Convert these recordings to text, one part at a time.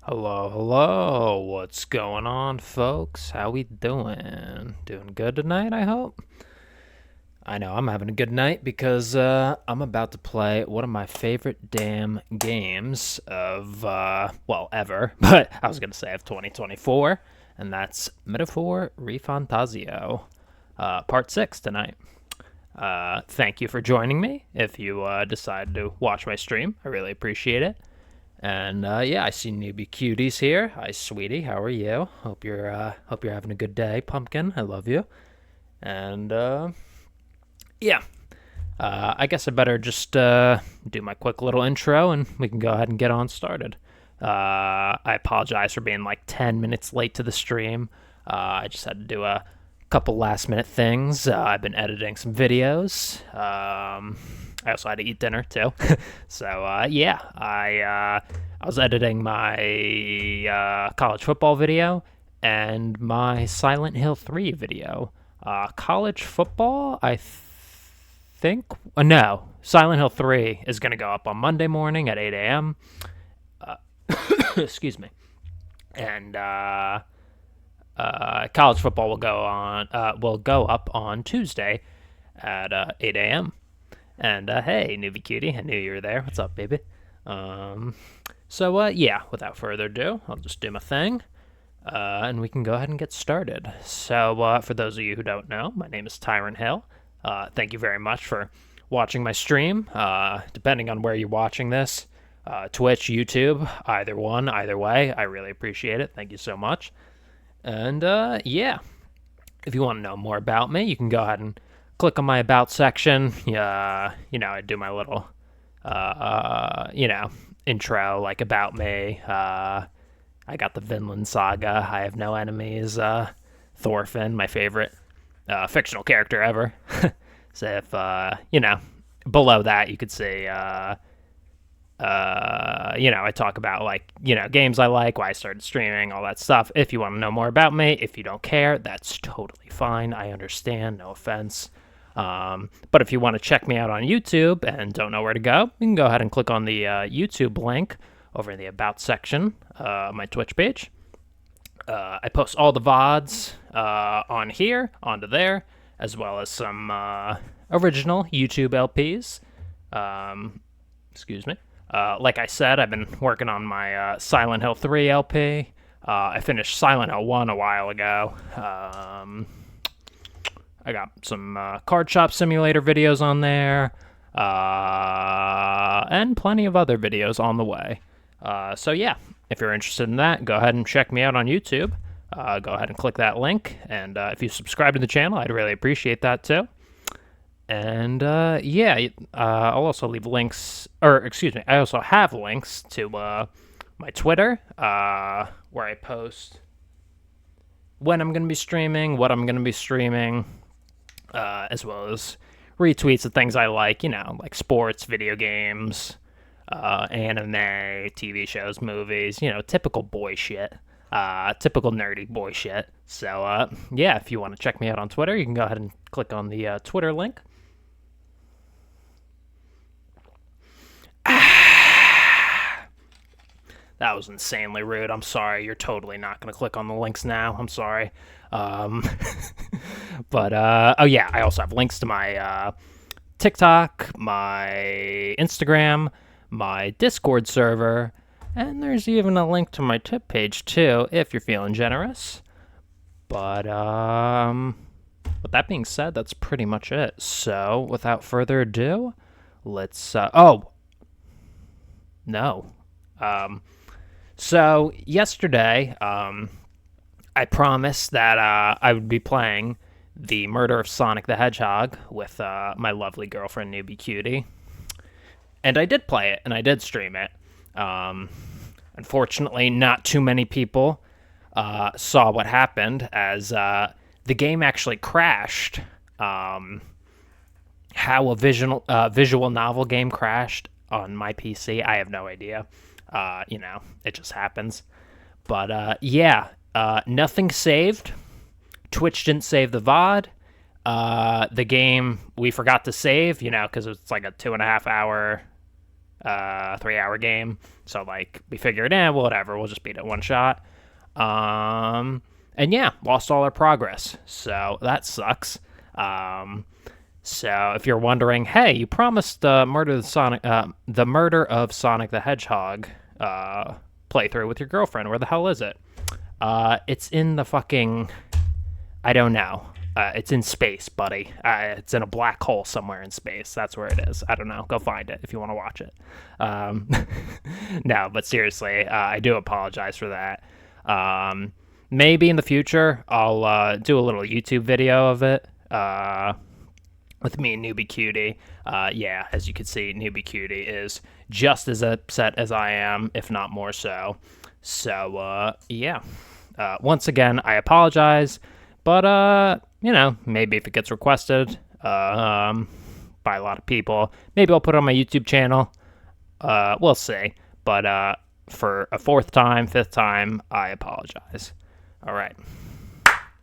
Hello, hello. What's going on, folks? How we doing? Doing good tonight, I hope. I know I'm having a good night because I'm about to play one of my favorite damn games of ever. But I was gonna say of 2024, and that's Metaphor ReFantazio, Part 6 tonight. Thank you for joining me. If you decide to watch my stream, I really appreciate it. And yeah, I see newbie cuties here. Hi, sweetie. How are you? Hope you're having a good day, Pumpkin. I love you. And yeah, I guess I better just do my quick little intro, and we can go ahead and get on started. I apologize for being like 10 minutes late to the stream. I just had to do a couple last minute things. I've been editing some videos. I also had to eat dinner too. So yeah, I was editing my college football video and my Silent Hill 3 video. College football, I think. No, Silent Hill 3 is going to go up on Monday morning at 8 a.m. Excuse me. And college football will go up on Tuesday at 8 a.m. And hey, newbie cutie, I knew you were there. What's up, baby? So yeah, without further ado, I'll just do my thing, and we can go ahead and get started. So for those of you who don't know, my name is Tyrant Hill. Thank you very much for watching my stream. Depending on where you're watching this, Twitch, YouTube, either one, either way, I really appreciate it. Thank you so much. And yeah, if you want to know more about me, you can go ahead and click on my About section. I do my little, intro, like about me. I got the Vinland Saga. I have no enemies. Thorfinn, my favorite fictional character ever. So if, below that, you could see, I talk about games I like, why I started streaming, all that stuff. If you want to know more about me, if you don't care, that's totally fine. I understand, no offense. But if you want to check me out on YouTube and don't know where to go, you can go ahead and click on the YouTube link over in the About section, my Twitch page. I post all the VODs on here, onto there, as well as some original YouTube LPs. Excuse me. Like I said, I've been working on my Silent Hill 3 LP. I finished Silent Hill 1 a while ago. I got some Card Shop Simulator videos on there, and plenty of other videos on the way. So yeah, if you're interested in that, go ahead and check me out on YouTube. Go ahead and click that link, and if you subscribe to the channel, I'd really appreciate that too. And yeah, I'll also leave links, I also have links to my Twitter, where I post when I'm going to be streaming, what I'm going to be streaming, as well as retweets of things I like, like sports, video games, anime, TV shows, movies, typical boy shit. Typical nerdy boy shit. So, yeah, if you want to check me out on Twitter, you can go ahead and click on the Twitter link. That was insanely rude. I'm sorry. You're totally not going to click on the links now. I'm sorry. But, oh yeah, I also have links to my TikTok, my Instagram, my Discord server, and there's even a link to my tip page too, if you're feeling generous. But, with that being said, that's pretty much it. So, without further ado, let's, no. So yesterday, I promised that I would be playing the Murder of Sonic the Hedgehog with my lovely girlfriend, Newbie Cutie. And I did play it, and I did stream it. Unfortunately, not too many people saw what happened, as the game actually crashed. How a visual novel game crashed on my PC, I have no idea. It just happens. But yeah, nothing saved. Twitch didn't save the VOD. The game we forgot to save, because it's like a 2.5 hour 3-hour game. So, like, we figured, whatever, we'll just beat it one shot. And yeah, lost all our progress. So that sucks. So if you're wondering, hey, you promised the murder of Sonic the Hedgehog playthrough with your girlfriend. Where the hell is it? It's in the fucking... I don't know. It's in space, buddy. It's in a black hole somewhere in space. That's where it is. I don't know. Go find it if you want to watch it. No, but seriously, I do apologize for that. Maybe in the future, I'll do a little YouTube video of it with me and Newbie Cutie. Yeah, as you can see, Newbie Cutie is just as upset as I am, if not more so. So, yeah. Once again, I apologize. But, you know, maybe if it gets requested by a lot of people, maybe I'll put it on my YouTube channel. We'll see. But for a 4th time, 5th time, I apologize. All right.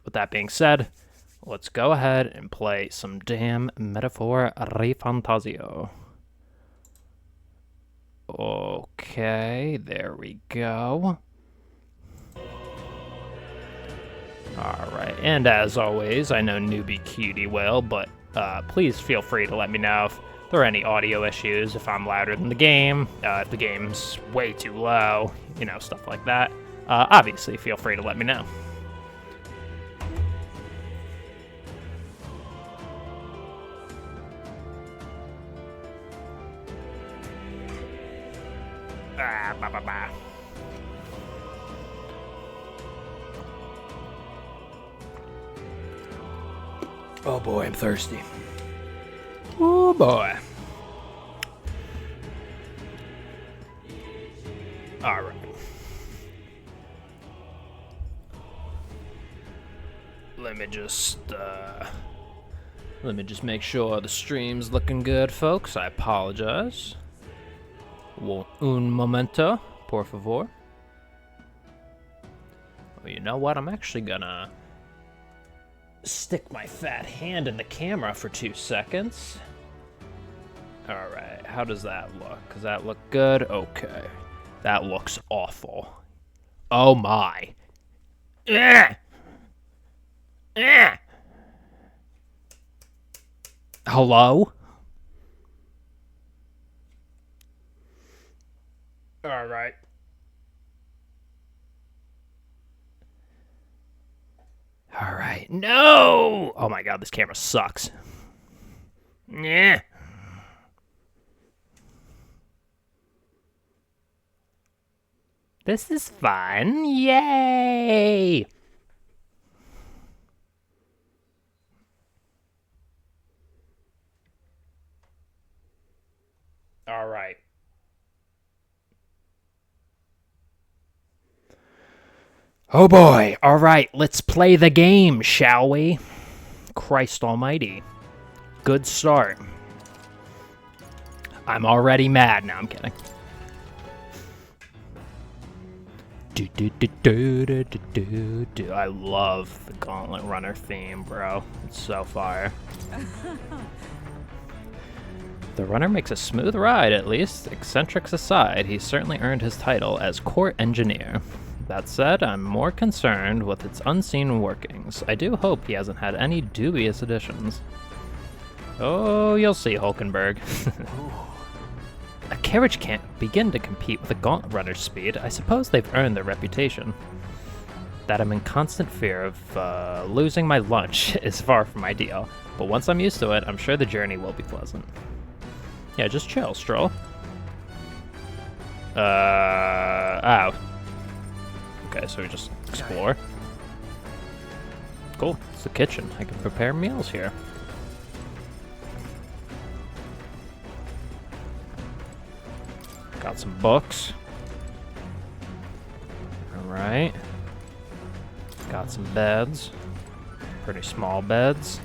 With that being said, let's go ahead and play some damn Metaphor ReFantazio. Okay, there we go. Alright, and as always, I know Newbie Cutie will, but please feel free to let me know if there are any audio issues, if I'm louder than the game, if the game's way too low, you know, stuff like that. Obviously, feel free to let me know. Bye. Oh boy, I'm thirsty. Oh boy. All right. Let me just make sure the stream's looking good, folks. I apologize. Un momento, por favor. Well, you know what? I'm actually gonna stick my fat hand in the camera for 2 seconds. All right, how does that look? Does that look good? Okay. That looks awful. Oh my. Hello? All right. All right. No! Oh my god, this camera sucks. Yeah. This is fun. Yay! All right. Oh boy. All right, let's play the game, shall we? Christ almighty. Good start. I'm already mad. No, I'm kidding. I love the Gauntlet Runner theme, bro. It's so fire. The runner makes a smooth ride, at least. Eccentrics aside, he's certainly earned his title as court engineer. That said, I'm more concerned with its unseen workings. I do hope he hasn't had any dubious additions. Oh, you'll see, Hulkenberg. A carriage can't begin to compete with a Gauntlet Runner's speed. I suppose they've earned their reputation. That I'm in constant fear of losing my lunch is far from ideal, but once I'm used to it, I'm sure the journey will be pleasant. Yeah, just chill, Stroll. Oh. Okay, so we just explore. Cool, it's the kitchen. I can prepare meals here. Got some books. Alright. Got some beds. Pretty small beds.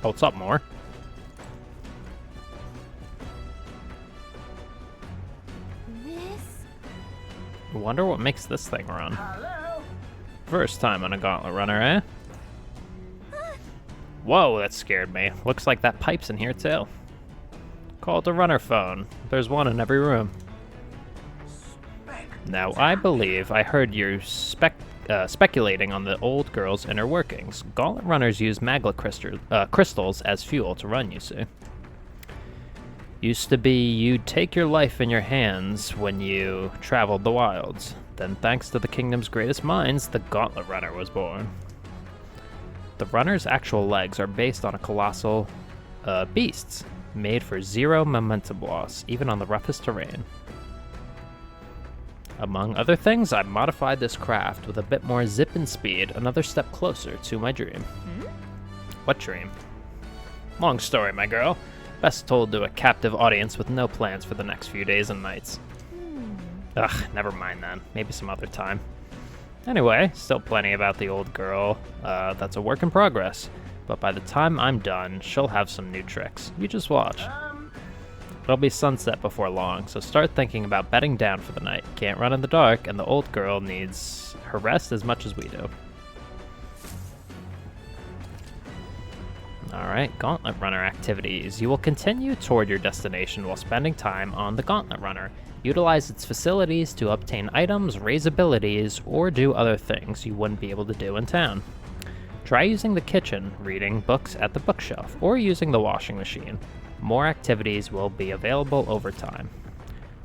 Oh, what's up, more? I wonder what makes this thing run. Hello? First time on a Gauntlet Runner, eh? Whoa, that scared me. Looks like that pipe's in here, too. Call the runner phone. There's one in every room. Now, I believe I heard you speculating on the old girl's inner workings. Gauntlet runners use magma crystals as fuel to run, you see. Used to be you'd take your life in your hands when you traveled the wilds. Then, thanks to the kingdom's greatest minds, the Gauntlet Runner was born. The runner's actual legs are based on a colossal beasts, made for 0 momentum loss, even on the roughest terrain. Among other things, I modified this craft with a bit more zip and speed, another step closer to my dream. What dream? Long story, my girl. Best told to a captive audience with no plans for the next few days and nights. Ugh, never mind then. Maybe some other time. Anyway, still plenty about the old girl. That's a work in progress. But by the time I'm done, she'll have some new tricks. You just watch. It'll be sunset before long, so start thinking about bedding down for the night. Can't run in the dark, and the old girl needs her rest as much as we do. Alright, Gauntlet Runner activities. You will continue toward your destination while spending time on the Gauntlet Runner. Utilize its facilities to obtain items, raise abilities, or do other things you wouldn't be able to do in town. Try using the kitchen, reading books at the bookshelf, or using the washing machine. More activities will be available over time.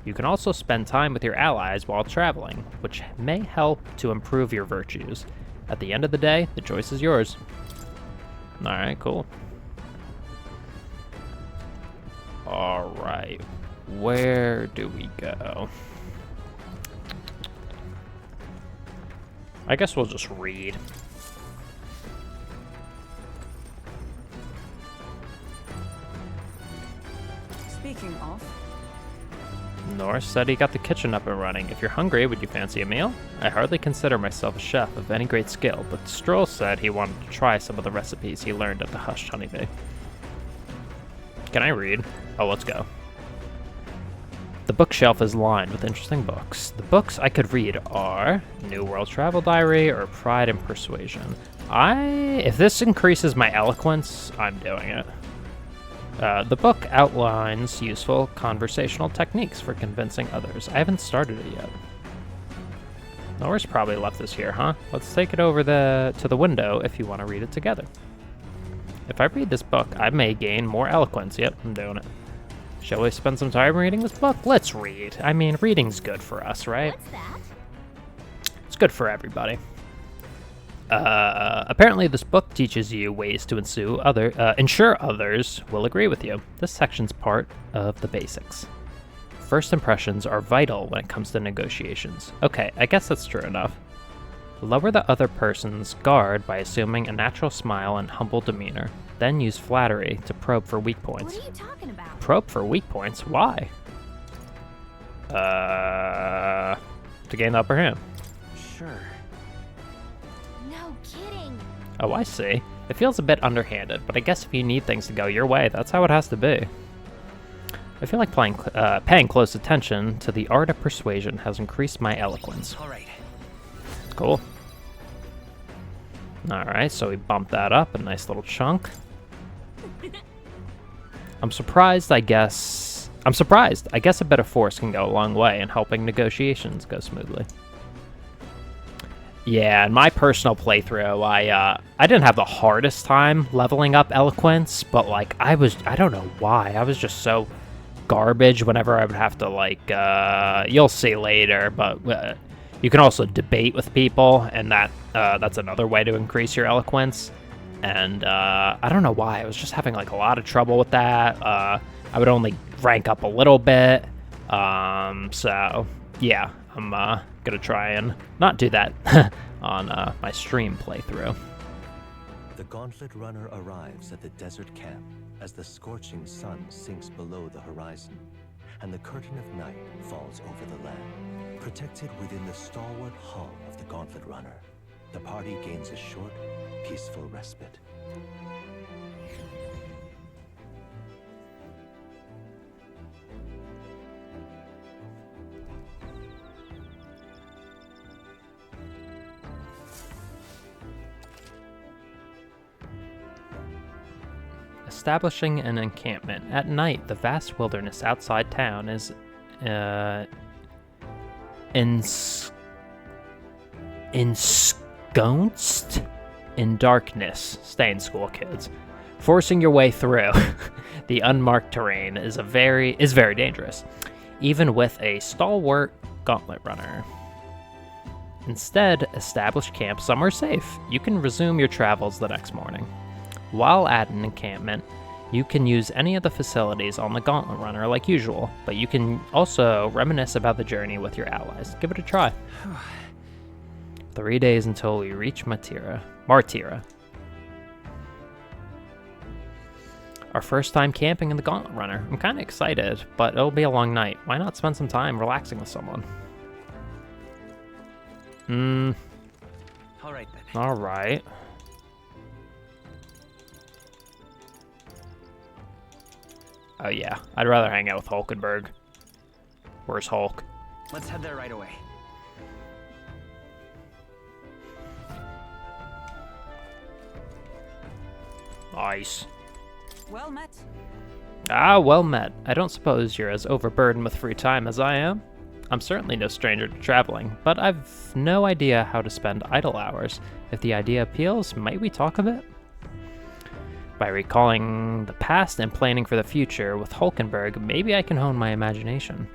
You can also spend time with your allies while traveling, which may help to improve your virtues. At the end of the day, the choice is yours. Alright, cool. Alright, where do we go? I guess we'll just read. Speaking of, Norris said he got the kitchen up and running. If you're hungry, would you fancy a meal? I hardly consider myself a chef of any great skill, but Stroll said he wanted to try some of the recipes he learned at the Hushed Honeybee. Can I read? Oh, let's go. The bookshelf is lined with interesting books. The books I could read are New World Travel Diary or Pride and Persuasion. If this increases my eloquence, I'm doing it. The book outlines useful conversational techniques for convincing others. I haven't started it yet. Norris probably left this here, huh? Let's take it over to the window if you want to read it together. If I read this book, I may gain more eloquence. Yep, I'm doing it. Shall we spend some time reading this book? Let's read. I mean, reading's good for us, right? what's that? It's good for everybody. Apparently this book teaches you ways to ensure others will agree with you. This section's part of the basics. First impressions are vital when it comes to negotiations. Okay, I guess that's true enough. Lower the other person's guard by assuming a natural smile and humble demeanor. Then use flattery to probe for weak points. What are you talking about? Probe for weak points? Why? To gain the upper hand. Sure. No kidding. Oh, I see. It feels a bit underhanded, but I guess if you need things to go your way, that's how it has to be. I feel like paying close attention to the art of persuasion has increased my eloquence. All right. Cool. Alright, so we bumped that up a nice little chunk. I'm surprised. I guess a bit of force can go a long way in helping negotiations go smoothly. Yeah, in my personal playthrough, I didn't have the hardest time leveling up eloquence, but like I don't know why, I was just so garbage whenever I would have to like, you'll see later, but you can also debate with people, and that's another way to increase your eloquence. And I don't know why, I was just having like a lot of trouble with that. I would only rank up a little bit. So yeah, I'm gonna try and not do that on my stream playthrough. The Gauntlet Runner arrives at the desert camp as the scorching sun sinks below the horizon, and the curtain of night falls over the land. Protected within the stalwart hull of the Gauntlet Runner, the party gains a short, peaceful respite. establishing an encampment. At night, the vast wilderness outside town is ensconced in darkness. Stay in school, kids. Forcing your way through the unmarked terrain is very dangerous, even with a stalwart gauntlet runner. Instead, establish camp somewhere safe. You can resume your travels the next morning. While at an encampment, you can use any of the facilities on the gauntlet runner like usual, but you can also reminisce about the journey with your allies. Give it a try. 3 days until we reach Martira. Our first time camping in the gauntlet runner. I'm kind of excited, but it'll be a long night. Why not spend some time relaxing with someone? All right then. All right. Oh yeah, I'd rather hang out with Hulkenberg. Where's Hulk? Let's head there right away. Nice. Well met. Ah, well met. I don't suppose you're as overburdened with free time as I am. I'm certainly no stranger to traveling, but I've no idea how to spend idle hours. If the idea appeals, might we talk a bit? By recalling the past and planning for the future with Hulkenberg, maybe I can hone my imagination.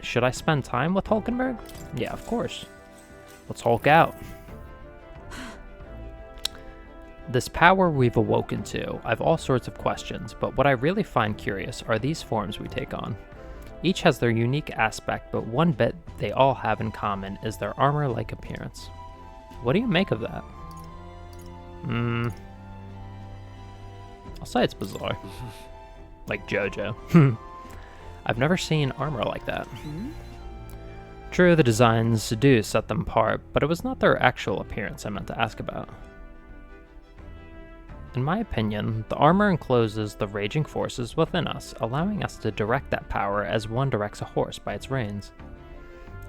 Should I spend time with Hulkenberg? Yeah, of course. Let's Hulk out. This power we've awoken to, I've all sorts of questions, but what I really find curious are these forms we take on. Each has their unique aspect, but one bit they all have in common is their armor-like appearance. What do you make of that? I'll say it's bizarre. Like JoJo. I've never seen armor like that. True, the designs do set them apart, but it was not their actual appearance I meant to ask about. In my opinion, the armor encloses the raging forces within us, allowing us to direct that power as one directs a horse by its reins.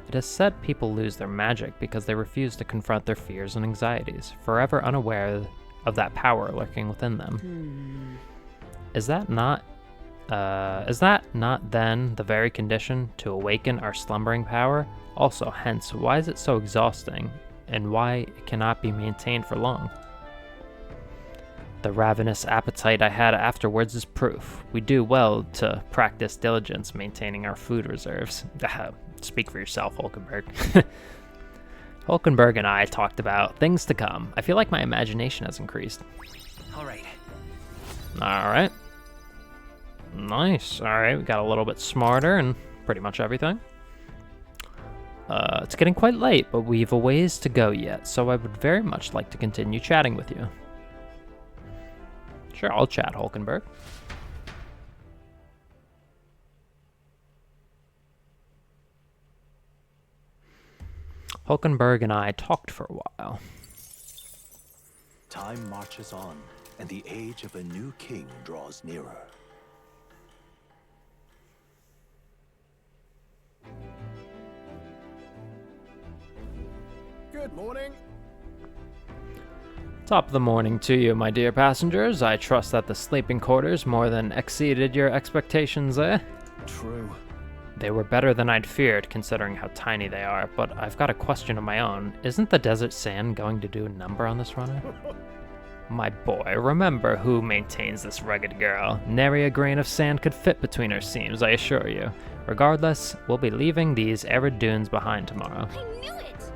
It is said people lose their magic because they refuse to confront their fears and anxieties, forever unaware of that power lurking within them. Is that not then the very condition to awaken our slumbering power? Also, hence, why is it so exhausting, and why it cannot be maintained for long? The ravenous appetite I had afterwards is proof. We do well to practice diligence maintaining our food reserves. Speak for yourself, Hulkenberg. Hulkenberg and I talked about things to come. I feel like my imagination has increased. All right. Alright. Nice. Alright, we got a little bit smarter and pretty much everything. It's getting quite late, but we've a ways to go yet, so I would very much like to continue chatting with you. Sure, I'll chat, Hulkenberg. Hulkenberg and I talked for a while. Time marches on, and the age of a new king draws nearer. Good morning. Top of the morning to you, my dear passengers. I trust that the sleeping quarters more than exceeded your expectations, eh? True. They were better than I'd feared, considering how tiny they are, but I've got a question of my own. Isn't the desert sand going to do a number on this runner? My boy, remember who maintains this rugged girl. Nary a grain of sand could fit between her seams, I assure you. Regardless, we'll be leaving these arid dunes behind tomorrow. I knew it!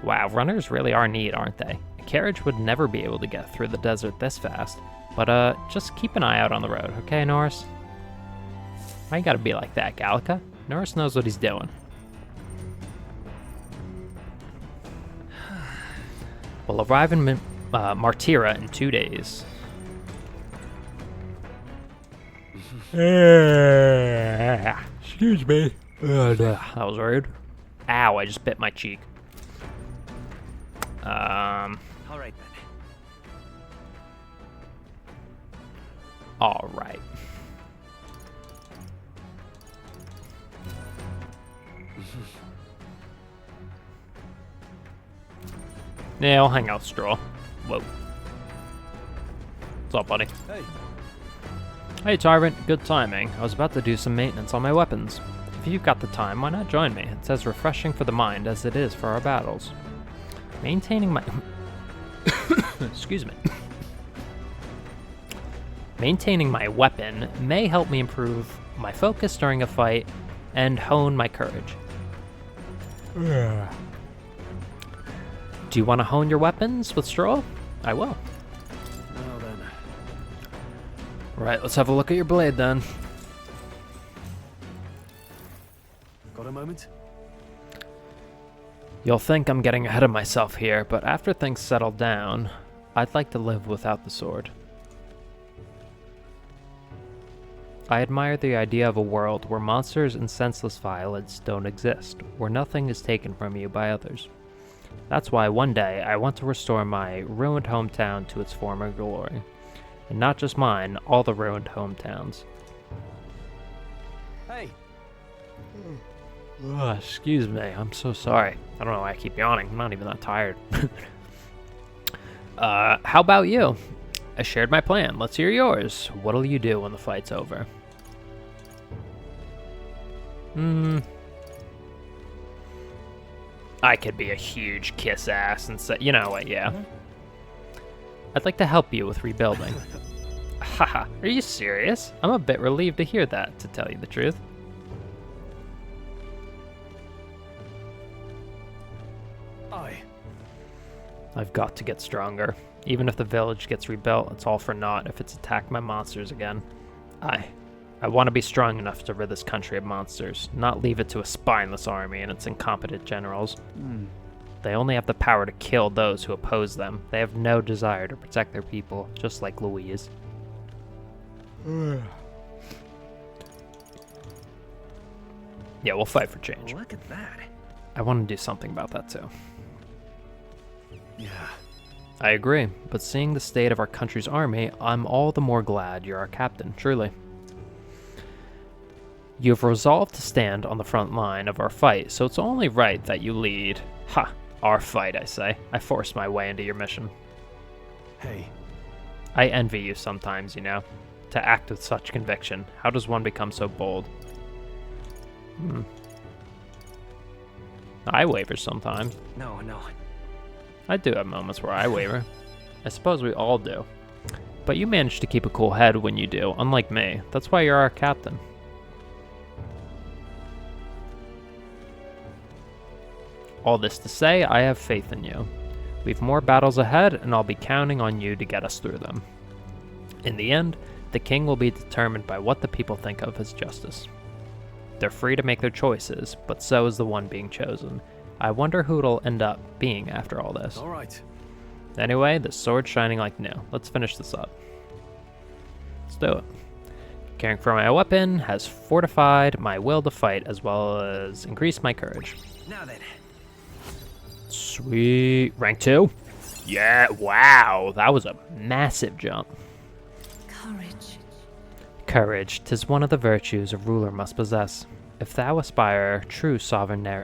Wow, runners really are neat, aren't they? A carriage would never be able to get through the desert this fast. But, just keep an eye out on the road, okay, Norris? Why you gotta be like that, Gallica? Norris knows what he's doing. We'll arrive in Martira in 2 days. Excuse me. That was rude. Ow, I just bit my cheek. All right then. All right. Yeah, I'll hang out, Straw. Whoa. What's up, buddy? Hey, Hey Tyrant, good timing. I was about to do some maintenance on my weapons. If you've got the time, why not join me? It's as refreshing for the mind as it is for our battles. Maintaining my... Excuse me. Maintaining my weapon may help me improve my focus during a fight and hone my courage. Do you want to hone your weapons with Stroll? I will. Well then. Right, let's have a look at your blade then. Got a moment? You'll think I'm getting ahead of myself here, but after things settle down, I'd like to live without the sword. I admire the idea of a world where monsters and senseless violence don't exist, where nothing is taken from you by others. That's why one day I want to restore my ruined hometown to its former glory. And not just mine, all the ruined hometowns. Hey! Ugh, excuse me, I'm so sorry. I don't know why I keep yawning. I'm not even that tired. How about you? I shared my plan. Let's hear yours. What'll you do when the fight's over? I could be a huge kiss ass and say, you know what, yeah. I'd like to help you with rebuilding. Haha, are you serious? I'm a bit relieved to hear that, to tell you the truth. I've got to get stronger. Even if the village gets rebuilt, it's all for naught if it's attacked by monsters again. I want to be strong enough to rid this country of monsters, not leave it to a spineless army and its incompetent generals. They only have the power to kill those who oppose them. They have no desire to protect their people, just like Louise. Yeah, we'll fight for change. Look at that. I want to do something about that too. Yeah. I agree, but seeing the state of our country's army, I'm all the more glad you're our captain, truly. You have resolved to stand on the front line of our fight, so it's only right that you lead. Ha! Our fight, I say. I forced my way into your mission. Hey. I envy you sometimes, you know. To act with such conviction. How does one become so bold? I waver sometimes. No. I do have moments where I waver. I suppose we all do. But you manage to keep a cool head when you do, unlike me. That's why you're our captain. All this to say, I have faith in you. We've more battles ahead, and I'll be counting on you to get us through them. In the end, the king will be determined by what the people think of as justice. They're free to make their choices, but so is the one being chosen. I wonder who it'll end up being after all this. All right. Anyway, the sword's shining like new. Let's finish this up. Let's do it. Caring for my weapon has fortified my will to fight as well as increased my courage. Now then. Sweet. Rank 2? Yeah, wow. That was a massive jump. Courage. Courage, 'tis one of the virtues a ruler must possess. If thou aspire true sovereignty,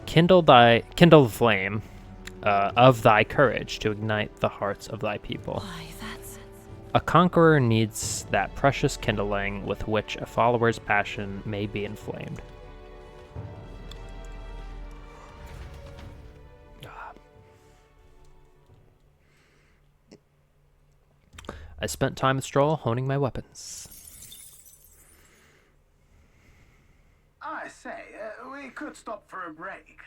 kindle the flame of thy courage to ignite the hearts of thy people. Why, that's... A conqueror needs that precious kindling with which a follower's passion may be inflamed. I spent time with Stroll honing my weapons. I say, we could stop for a break.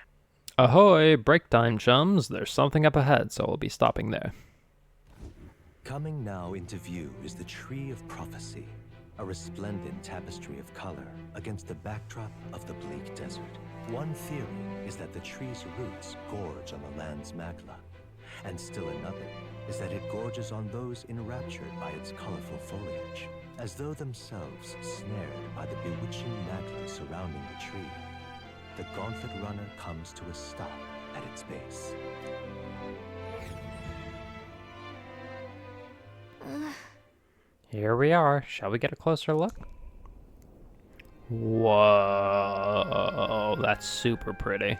Ahoy, break time, chums. There's something up ahead, so we'll be stopping there. Coming now into view is the Tree of Prophecy, a resplendent tapestry of color against the backdrop of the bleak desert. One theory is that the tree's roots gorge on the land's magla, and still another is that it gorges on those enraptured by its colorful foliage, as though themselves snared by the bewitching magla surrounding the tree. The Gauntlet Runner comes to a stop at its base. Here we are. Shall we get a closer look? Whoa, that's super pretty.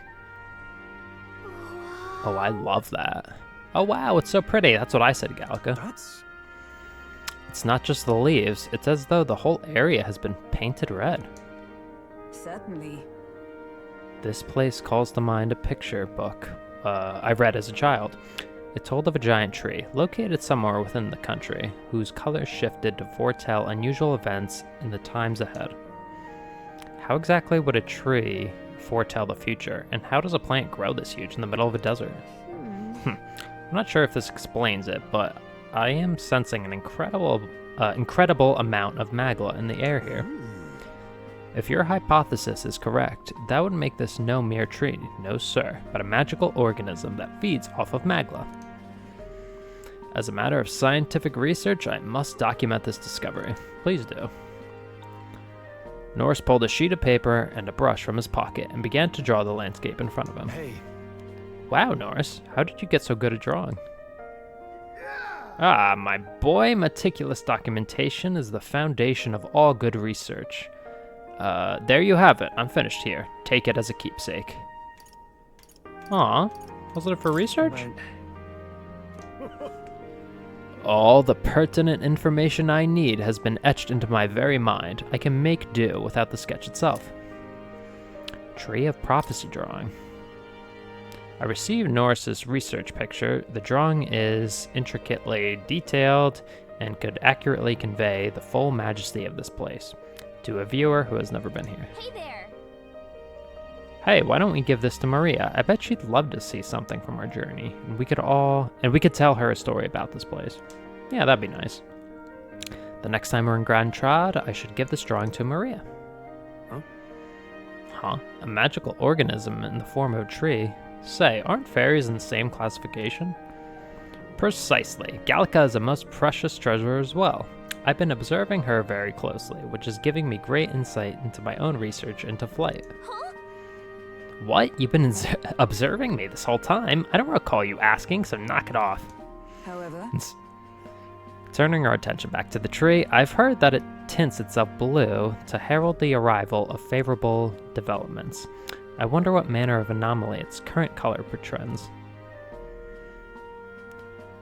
Oh, I love that. Oh wow, it's so pretty. That's what I said, Gallica. That's It's not just the leaves, it's as though the whole area has been painted red. Certainly. This place calls to mind a picture book I read as a child. It told of a giant tree, located somewhere within the country, whose colors shifted to foretell unusual events in the times ahead. How exactly would a tree foretell the future, and how does a plant grow this huge in the middle of a desert? I'm not sure if this explains it, but I am sensing an incredible amount of magla in the air here. If your hypothesis is correct, that would make this no mere tree, no sir, but a magical organism that feeds off of magla. As a matter of scientific research, I must document this discovery. Please do. Norris pulled a sheet of paper and a brush from his pocket and began to draw the landscape in front of him. Hey. Wow, Norris, how did you get so good at drawing? Ah, my boy, meticulous documentation is the foundation of all good research. There you have it. I'm finished here. Take it as a keepsake. Aw, wasn't it for research? All the pertinent information I need has been etched into my very mind. I can make do without the sketch itself. Tree of Prophecy drawing. I received Norris's research picture. The drawing is intricately detailed and could accurately convey the full majesty of this place to a viewer who has never been here. Hey there! Hey, why don't we give this to Maria? I bet she'd love to see something from our journey, and we could tell her a story about this place. Yeah, that'd be nice. The next time we're in Grand Trad, I should give this drawing to Maria. Huh? A magical organism in the form of a tree? Say, aren't fairies in the same classification? Precisely. Gallica is a most precious treasure as well. I've been observing her very closely, which is giving me great insight into my own research into flight. Huh? What? You've been observing me this whole time? I don't recall you asking, so knock it off. However, Turning our attention back to the tree, I've heard that it tints itself blue to herald the arrival of favorable developments. I wonder what manner of anomaly its current color portends.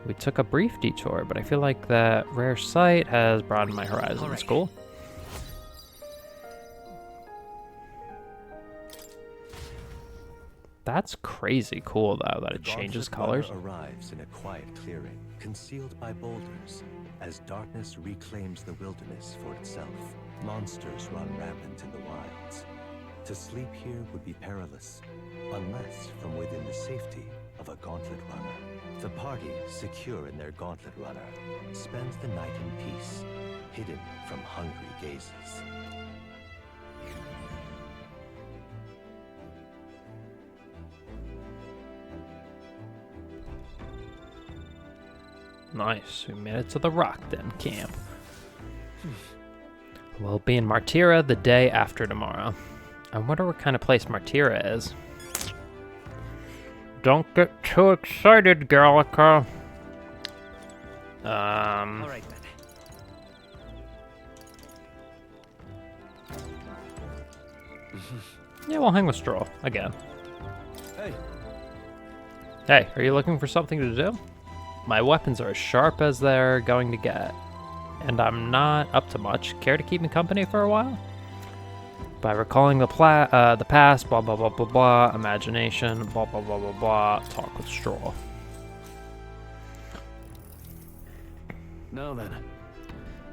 We took a brief detour, but I feel like that rare sight has broadened my horizons. Cool. That's crazy cool, though, that it changes colors. Arrives in a quiet clearing, concealed by boulders, as darkness reclaims the wilderness for itself. Monsters run rampant in the wilds. To sleep here would be perilous, unless from within the safety of a gauntlet runner. The party, secure in their gauntlet runner, spends the night in peace, hidden from hungry gazes. Nice, we made it to the Rockden camp. We'll be in Martira the day after tomorrow. I wonder what kind of place Martira is. Don't get too excited, Gallica. All right then. Yeah, we'll hang with Stroll again. Hey. Hey, are you looking for something to do? My weapons are as sharp as they're going to get, and I'm not up to much. Care to keep me company for a while? By recalling the past, blah blah blah blah blah, imagination, blah blah blah blah blah, talk with Straw. Now then.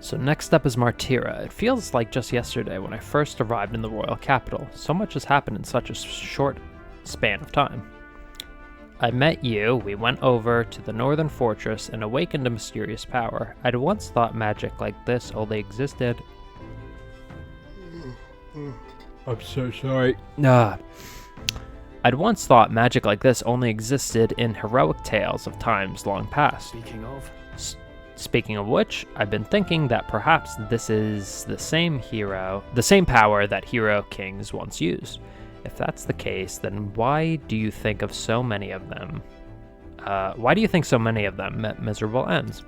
So next up is Martira. It feels like just yesterday when I first arrived in the royal capital. So much has happened in such a short span of time. I met you, we went over to the northern fortress and awakened a mysterious power. I'd once thought magic like this only existed... I'm so sorry. I'd once thought magic like this only existed in heroic tales of times long past. Speaking of which, I've been thinking that perhaps this is the same power that hero kings once used. If that's the case, then why do you think so many of them met miserable ends?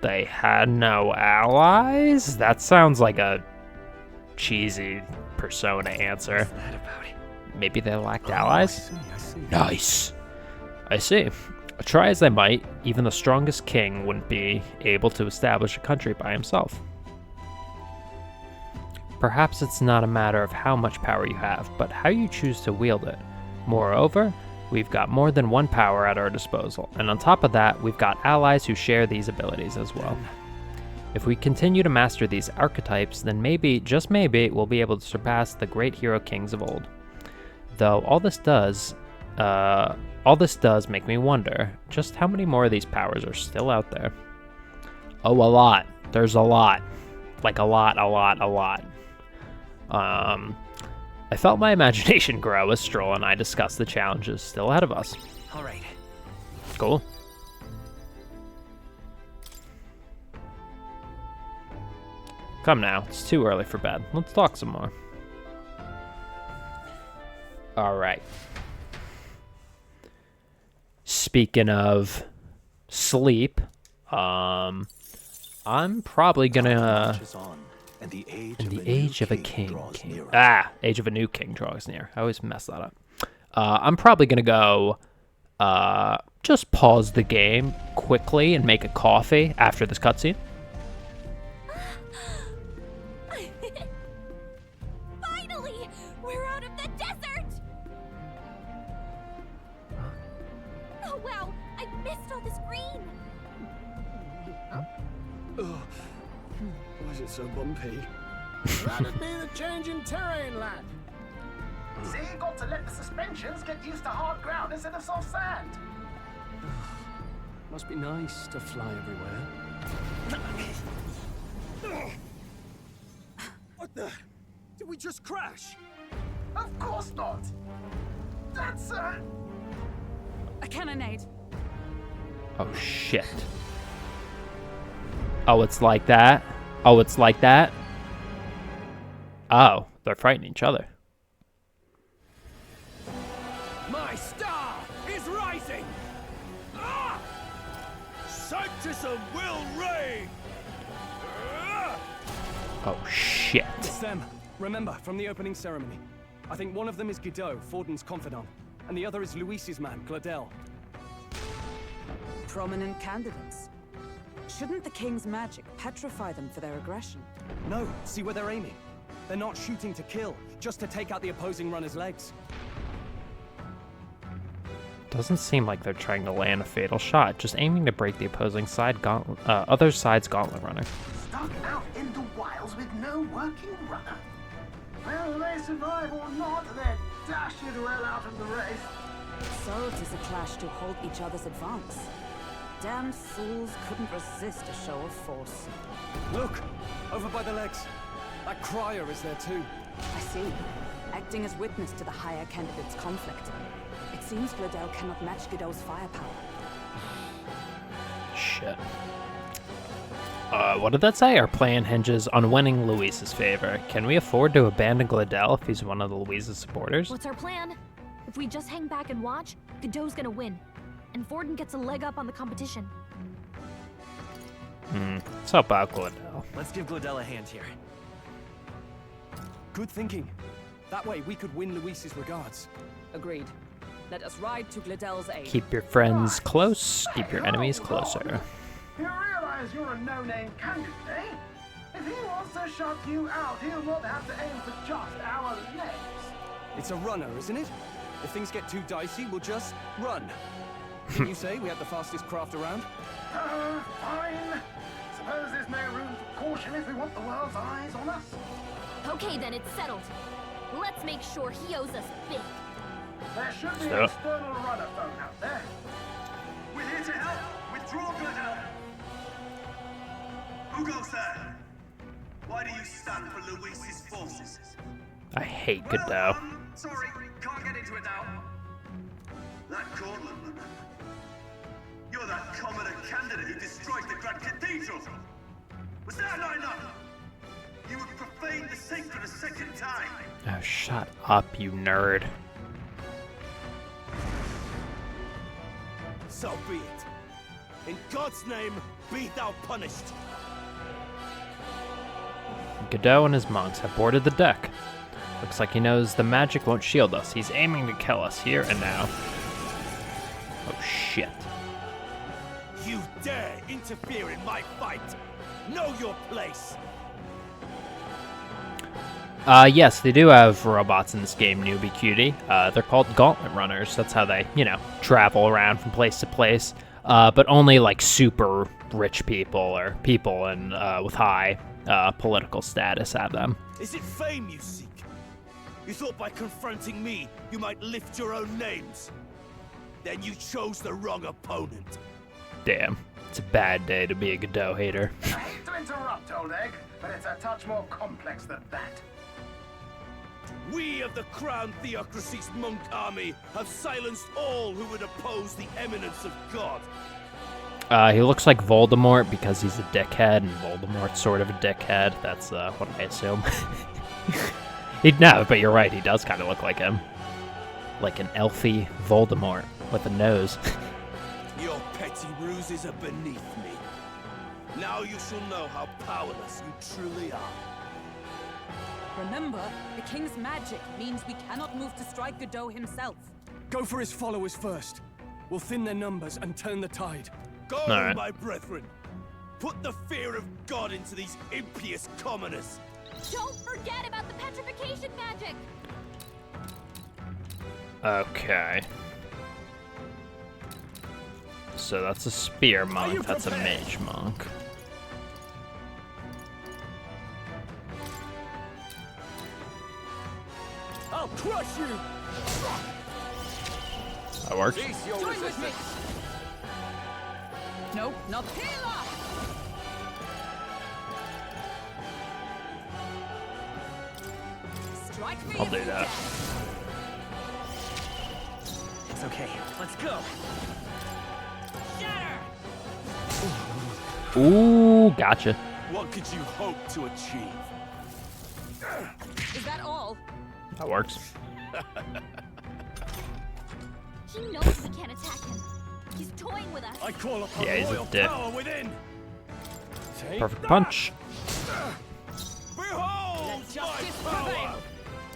They had no allies? That sounds like a cheesy persona answer. What's that about it? Maybe they lacked I allies? see. Nice. I see. Try as they might, even the strongest king wouldn't be able to establish a country by himself. Perhaps it's not a matter of how much power you have, but how you choose to wield it. Moreover, we've got more than one power at our disposal, and on top of that, we've got allies who share these abilities as well. If we continue to master these archetypes, then maybe, just maybe, we'll be able to surpass the great hero kings of old. Though all this does make me wonder just how many more of these powers are still out there. Oh, a lot. There's a lot. Like a lot. I felt my imagination grow as Stroll and I discussed the challenges still ahead of us. All right. Cool. Come now, it's too early for bed. Let's talk some more. All right. Speaking of sleep, I'm probably gonna. Marches on, and the And age the of a age of a new king. draws nearer. Age of a new king draws near. I always mess that up. I'm probably gonna go. Just pause the game quickly and make a coffee after this cutscene. Finally! We're out of the desert! Oh wow, I missed all this green! Why is it so bumpy? That'd be the change in terrain, lad. See, you got to let the suspensions get used to hard ground instead of soft sand. Must be nice to fly everywhere. What the? Did we just crash? Of course not. That's A cannonade. Oh shit. Oh, it's like that. Oh, it's like that. Oh, they're fighting each other. My star is rising! Ah! Sanctism will reign! Ah! Oh shit. It's them. Remember, from the opening ceremony. I think one of them is Guido, Forden's confidant, and the other is Luis's man, Gladel. Prominent candidates. Shouldn't the king's magic petrify them for their aggression? No, see where they're aiming. They're not shooting to kill, just to take out the opposing runner's legs. Doesn't seem like they're trying to land a fatal shot, just aiming to break the opposing other side's gauntlet runner. stuck out in the wilds with no working runner. Whether they survive or not, they're dashed well out of the race. So it is a clash to halt each other's advance. Damned fools couldn't resist a show of force. Look! Over by the legs. That crier is there too. I see. Acting as witness to the higher candidate's conflict. It seems Gladel cannot match Godot's firepower. Shit. What did that say? Our plan hinges on winning Luis's favor. Can we afford to abandon Gladel if he's one of the Luis's supporters? What's our plan? If we just hang back and watch, Godot's gonna win. And Forden gets a leg up on the competition. Let's help out Gladel. Let's give Gladel a hand here. Good thinking. That way we could win Luis's regards. Agreed. Let us ride to Gladel's aid. Keep your friends close, keep your enemies closer. You realize you're a no-name candidate, eh? If he wants to shut you out, he'll not have to aim for just our legs. It's a runner, isn't it? If things get too dicey, we'll just run. Didn't you say we had the fastest craft around? Fine. Suppose there's no room for caution if we want the world's eyes on us. Okay then, it's settled. Let's make sure he owes us big. There should be So- an external runner phone out there. We're here to help. Withdraw, Gladel. Who goes there? Why do you stand for Luis's forces? I hate Godot. Sorry, can't get into it now. That Cortland, you're that commoner candidate who destroyed the Grand Cathedral. Was that not enough? You would profane the sacred a second time. Oh, shut up, you nerd. So be it. In God's name, be thou punished. Godot and his monks have boarded the deck. Looks like he knows the magic won't shield us. He's aiming to kill us here and now. Oh, shit. You dare interfere in my fight! Know your place! Yes, they do have robots in this game, newbie cutie. They're called gauntlet runners. That's how they, you know, travel around from place to place. But only like super rich people or people and with high political status have them. Is it fame you seek? You thought by confronting me, you might lift your own names? Then you chose the wrong opponent. Damn, it's a bad day to be a Godot hater. I hate to interrupt, old egg, but it's a touch more complex than that. We of the Crown Theocracy's monk army have silenced all who would oppose the eminence of God. He looks like Voldemort because he's a dickhead, and Voldemort's sort of a dickhead. That's what I assume. No, but you're right, he does kind of look like him. Like an elfy Voldemort with a nose. Your petty ruses are beneath me. Now you shall know how powerless you truly are. Remember, the king's magic means we cannot move to strike Godot himself. Go for his followers first. We'll thin their numbers and turn the tide. Go, Alright. my brethren. Put the fear of God into these impious commoners. Don't forget about the petrification magic! Okay. So that's a spear monk, that's a mage monk. I'll crush you! That works. Cease your Join with me! resistance. No, not Hela! Strike me I'll if do you that. dare. It's okay. Let's go. Ooh, gotcha. What could you hope to achieve? Is that all? That works. He knows we can't attack him. He's toying with us. I call upon Yeah, he's a royal dick. power within. Take Perfect that. punch. Behold Let my justice power! prevail.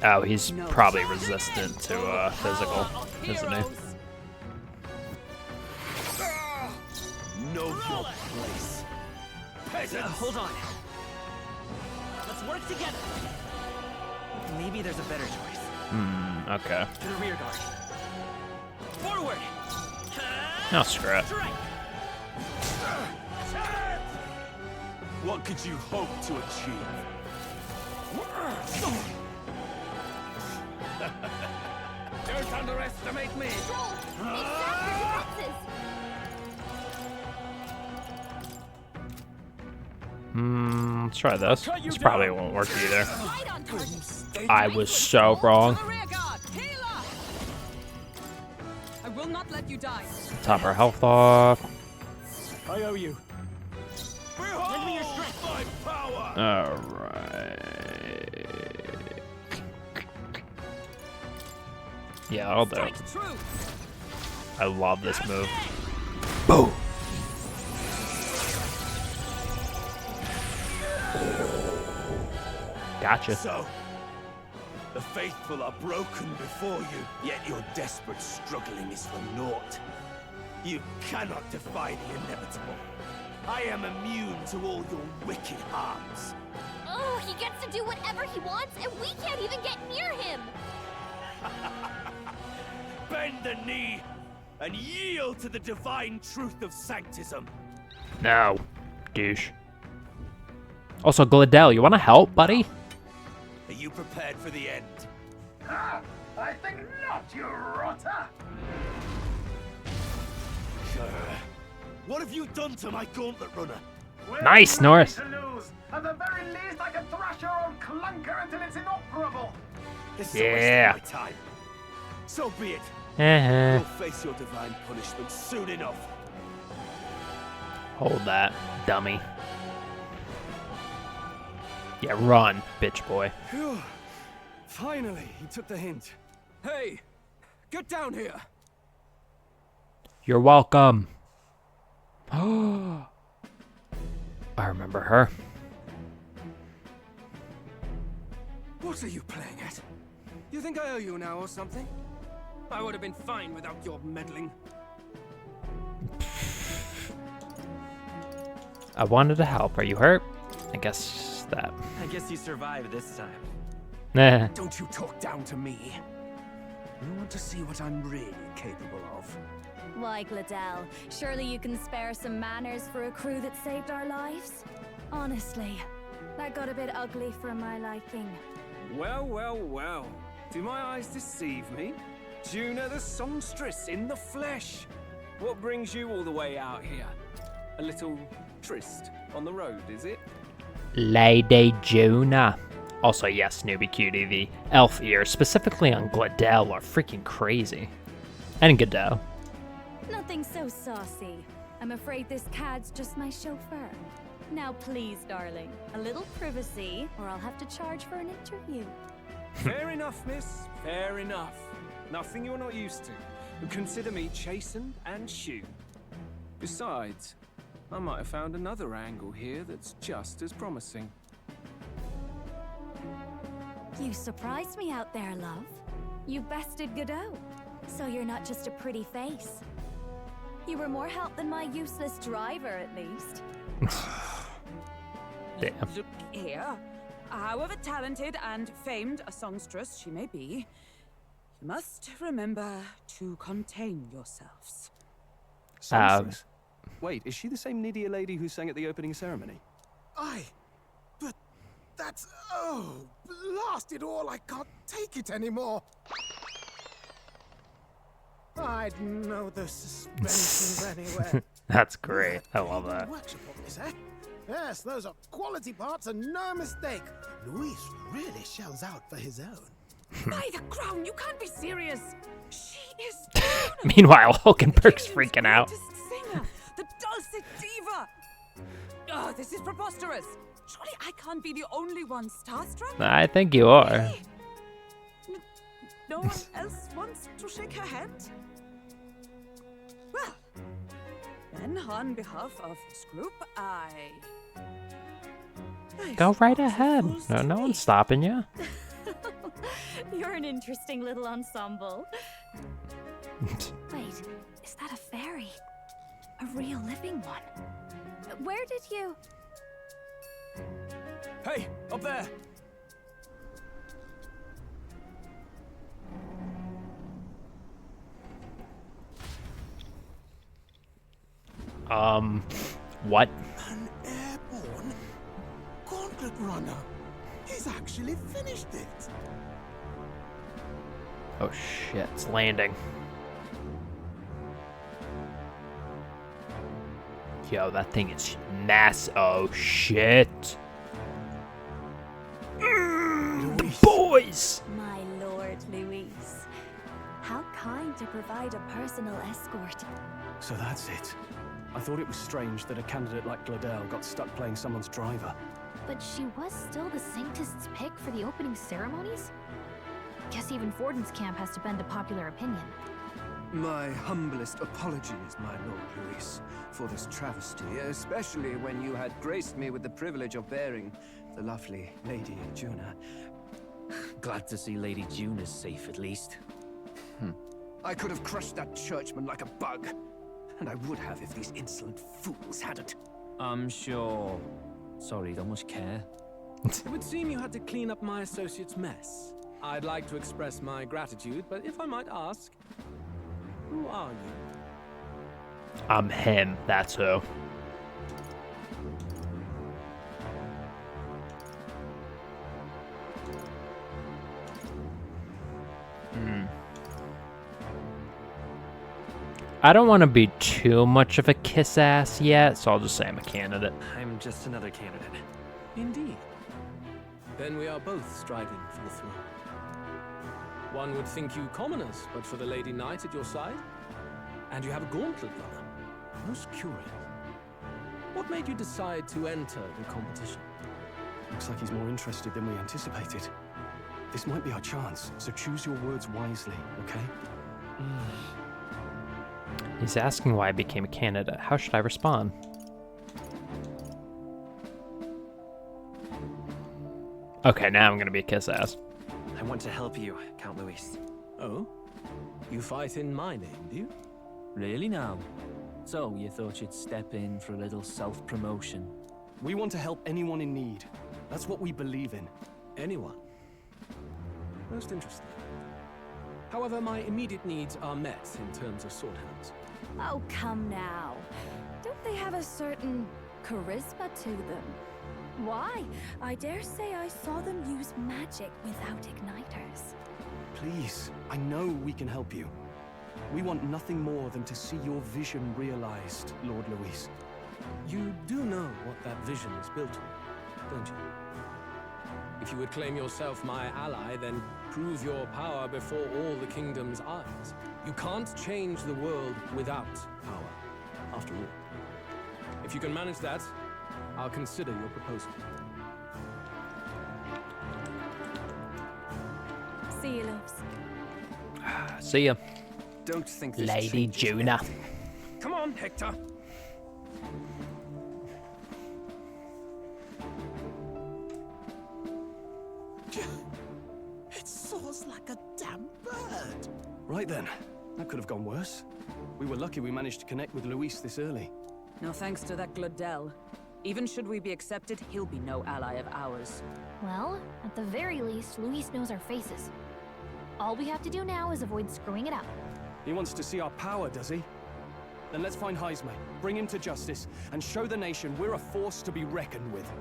Oh, he's No. probably resistant to physical, Power of isn't he? heroes. Know your place. Peasants! Hold on. Let's work together. Maybe there's a better choice. Okay. To the rear guard. Forward. Oh, screw it. Strike. What could you hope to achieve? Don't underestimate me. Troll, exact your defenses. Let's try this. This probably won't work either. Right on target. I was so wrong. To the rear guard. Hela! I will not let you die. Top our health off. I owe you. Lend me your strength! My power! Alright. Yeah, I'll do it. Strike true. I love this move. Boom! Gotcha. So, the faithful are broken before you, yet your desperate struggling is for naught. You cannot defy the inevitable. I am immune to all your wicked harms. Oh, he gets to do whatever he wants, and we can't even get near him. Bend the knee and yield to the divine truth of sanctism. No, douche. Also, Glidell, you want to help, buddy? Are you prepared for the end? Ah, I think not, you rotter! What have you done to my gauntlet runner? We're Nice, ready Norris. to lose. At the very least, I can thrash your old clunker until it's inoperable. This is Yeah. a waste of my time. So be it. Uh-huh. You'll face your divine punishment soon enough. Hold that, dummy. Yeah, run, bitch boy. Phew. Finally, he took the hint. Hey, get down here. You're welcome. I remember her. What are you playing at? You think I owe you now or something? I would have been fine without your meddling. I wanted to help. Are you hurt? I guess that. I guess you survived this time. Nah. Don't you talk down to me. You want to see what I'm really capable of. Why, Gladell, surely you can spare some manners for a crew that saved our lives? Honestly, that got a bit ugly for my liking. Well, well, well. Do my eyes deceive me? Juna the songstress in the flesh. What brings you all the way out here? A little tryst on the road, is it? Lady Juna. Also, yes, Newbie Cutie, the elf ears, specifically on Gladell, are freaking crazy. And Godell. Nothing so saucy. I'm afraid this cad's just my chauffeur. Now please, darling, a little privacy, or I'll have to charge for an interview. Fair enough, miss. Fair enough. Nothing you're not used to. But consider me chastened and shoed. Besides, I might have found another angle here that's just as promising. You surprised me out there, love. You bested Godot. So you're not just a pretty face. You were more help than my useless driver, at least. Damn. Look here. However talented and famed a songstress she may be, you must remember to contain yourselves. Songstress? Wait, is she the same Nydia lady who sang at the opening ceremony? Aye, but that's... oh, blast it all, I can't take it anymore. I'd know the suspensions anywhere. That's great. I love that. Workshop of this, eh? Yes, those are quality parts and no mistake. Luis really shells out for his own. By the crown, you can't be serious. She is Meanwhile, Hulkenberg's freaking out. singer, the dulcet diva. Oh, this is preposterous. Surely I can't be the only one starstruck. I think you are. Really? No one else wants to shake her hand? Well, then on behalf of this group, I Go right ahead. No one's stopping you. You're an interesting little ensemble. Wait, is that a fairy? A real living one? Where did you... Hey, up there! What? An airborne gauntlet runner. He's actually finished it. Oh shit, it's landing. Yo, that thing is massive. Oh shit. The boys! My lord, Luis. How kind to provide a personal escort. So that's it. I thought it was strange that a candidate like Gladell got stuck playing someone's driver. But she was still the Sanctist's pick for the opening ceremonies? Guess even Forden's camp has to bend to popular opinion. My humblest apologies, my Lord Luis, for this travesty, especially when you had graced me with the privilege of bearing the lovely Lady Juna. Glad to see Lady Juna's safe at least. I could have crushed that churchman like a bug. And I would have if these insolent fools hadn't. I'm sure. Sorry, don't much care. It would seem you had to clean up my associate's mess. I'd like to express my gratitude, but if I might ask, who are you? I'm him, that's who. I don't want to be too much of a kiss ass yet, so I'll just say I'm a candidate. I'm just another candidate. Indeed. Then we are both striving for the throne. One would think you commoners, but for the Lady Knight at your side. And you have a gauntlet runner. Most curious. What made you decide to enter the competition? Looks like he's more interested than we anticipated. This might be our chance, so choose your words wisely, okay? He's asking why I became a candidate. How should I respond? Okay, now I'm gonna be a kiss ass. I want to help you, Count Luis. Oh? You fight in my name, do you? Really now? So, you thought you'd step in for a little self-promotion? We want to help anyone in need. That's what we believe in. Anyone? Most interesting. However, my immediate needs are met in terms of sword hands. Oh, come now. Don't they have a certain charisma to them? Why? I dare say I saw them use magic without igniters. Please, I know we can help you. We want nothing more than to see your vision realized, Lord Luis. You do know what that vision is built on, don't you? If you would claim yourself my ally, then prove your power before all the kingdom's eyes. You can't change the world without power, after all. If you can manage that, I'll consider your proposal. See you, loves. See ya, Don't think this Lady changes Juna. anything. Come on, Hector. It soars like a damn bird. Right then. That could have gone worse. We were lucky we managed to connect with Luis this early. No thanks to that Gladel. Even should we be accepted, he'll be no ally of ours. Well, at the very least, Luis knows our faces. All we have to do now is avoid screwing it up. He wants to see our power, does he? Then let's find Heisme, bring him to justice, and show the nation we're a force to be reckoned with.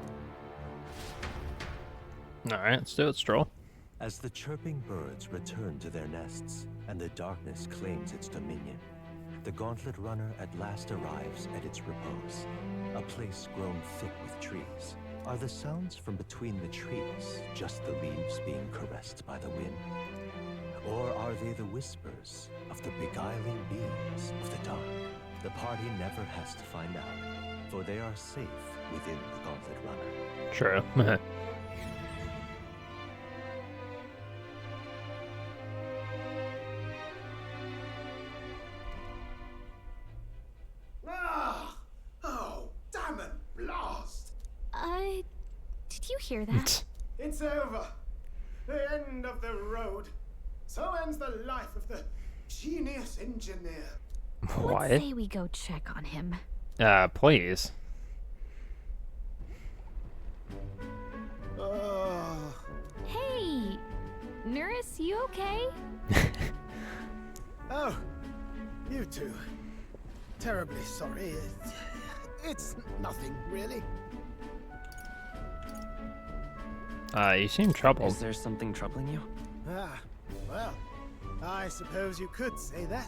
Alright, let's do it, Stroll. As the chirping birds return to their nests and the darkness claims its dominion, the Gauntlet Runner at last arrives at its repose, a place grown thick with trees. Are the sounds from between the trees just the leaves being caressed by the wind? Or are they the whispers of the beguiling beings of the dark? The party never has to find out, for they are safe within the Gauntlet Runner. True. Oh, damn it, blast! Did you hear that? It's over. The end of the road. So ends the life of the genius engineer. What? Let's say we go check on him. Please. Hey! Nurse, you okay? Oh, you two. Terribly sorry. It's nothing, really. You seem troubled. Is there something troubling you? Ah, well, I suppose you could say that.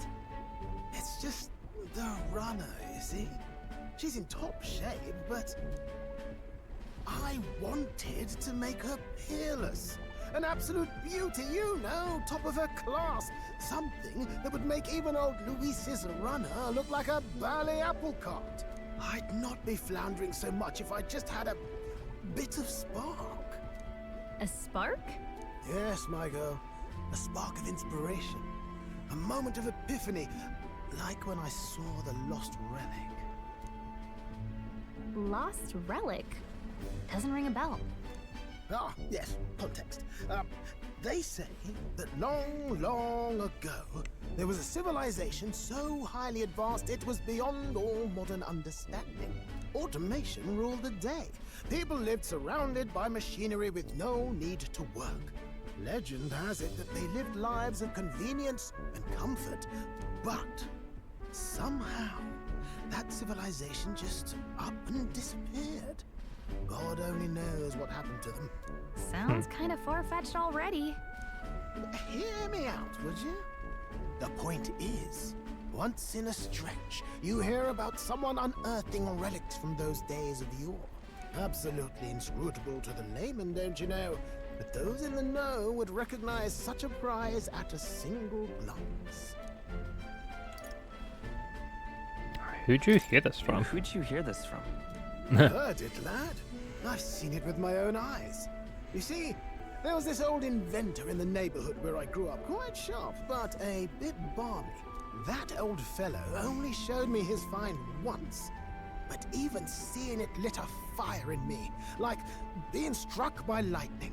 It's just the runner, you see? She's in top shape, but I wanted to make her peerless. An absolute beauty, you know, top of her class. Something that would make even old Luis's runner look like a bally apple cart. I'd not be floundering so much if I just had a bit of spark. A spark? Yes, my girl. A spark of inspiration. A moment of epiphany, like when I saw the lost relic. Lost relic? Doesn't ring a bell. Ah, yes, context. They say that long, long ago, there was a civilization so highly advanced it was beyond all modern understanding. Automation ruled the day. People lived surrounded by machinery with no need to work. Legend has it that they lived lives of convenience and comfort, but somehow that civilization just up and disappeared. God only knows what happened to them. Sounds kind of far-fetched already. Hear me out, would you? The point is, once in a stretch, you hear about someone unearthing relics from those days of yore. Absolutely inscrutable to the layman, don't you know? But those in the know would recognize such a prize at a single glance. Who'd you hear this from? Who'd you hear this from? Heard it, lad. I've seen it with my own eyes. You see, there was this old inventor in the neighborhood where I grew up, quite sharp, but a bit balmy. That old fellow only showed me his find once, but even seeing it lit a fire in me, like being struck by lightning.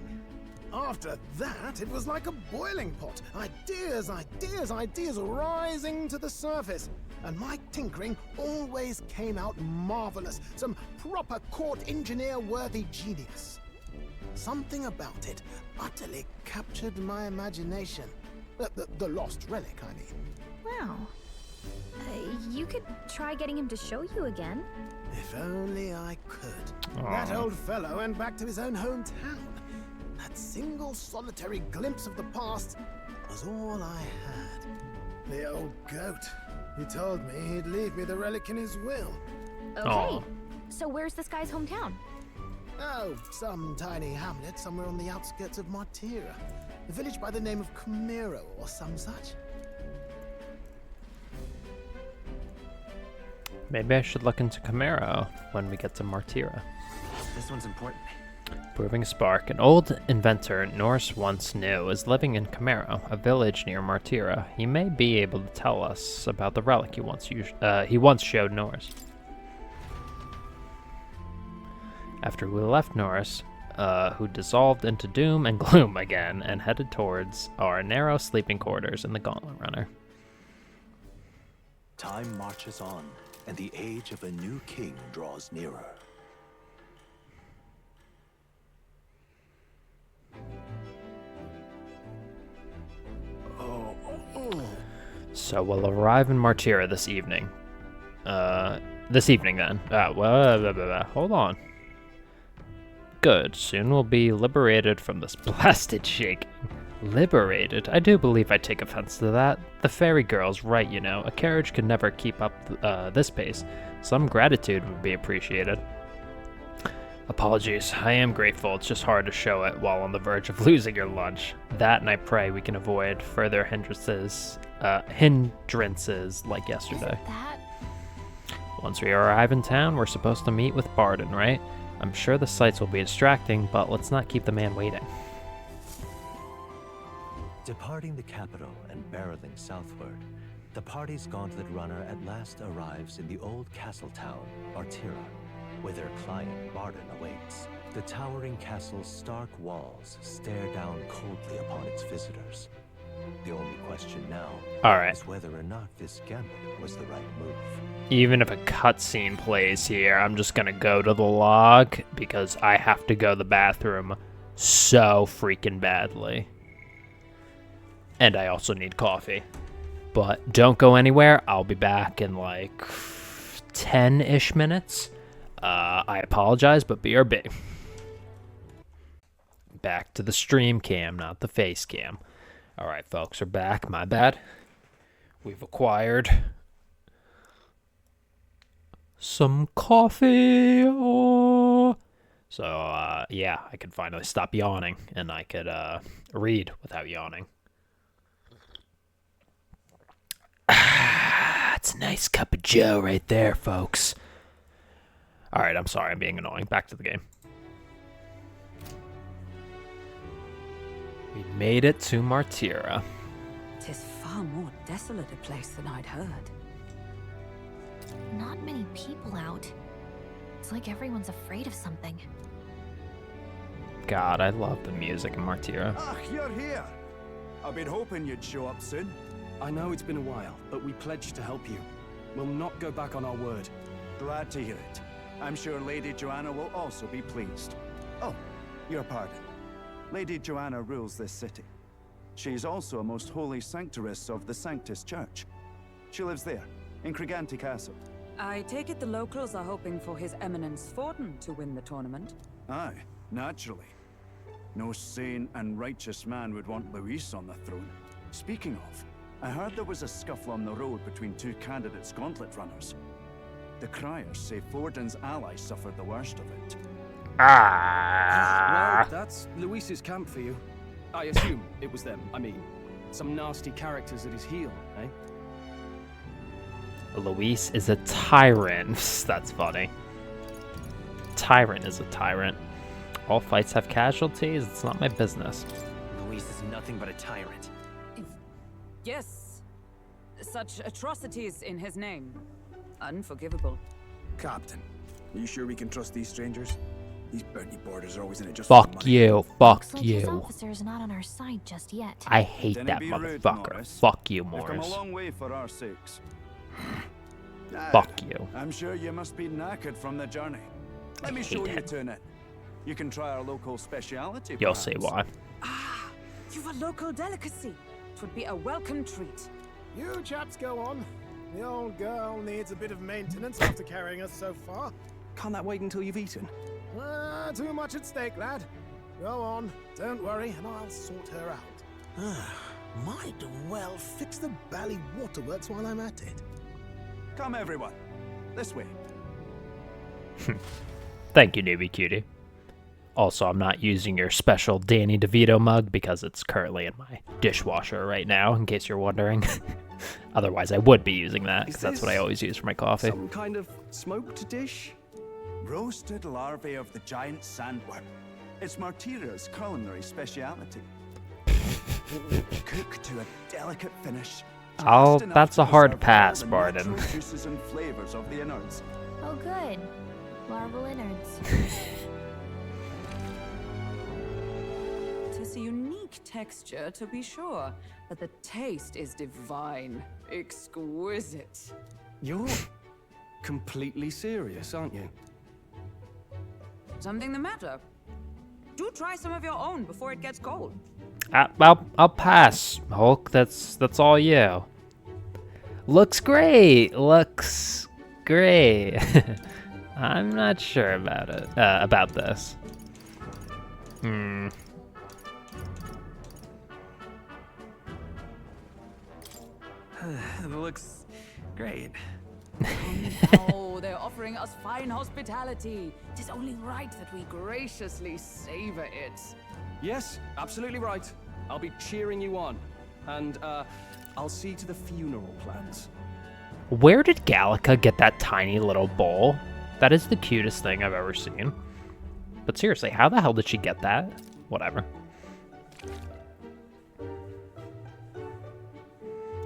After that, it was like a boiling pot. Ideas, ideas, ideas rising to the surface. And my tinkering always came out marvelous. Some proper court engineer-worthy genius. Something about it utterly captured my imagination. The lost relic, I mean. Wow. You could try getting him to show you again. If only I could. Aww. That old fellow went back to his own hometown. That single solitary glimpse of the past was all I had. The old goat. He told me he'd leave me the relic in his will. Okay. Aw. So where's this guy's hometown? Oh, some tiny hamlet somewhere on the outskirts of Martira. A village by the name of Camero or some such. Maybe I should look into Camaro when we get to Martira. This one's important. Proving a spark. An old inventor Norse once knew is living in Camaro, a village near Martira. He may be able to tell us about the relic he once showed Norse. After we left Norris, who dissolved into doom and gloom again and headed towards our narrow sleeping quarters in the Gauntlet Runner. Time marches on, and the age of a new king draws nearer. So we'll arrive in Martira this evening. This evening then. Hold on. Good. Soon we'll be liberated from this blasted shaking. Liberated? I do believe I take offense to that. The fairy girl's right, you know. A carriage can never keep up this pace. Some gratitude would be appreciated. Apologies. I am grateful. It's just hard to show it while on the verge of losing your lunch. That, and I pray we can avoid further hindrances like yesterday. That? Once we arrive in town, we're supposed to meet with Barden, right? I'm sure the sights will be distracting, but let's not keep the man waiting. Departing the capital and barreling southward, the party's gauntlet runner at last arrives in the old castle town, Martira, where their client Barden awaits. The towering castle's stark walls stare down coldly upon its visitors. The only question now is whether or not this gambit was the right move. Even if a cutscene plays here, I'm just gonna go to the log because I have to go to the bathroom so freaking badly. And I also need coffee. But don't go anywhere. I'll be back in like 10-ish minutes. I apologize, but BRB. Back to the stream cam, not the face cam. Alright, folks, we're back. My bad. We've acquired some coffee. Oh. So, yeah, I could finally stop yawning, and I could read without yawning. It's a nice cup of joe right there, folks. Alright, I'm sorry, I'm being annoying. Back to the game. We made it to Martira. 'Tis far more desolate a place than I'd heard. Not many people out. It's like everyone's afraid of something. God, I love the music in Martira. Ah, you're here. I've been hoping you'd show up soon. I know it's been a while, but we pledged to help you. We'll not go back on our word. Glad to hear it. I'm sure Lady Joanna will also be pleased. Oh, your pardon. Lady Joanna rules this city. She's also a most holy sanctoress of the Sanctus Church. She lives there, in Criganti Castle. I take it the locals are hoping for His Eminence Forden to win the tournament. Aye, naturally. No sane and righteous man would want Luis on the throne. Speaking of, I heard there was a scuffle on the road between two candidates gauntlet runners. The criers say Forden's allies suffered the worst of it. Well, that's Luis's camp for you. I assume it was them. I mean, some nasty characters at his heel, eh? Luis is a tyrant. That's funny. Tyrant is a tyrant. All fights have casualties. It's not my business. Luis is nothing but a tyrant. Yes. Such atrocities in his name. Unforgivable. Captain, are you sure we can trust these strangers? These Bernie borders are always in it just for Fuck money. you. Looks Fuck like his you. officer's not on our side just yet. I hate Didn't that be rude, motherfucker. Morris. Fuck you, We've come a Morris. long way for our sakes. Fuck you. I'm sure you must be knackered from the journey. Let me show you hate to an inn. You can try our local speciality. You'll see perhaps. why. You've a local delicacy. It would be a welcome treat. You chaps go on. The old girl needs a bit of maintenance after carrying us so far. Can't that wait until you've eaten? Too much at stake, lad. Go on, don't worry, and I'll sort her out. Might well fix the Bally Waterworks while I'm at it. Come, everyone. This way. Thank you, newbie cutie. Also, I'm not using your special Danny DeVito mug because it's currently in my dishwasher right now, in case you're wondering. Otherwise, I would be using that, because that's what I always use for my coffee. Some kind of smoked dish? Roasted larvae of the giant sandworm. It's Martira's culinary speciality. Cooked to a delicate finish. Oh, just enough that's to a hard preserve all pass, the Barden. natural juices and flavors of the innards. Oh, good. Larval innards. Tis a unique texture, to be sure, but the taste is divine, exquisite. You're completely serious, aren't you? Something the matter? Do try some of your own before it gets cold. I'll pass, Hulk. That's all you. Looks great. Looks great. I'm not sure about it. About this. Looks great. Oh, they're offering us fine hospitality. Tis only right that we graciously savor it. Yes, absolutely right. I'll be cheering you on. And, I'll see to the funeral plans. Where did Gallica get that tiny little bowl? That is the cutest thing I've ever seen. But seriously, how the hell did she get that? Whatever.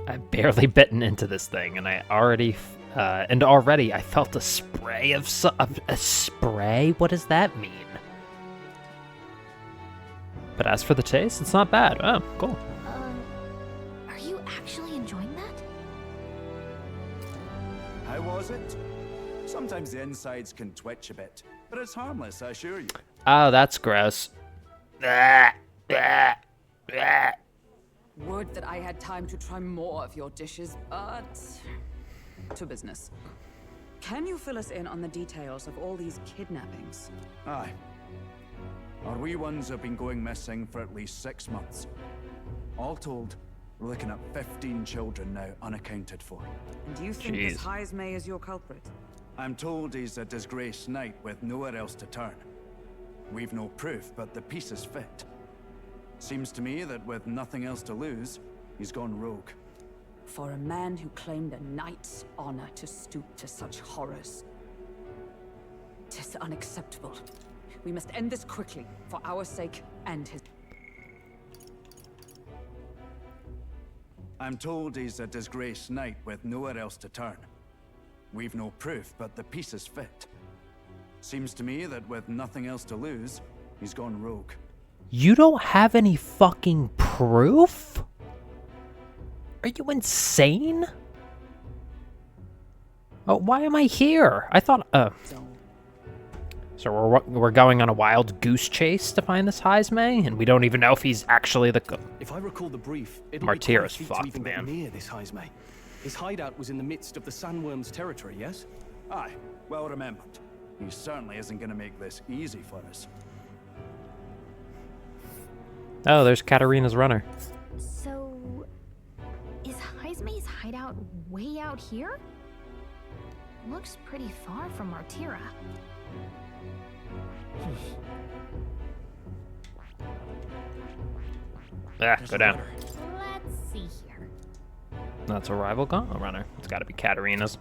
I've barely bitten into this thing, and already I felt a spray of a spray. What does that mean? But as for the taste, it's not bad. Oh, cool. Are you actually enjoying that? How was it? Sometimes the insides can twitch a bit, but it's harmless, I assure you. Oh, that's gross. Would that I had time to try more of your dishes, but to business. Can you fill us in on the details of all these kidnappings? Aye. Our wee ones have been going missing for at least 6 months. All told, we're looking at 15 children now unaccounted for. And you think this Heismay is your culprit? I'm told he's a disgraced knight with nowhere else to turn. We've no proof, but the pieces fit. Seems to me that with nothing else to lose, he's gone rogue. For a man who claimed a knight's honor to stoop to such horrors. 'Tis unacceptable. We must end this quickly, for our sake and his. I'm told he's a disgraced knight with nowhere else to turn. We've no proof, but the pieces fit. Seems to me that with nothing else to lose, he's gone rogue. You don't have any fucking proof? Are you insane? Oh, why am I here? I thought, So we're going on a wild goose chase to find this Heismay, and we don't even know if he's actually the. If I recall the brief, it'll Martira's be quite a feat to fucked, even get man. near this Heismay. His hideout was in the midst of the sandworm's territory, yes? Aye, well remembered. He certainly isn't going to make this easy for us. Oh, there's Katarina's runner. So, is Heismay's hideout way out here? Looks pretty far from Martira. Go down. Let's see here. That's a rival gauntlet runner. It's got to be Katarina's.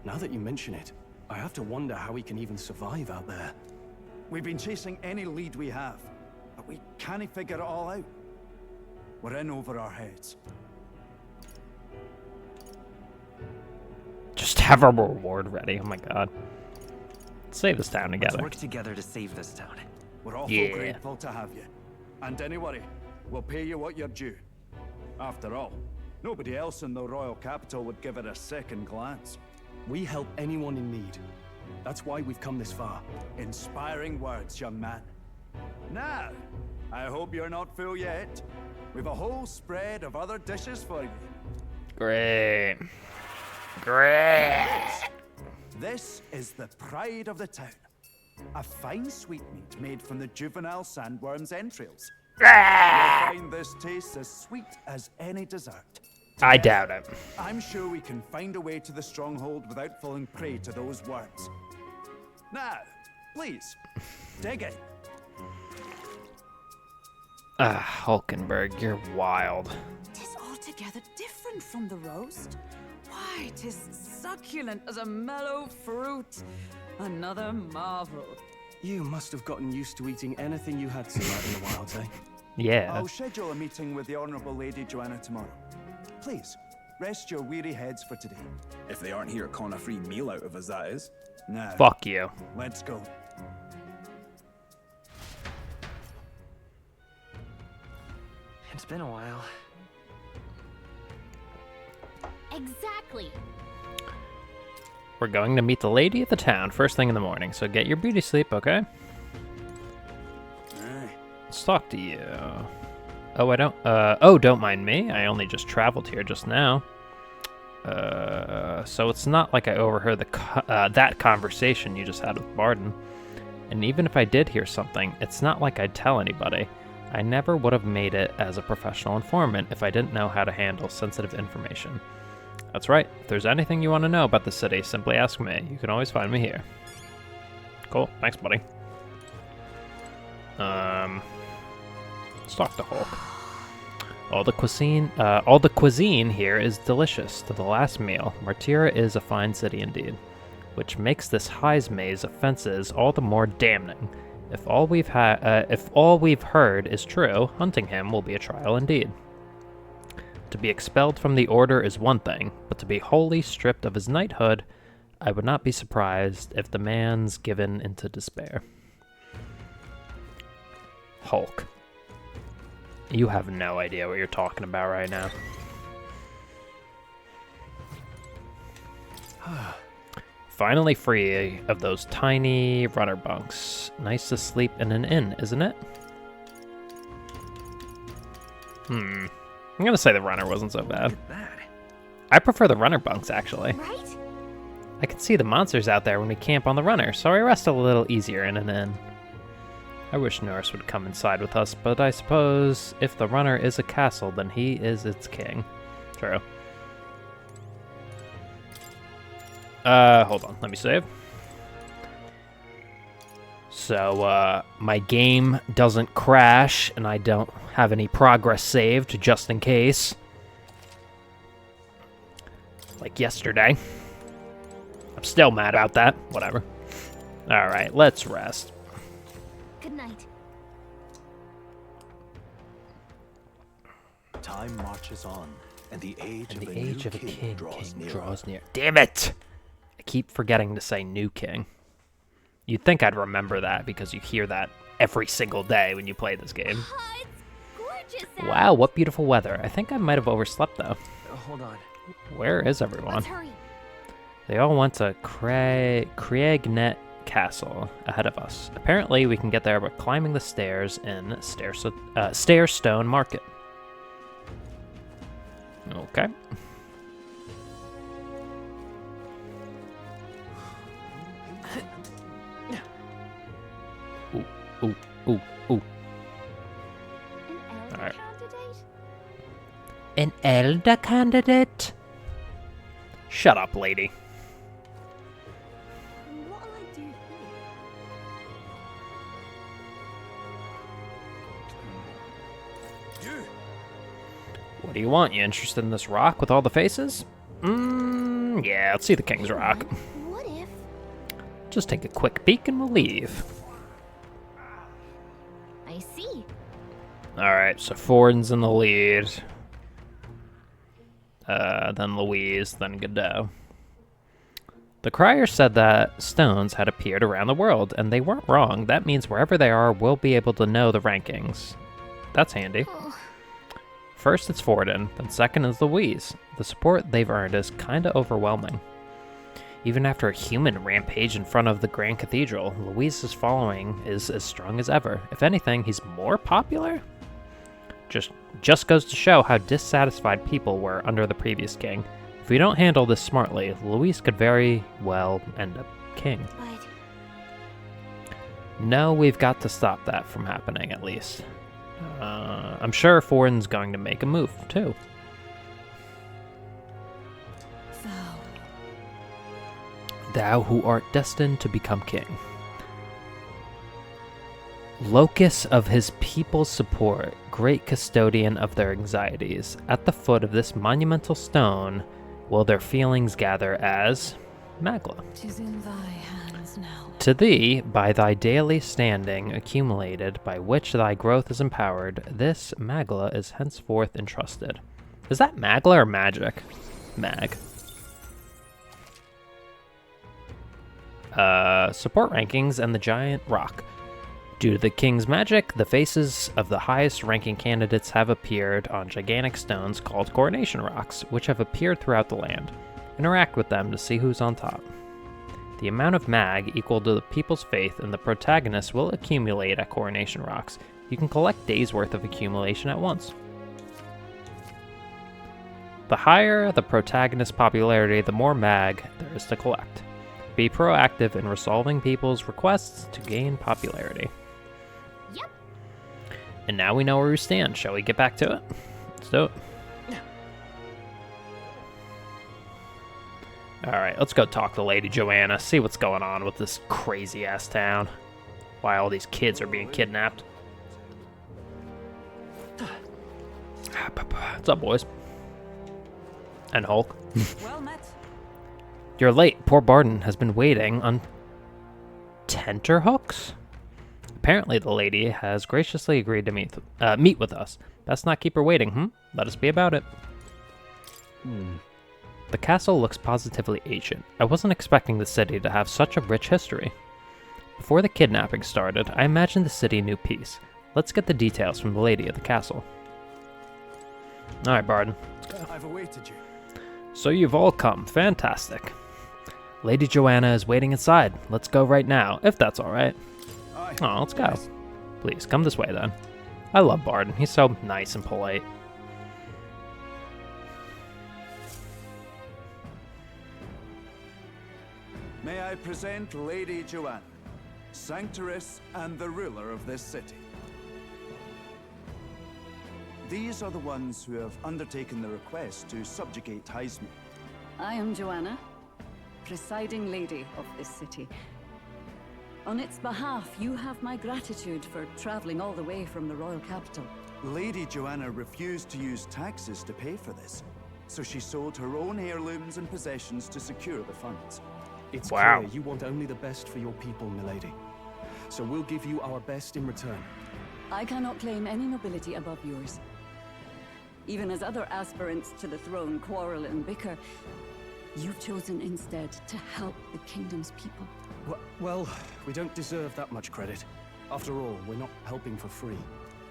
Now that you mention it, I have to wonder how he can even survive out there. We've been chasing any lead we have, but we can't figure it all out. We're in over our heads. Just have a reward ready. Oh my god. Save this town Let's together. work together to save this town. We're awful Yeah. grateful to have you. And don't worry, we'll pay you what you're due. After all, nobody else in the royal capital would give it a second glance. We help anyone in need. That's why we've come this far. Inspiring words, young man. Now, I hope you're not full yet. We've a whole spread of other dishes for you. Great. Great. This is the pride of the town. A fine sweetmeat made from the juvenile sandworm's entrails. You'll find this tastes as sweet as any dessert. I doubt it. I'm sure we can find a way to the stronghold without falling prey to those worms. Now, please, dig in. Hulkenberg, you're wild. Tis altogether different from the roast. Why, tis succulent as a mellow fruit. Another marvel. You must have gotten used to eating anything you had seen out in the wild, eh? Yeah. I'll schedule a meeting with the Honourable Lady Joanna tomorrow. Please, rest your weary heads for today. If they aren't here, con a free meal out of us, that is. Now, Fuck you. let's go. It's been a while. Exactly. We're going to meet the lady of the town first thing in the morning, so get your beauty sleep, okay? Let's talk to you. Oh, I don't, oh, don't mind me. I only just traveled here just now. So it's not like I overheard that conversation you just had with Barden. And even if I did hear something, it's not like I'd tell anybody. I never would have made it as a professional informant if I didn't know how to handle sensitive information. That's right. If there's anything you want to know about the city, simply ask me. You can always find me here. Cool. Thanks, buddy. Let's talk to Hulk. All the cuisine here is delicious. To the last meal, Martira is a fine city indeed, which makes this Heismay's offenses all the more damning. If all we've heard is true, hunting him will be a trial indeed. To be expelled from the order is one thing, but to be wholly stripped of his knighthood, I would not be surprised if the man's given into despair. Hulk. You have no idea what you're talking about right now. Finally free of those tiny runner bunks. Nice to sleep in an inn, isn't it? I'm gonna say the runner wasn't so bad. I prefer the runner bunks, actually. Right? I can see the monsters out there when we camp on the runner, so I rest a little easier in an inn. I wish Norris would come inside with us, but I suppose if the runner is a castle, then he is its king. True. Hold on, let me save. So, my game doesn't crash, and I don't have any progress saved, just in case. Like yesterday. I'm still mad about that. Whatever. Alright, let's rest. Good night. Time marches on, and the age And of the a age new of a king nearer. draws near. Damn it! I keep forgetting to say new king. You'd think I'd remember that because you hear that every single day when you play this game. It's gorgeous out. Wow, what beautiful weather. I think I might have overslept though. Hold on. Where is everyone? Let's hurry. They all went to Craignet Castle ahead of us. Apparently, we can get there by climbing the stairs in Stairstone Market. Okay. Ooh, ooh, ooh, ooh. An elder Alright. candidate? An elder candidate? Shut up, lady. What'll I do here? What do you want? You interested in this rock with all the faces? Yeah, let's see the King's Rock. What if? Just take a quick peek and we'll leave. I see. Alright, so Ford's in the lead. Then Louise, then Godot. The crier said that stones had appeared around the world, and they weren't wrong. That means wherever they are, we'll be able to know the rankings. That's handy. First, it's Forden, then second is Louise. The support they've earned is kinda overwhelming. Even after a human rampage in front of the Grand Cathedral, Louise's following is as strong as ever. If anything, he's more popular? Just goes to show how dissatisfied people were under the previous king. If we don't handle this smartly, Louise could very well end up king. No, we've got to stop that from happening, at least. I'm sure Forden's going to make a move, too. Thou who art destined to become king. Locus of his people's support, great custodian of their anxieties. At the foot of this monumental stone will their feelings gather as Magla. 'Tis in thy hands now. To thee, by thy daily standing accumulated, by which thy growth is empowered, this Magla is henceforth entrusted. Is that Magla or magic? Mag. Support rankings and the giant rock. Due to the king's magic, the faces of the highest ranking candidates have appeared on gigantic stones called coronation rocks, which have appeared throughout the land. Interact with them to see who's on top. The amount of mag equal to the people's faith in the protagonist will accumulate at coronation rocks. You can collect days worth of accumulation at once. The higher the protagonist's popularity, the more mag there is to collect. Be proactive in resolving people's requests to gain popularity. Yep. And now we know where we stand. Shall we get back to it? Let's do it. Alright, let's go talk to Lady Joanna, see what's going on with this crazy-ass town. Why all these kids are being kidnapped. What's up, boys? And Hulk. Well met. You're late. Poor Barden has been waiting on tenterhooks? Apparently the lady has graciously agreed to meet with us. Best not keep her waiting, Let us be about it. The castle looks positively ancient. I wasn't expecting the city to have such a rich history. Before the kidnapping started, I imagined the city knew peace. Let's get the details from the lady of the castle. Alright, Barden. I've awaited you. So you've all come. Fantastic. Lady Joanna is waiting inside. Let's go right now, if that's alright. Oh, let's go. Please, come this way then. I love Barden. He's so nice and polite. May I present Lady Joanna, Sanctoress and the ruler of this city. These are the ones who have undertaken the request to subjugate Heisme. I am Joanna, presiding lady of this city. On its behalf, you have my gratitude for traveling all the way from the royal capital. Lady Joanna refused to use taxes to pay for this, so she sold her own heirlooms and possessions to secure the funds. It's clear you want only the best for your people, milady. So we'll give you our best in return. I cannot claim any nobility above yours. Even as other aspirants to the throne quarrel and bicker, you've chosen instead to help the kingdom's people. Well, we don't deserve that much credit. After all, we're not helping for free.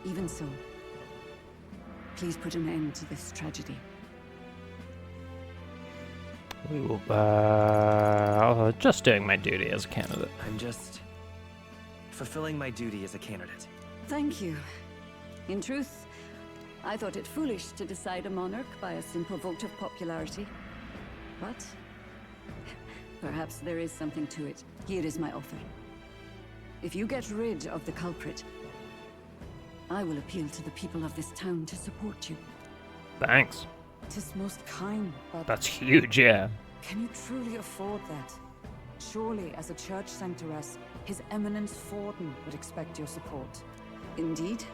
Even so, please put an end to this tragedy. Just doing my duty as a candidate. I'm just fulfilling my duty as a candidate. Thank you. In truth, I thought it foolish to decide a monarch by a simple vote of popularity. But perhaps there is something to it. Here is my offer. If you get rid of the culprit, I will appeal to the people of this town to support you. Thanks. 'Tis most kind, but... That's huge, yeah. Can you truly afford that? Surely, as a church sanctoress, His Eminence Forden would expect your support. Indeed.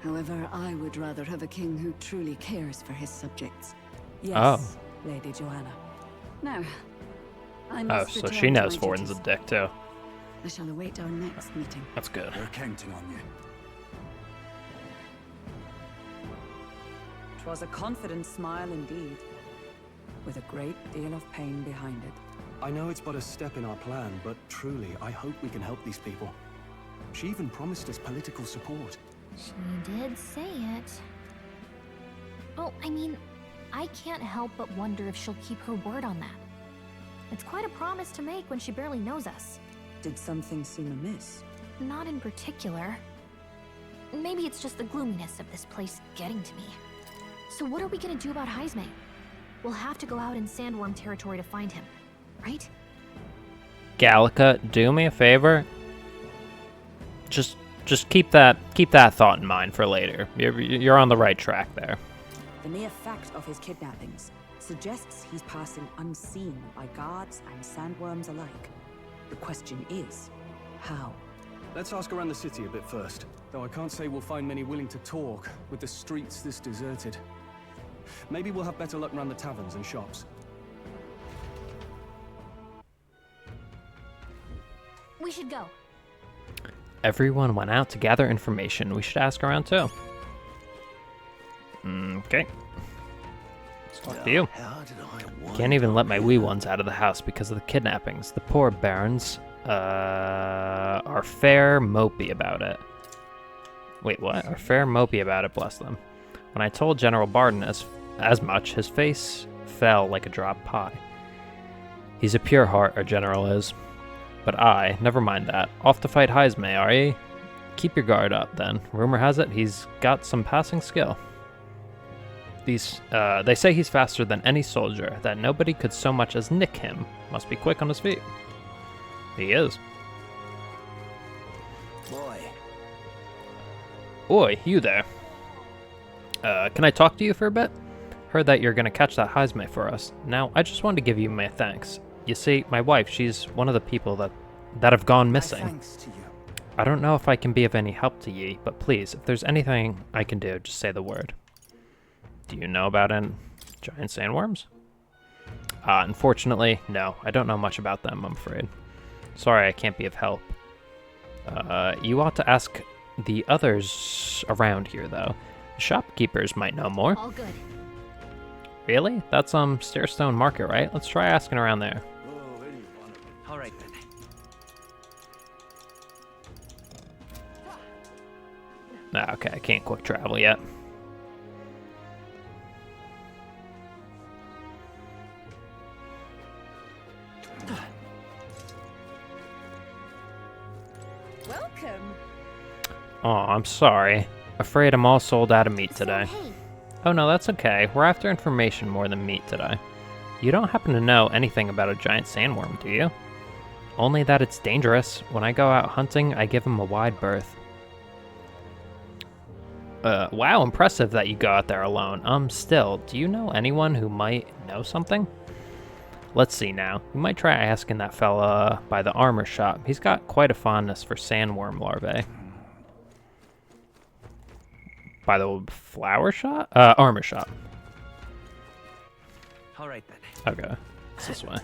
However, I would rather have a king who truly cares for his subjects. Yes, Lady Joanna. Now, I must so return she to knows my Forden's a duties. dick, too. I shall await our next meeting. That's good. We're counting on you. 'Twas a confident smile indeed. with a great deal of pain behind it. I know it's but a step in our plan, but truly, I hope we can help these people. She even promised us political support. She did say it. Well, I mean, I can't help but wonder if she'll keep her word on that. It's quite a promise to make when she barely knows us. Did something seem amiss? Not in particular. Maybe it's just the gloominess of this place getting to me. So what are we gonna do about Heisme? We'll have to go out in Sandworm territory to find him, right? Gallica, do me a favor. Just keep that thought in mind for later. You're on the right track there. The mere fact of his kidnappings suggests he's passing unseen by guards and sandworms alike. The question is, how? Let's ask around the city a bit first. Though I can't say we'll find many willing to talk, with the streets this deserted. Maybe we'll have better luck around the taverns and shops. We should go. Everyone went out to gather information. We should ask around too. Okay. Let's talk to you. Can't even let my wee ones out of the house because of the kidnappings. The poor barons are fair mopey about it. Wait, what? Are fair mopey about it, bless them. When I told General Barden as much, his face fell like a dropped pie. He's a pure heart, our general is. But never mind that. Off to fight Heisme, are ye? Keep your guard up, then. Rumor has it he's got some passing skill. They say he's faster than any soldier, that nobody could so much as nick him. Must be quick on his feet. He is. Oi, you there. Can I talk to you for a bit? Heard that you're gonna catch that Heisme for us. Now, I just wanted to give you my thanks. You see, my wife, she's one of the people that have gone missing. Thanks to you. I don't know if I can be of any help to ye, but please, if there's anything I can do, just say the word. Do you know about any giant sandworms? Unfortunately, no. I don't know much about them, I'm afraid. Sorry, I can't be of help. You ought to ask the others around here, though. The shopkeepers might know more. All good. Really? That's Stairstone Market, right? Let's try asking around there. All right then. Okay, I can't quick travel yet. Welcome. Oh, I'm sorry. Afraid I'm all sold out of meat today. So, hey, Oh no, that's okay. We're after information more than meat today. You don't happen to know anything about a giant sandworm, do you? Only that it's dangerous. When I go out hunting, I give him a wide berth. Wow, impressive that you go out there alone. Still, do you know anyone who might know something? Let's see now. You might try asking that fella by the armor shop. He's got quite a fondness for sandworm larvae. By the flower shop? Armor shop. All right then. Okay, it's this way.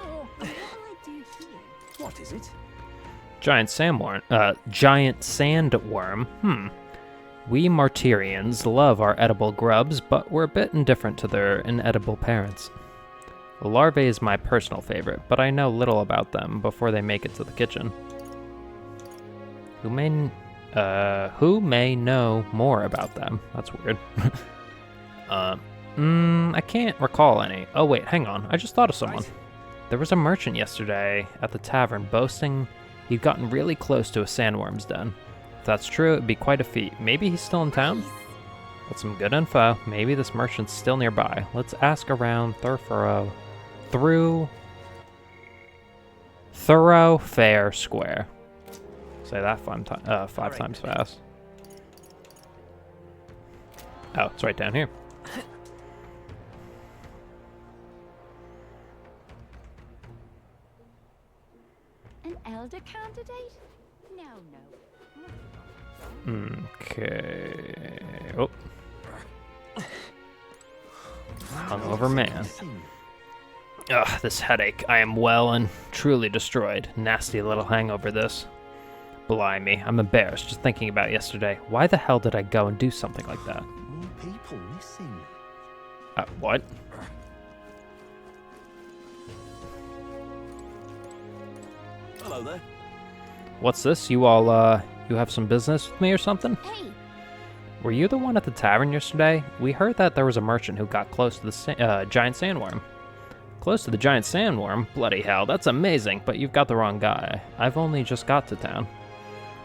oh, what will I do here? What is it? Giant sandworm. We Martyrians love our edible grubs, but we're a bit indifferent to their inedible parents. The larvae is my personal favorite, but I know little about them before they make it to the kitchen. Who may know more about them? That's weird. I can't recall any. Oh wait, hang on. I just thought of someone. Right. There was a merchant yesterday at the tavern boasting he'd gotten really close to a sandworm's den. If that's true, it'd be quite a feat. Maybe he's still in town? That's some good info. Maybe this merchant's still nearby. Let's ask around Thoroughfare Square. Say that five times fast. Oh, it's right down here. An elder candidate? No. Okay. Oh. Hungover man. Ugh, this headache. I am well and truly destroyed. Nasty little hangover, this. Blimey, I'm embarrassed just thinking about yesterday. Why the hell did I go and do something like that? More people missing. What? Hello there. What's this? You all, you have some business with me or something? Hey, Were you the one at the tavern yesterday? We heard that there was a merchant who got close to the giant sandworm. Close to the giant sandworm? Bloody hell, that's amazing, but you've got the wrong guy. I've only just got to town.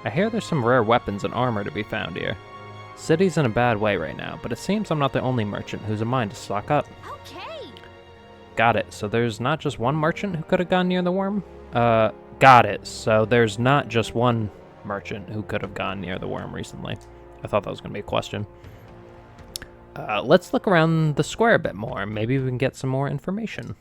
I hear there's some rare weapons and armor to be found here. City's in a bad way right now, but it seems I'm not the only merchant who's a mind to stock up. okay. Got it, so there's not just one merchant who could have gone near the worm? Got it, so there's not just one merchant who could have gone near the worm recently. I thought that was going to be a question. Let's look around the square a bit more. Maybe we can get some more information.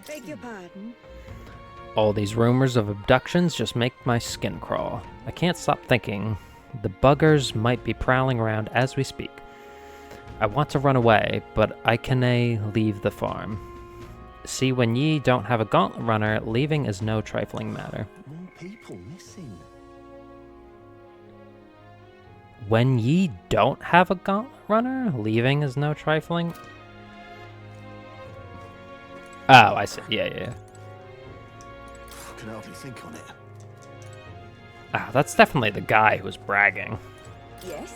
Beg your pardon? All these rumors of abductions just make my skin crawl. I can't stop thinking the buggers might be prowling around as we speak. I want to run away, but I cannae leave the farm. See, when ye don't have a gauntlet runner, leaving is no trifling matter. More people missing. When ye don't have a gauntlet runner, leaving is no trifling. Oh, I see. Yeah. I can hardly think on it. Ah, that's definitely the guy who was bragging. Yes?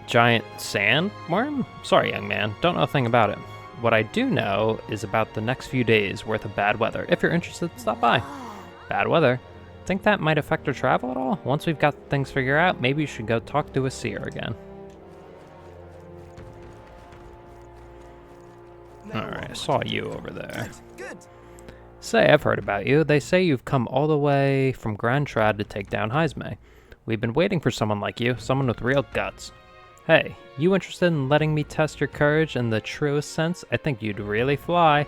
Giant sandworm? Sorry, young man. Don't know a thing about it. What I do know is about the next few days worth of bad weather. If you're interested, stop by. Bad weather? Think that might affect our travel at all? Once we've got things figured out, maybe you should go talk to a seer again. Alright, I saw you over there. Good. Say, I've heard about you. They say you've come all the way from Grand Trad to take down Heisme. We've been waiting for someone like you, someone with real guts. Hey, you interested in letting me test your courage in the truest sense? I think you'd really fly.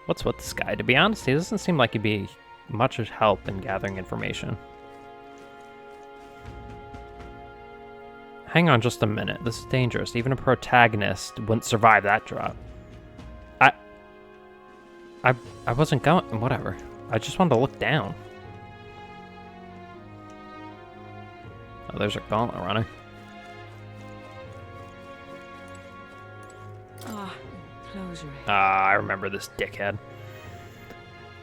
What's with this guy? To be honest, he doesn't seem like he'd be much of help in gathering information. Hang on just a minute. This is dangerous. Even a protagonist wouldn't survive that drop. I wasn't going... Whatever. I just wanted to look down. Oh, there's a gauntlet runner. I remember this dickhead.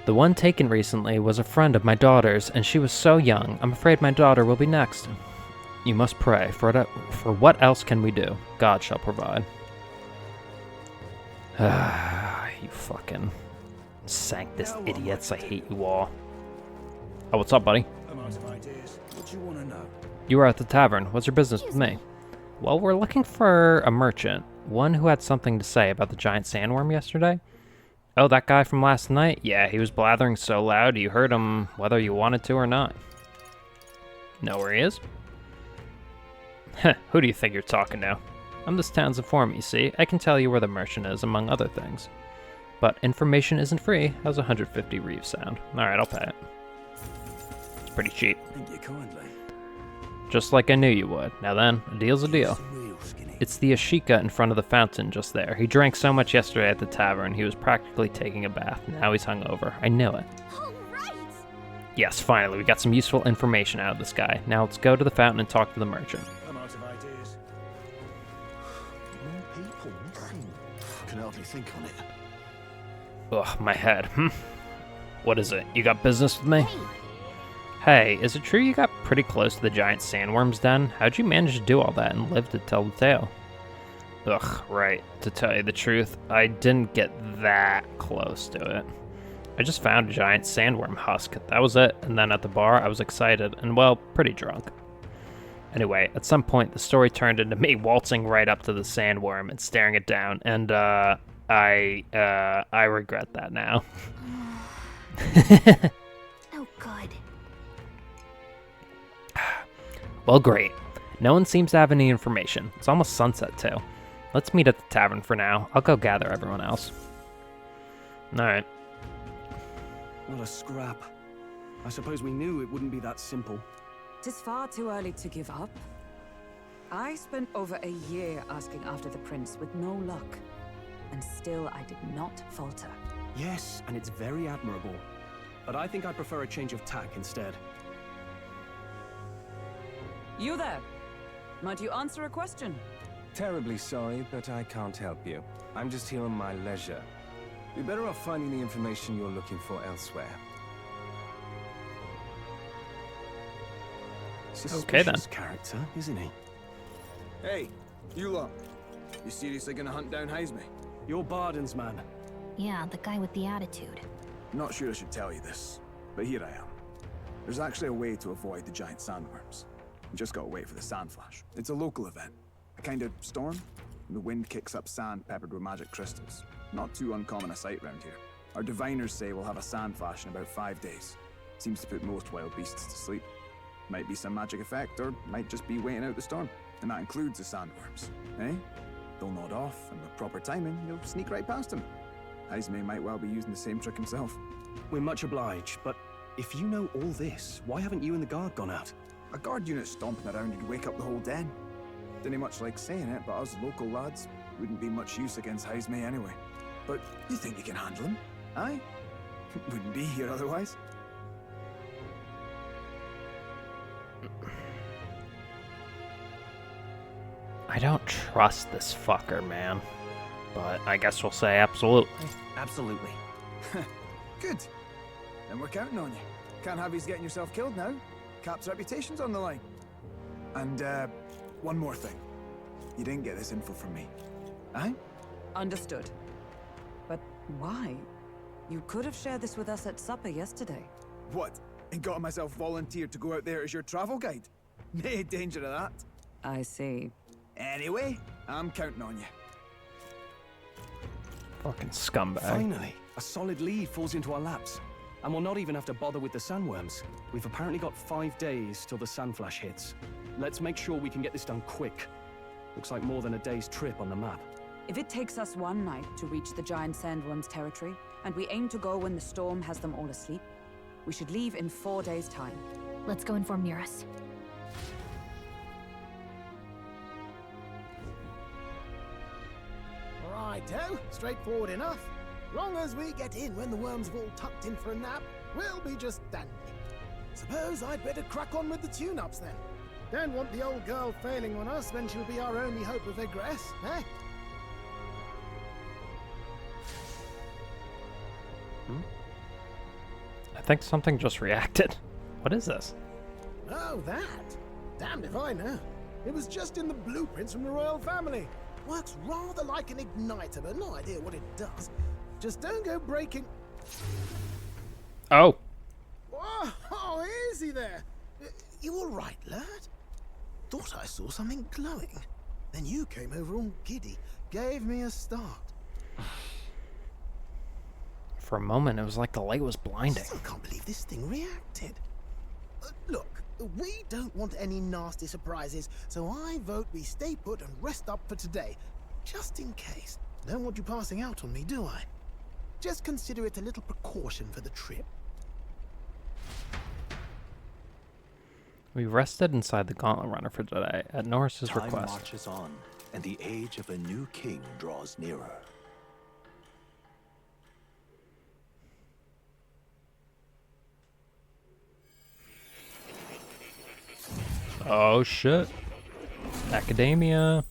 The one taken recently was a friend of my daughter's, and she was so young. I'm afraid my daughter will be next. You must pray. For what else can we do? God shall provide. You fucking sanctus idiots. I hate you all. Oh, what's up, buddy? I'm out of ideas. What do you want to know? You were at the tavern. What's your business with me? Well, we're looking for a merchant. One who had something to say about the giant sandworm yesterday. Oh, that guy from last night? Yeah, he was blathering so loud you heard him whether you wanted to or not. Know where he is? Heh, who do you think you're talking to? I'm this town's informant, you see. I can tell you where the merchant is, among other things. But information isn't free. How's 150 reeves sound? Alright, I'll pay it. It's pretty cheap. Thank you kindly. Just like I knew you would. Now then, a deal's a deal. It's the Ashika in front of the fountain just there. He drank so much yesterday at the tavern, he was practically taking a bath. Now he's hungover. I knew it. All right. Yes, finally, we got some useful information out of this guy. Now let's go to the fountain and talk to the merchant. I'm out of ideas. More people missing. I can hardly think on it. Ugh, my head. What is it? You got business with me? Hey, is it true you got pretty close to the giant sandworm's den? How'd you manage to do all that and live to tell the tale? Ugh, right. To tell you the truth, I didn't get that close to it. I just found a giant sandworm husk. That was it. And then at the bar, I was excited and, well, pretty drunk. Anyway, at some point, the story turned into me waltzing right up to the sandworm and staring it down. And, I regret that now. Oh, good. Well, great. No one seems to have any information. It's almost sunset, too. Let's meet at the tavern for now. I'll go gather everyone else. Alright. What a scrap. I suppose we knew it wouldn't be that simple. Tis far too early to give up. I spent over a year asking after the prince with no luck. And still I did not falter. Yes, and it's very admirable. but I think I prefer a change of tack instead. You there? Might you answer a question? Terribly sorry, but I can't help you. I'm just here on my leisure. You're better off finding the information you're looking for elsewhere. Okay then. Suspicious character, isn't he? Hey, you lot. You seriously gonna hunt down Heisme? You're Barden's man. Yeah, the guy with the attitude. Not sure I should tell you this, but here I am. There's actually a way to avoid the giant sandworms. You just gotta wait for the sand flash. It's a local event. A kind of storm. The wind kicks up sand peppered with magic crystals. Not too uncommon a sight round here. Our diviners say we'll have a sand flash in about 5 days. Seems to put most wild beasts to sleep. Might be some magic effect, or might just be waiting out the storm. And that includes the sandworms, eh? They'll nod off, and with proper timing, you'll sneak right past them. Heisme might well be using the same trick himself. We're much obliged, but if you know all this, why haven't you and the guard gone out? A guard unit stomping around would wake up the whole den. Didn't much like saying it, but us local lads wouldn't be much use against Heisme anyway. But you think you can handle him? Aye? Wouldn't be here otherwise. I don't trust this fucker, man. But I guess we'll say absolutely. Absolutely. Good. Then we're counting on you. Can't have you getting yourself killed now. Cap's reputation's on the line. And, one more thing. You didn't get this info from me. Aye? Understood. But why? You could have shared this with us at supper yesterday. What? And got myself volunteered to go out there as your travel guide? No danger of that. I see. Anyway, I'm counting on you. Fucking scumbag. Finally, a solid lead falls into our laps. And we'll not even have to bother with the sandworms. We've apparently got 5 days till the sand flash hits. Let's make sure we can get this done quick. Looks like more than a day's trip on the map. If it takes us one night to reach the giant sandworm's territory, and we aim to go when the storm has them all asleep, we should leave in 4 days' time. Let's go inform Nearest. Righto, straightforward enough. Long as we get in when the worms have all tucked in for a nap, we'll be just dandy. Suppose I'd better crack on with the tune-ups then. Don't want the old girl failing on us when she'll be our only hope of egress, eh? I think something just reacted. What is this? Oh, that? Damned if I know. It was just in the blueprints from the royal family. Works rather like an igniter, but no idea what it does. Just don't go breaking... Oh. Oh, easy there. You all right, lad? Thought I saw something glowing. Then you came over all giddy, gave me a start. For a moment, it was like the light was blinding. I still can't believe this thing reacted. Look, we don't want any nasty surprises, so I vote we stay put and rest up for today. Just in case. Don't want you passing out on me, do I? Just consider it a little precaution for the trip. We rested inside the Gauntlet Runner for today, at Norris's request. Time marches on, and the age of a new king draws nearer. Oh shit. Academia.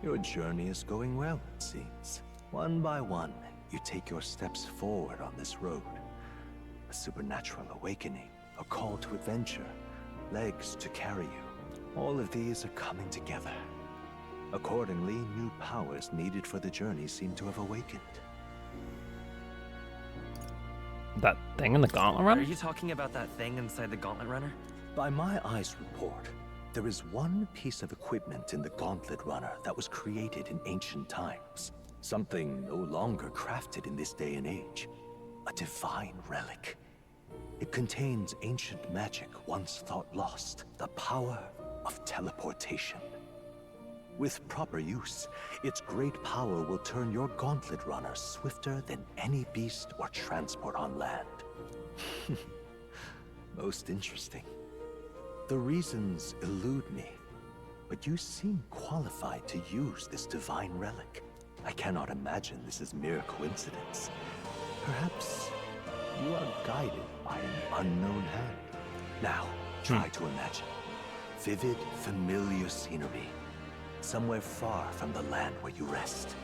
Your journey is going well, it seems. One by one, you take your steps forward on this road. A supernatural awakening, a call to adventure, legs to carry you. All of these are coming together. Accordingly, new powers needed for the journey seem to have awakened. That thing in the Gauntlet Runner? Are you talking about that thing inside the Gauntlet Runner? By my eyes report, there is one piece of equipment in the Gauntlet Runner that was created in ancient times. Something no longer crafted in this day and age. A divine relic. It contains ancient magic once thought lost. The power of teleportation. With proper use, its great power will turn your Gauntlet Runner swifter than any beast or transport on land. Most interesting. The reasons elude me, but you seem qualified to use this divine relic. I cannot imagine this is mere coincidence. Perhaps you are guided by an unknown hand. Now, try to imagine. Vivid, familiar scenery. Somewhere far from the land where you rest.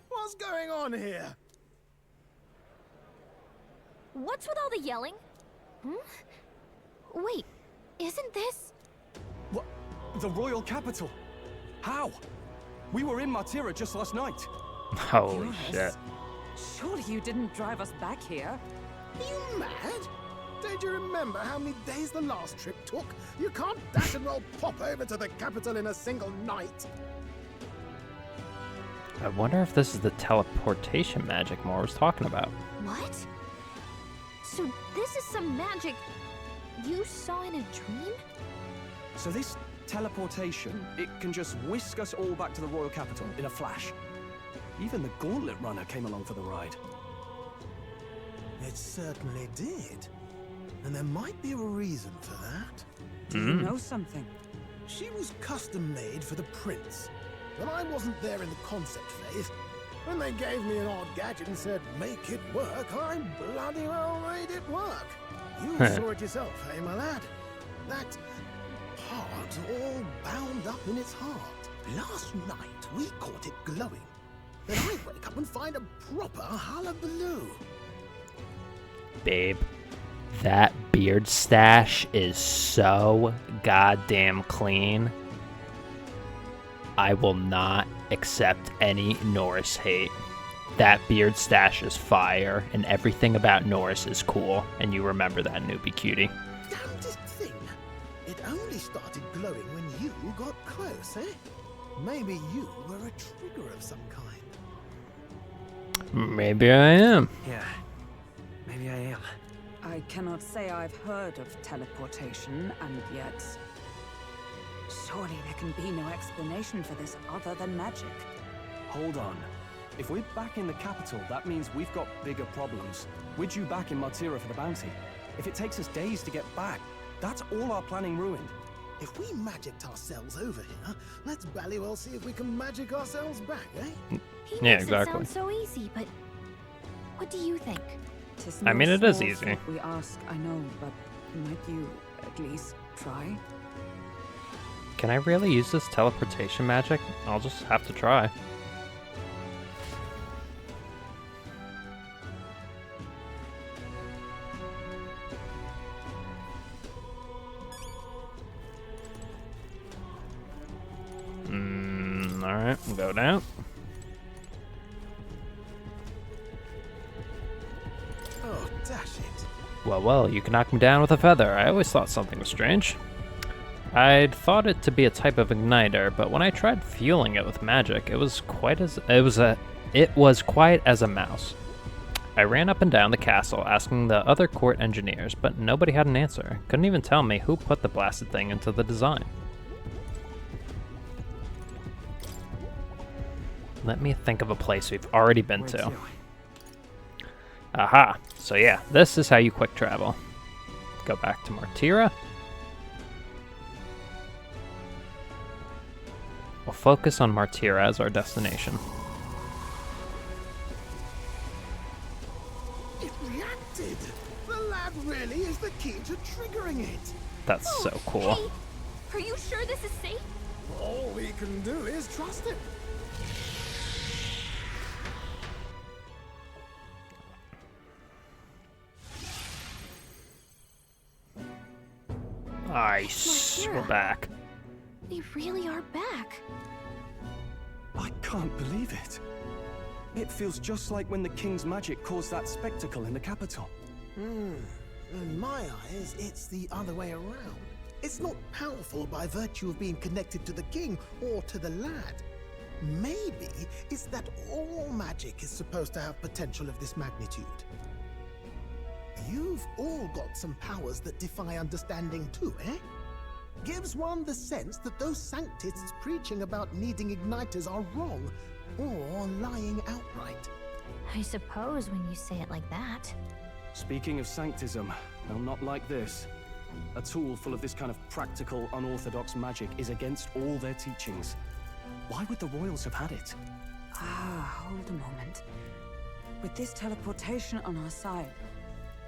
What's going on here? What's with all the yelling? Wait, isn't this... What? The royal capital? How? We were in Martira just last night. Holy shit. Surely you didn't drive us back here? Are you mad? Don't you remember how many days the last trip took? You can't dash and roll pop over to the capital in a single night. I wonder if this is the teleportation magic Moore was talking about. What? So this is some magic you saw in a dream? So this teleportation, it can just whisk us all back to the royal capital in a flash. Even the Gauntlet Runner came along for the ride. It certainly did. And there might be a reason for that. Do you know something? She was custom made for the prince. But I wasn't there in the concept phase. When they gave me an odd gadget and said, make it work, I bloody well made it work. You saw it yourself, eh, my lad? That part all bound up in its heart. Last night, we caught it glowing. Then I wake up and find a proper hullabaloo. Babe, that beard stash is so goddamn clean. I will not accept any Norris hate. That beard stash is fire, and everything about Norris is cool, and you remember that, newbie cutie. Damnedest thing. It only started glowing when you got close, eh? Maybe you were a trigger of some kind. Maybe I am. Yeah, maybe I am. I cannot say I've heard of teleportation, and yet... surely there can be no explanation for this other than magic. Hold on. If we're back in the capital, that means we've got bigger problems. We're due back in Martira for the bounty. If it takes us days to get back, that's all our planning ruined. If we magicked ourselves over here, let's bally well see if we can magic ourselves back, eh? He Yeah, makes exactly. it sound so easy, but what do you think? I mean, it is easy. We ask, I know, but might you at least try? Can I really use this teleportation magic? I'll just have to try. Alright, we'll go down. Oh, dash it. Well, you can knock me down with a feather. I always thought something was strange. I'd thought it to be a type of igniter, but when I tried fueling it with magic, it was quite as a mouse. I ran up and down the castle asking the other court engineers, but nobody had an answer. Couldn't even tell me who put the blasted thing into the design. Let me think of a place we've already been to. Aha! So yeah, this is how you quick travel. Go back to Martira. We'll focus on Martira as our destination. It reacted! The lab really is the key to triggering it! That's so cool. Hey, are you sure this is safe? All we can do is trust it. Nice. We're back. They really are back. I can't believe it. It feels just like when the king's magic caused that spectacle in the capital. In my eyes, it's the other way around. It's not powerful by virtue of being connected to the king or to the lad. Maybe it's that all magic is supposed to have potential of this magnitude. You've all got some powers that defy understanding too, eh? Gives one the sense that those sanctists preaching about needing igniters are wrong, or lying outright. I suppose when you say it like that. Speaking of sanctism, well, not like this. A tool full of this kind of practical, unorthodox magic is against all their teachings. Why would the royals have had it? Hold a moment. With this teleportation on our side,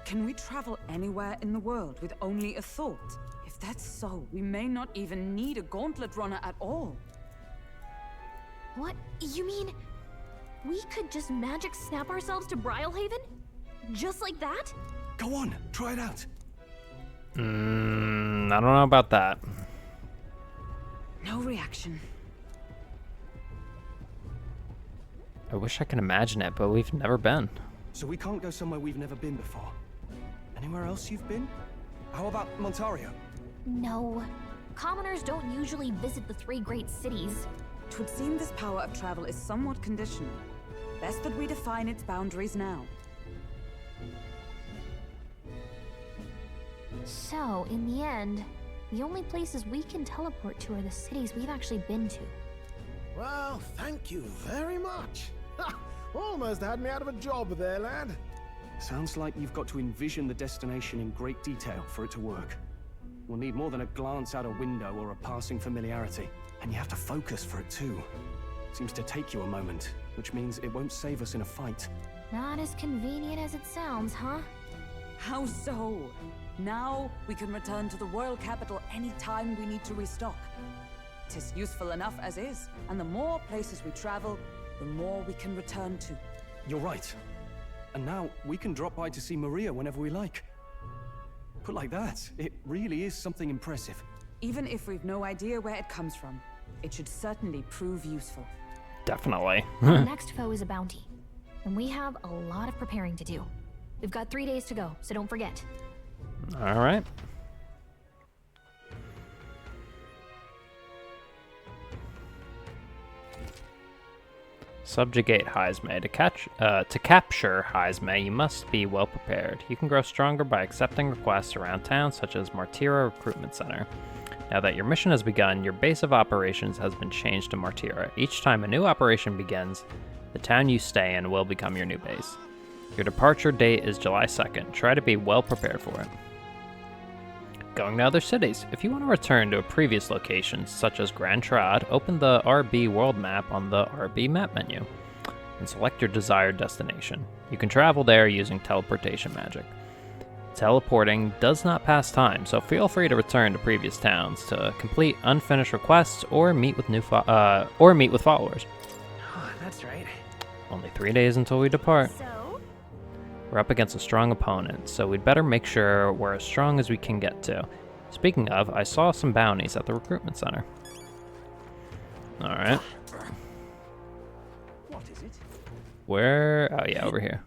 can we travel anywhere in the world with only a thought? If that's so, we may not even need a gauntlet runner at all. What? You mean we could just magic snap ourselves to Brylehaven? Just like that? Go on, try it out. I don't know about that. No reaction. I wish I could imagine it, but we've never been. So we can't go somewhere we've never been before. Anywhere else you've been? How about Montario? No. Commoners don't usually visit the 3 great cities. 'Twould seem this power of travel is somewhat conditional. Best that we define its boundaries now. So, in the end, the only places we can teleport to are the cities we've actually been to. Well, thank you very much. Ha! Almost had me out of a job there, lad. Sounds like you've got to envision the destination in great detail for it to work. We'll need more than a glance out a window or a passing familiarity. And you have to focus for it too. Seems to take you a moment, which means it won't save us in a fight. Not as convenient as it sounds, huh? How so? Now we can return to the royal capital any time we need to restock. 'Tis useful enough as is, and the more places we travel, the more we can return to. You're right. And now we can drop by to see Maria whenever we like. Put like that, it really is something impressive. Even if we've no idea where it comes from, it should certainly prove useful. Definitely. Our next foe is a bounty, and we have a lot of preparing to do. We've got 3 days to go, so don't forget. All right. Subjugate Heismay. To capture Heismay, you must be well prepared. You can grow stronger by accepting requests around town, such as Martira Recruitment Center. Now that your mission has begun, your base of operations has been changed to Martira. Each time a new operation begins, the town you stay in will become your new base. Your departure date is July 2nd. Try to be well prepared for it. Going to other cities. If you want to return to a previous location, such as Grand Trad, open the RB world map on the RB map menu and select your desired destination. You can travel there using teleportation magic. Teleporting does not pass time, so feel free to return to previous towns to complete unfinished requests or meet with followers. Oh, that's right. Only 3 days until we depart. So? We're up against a strong opponent, so we'd better make sure we're as strong as we can get to. Speaking of, I saw some bounties at the recruitment center. Alright. What is it? Where? Oh yeah, over here.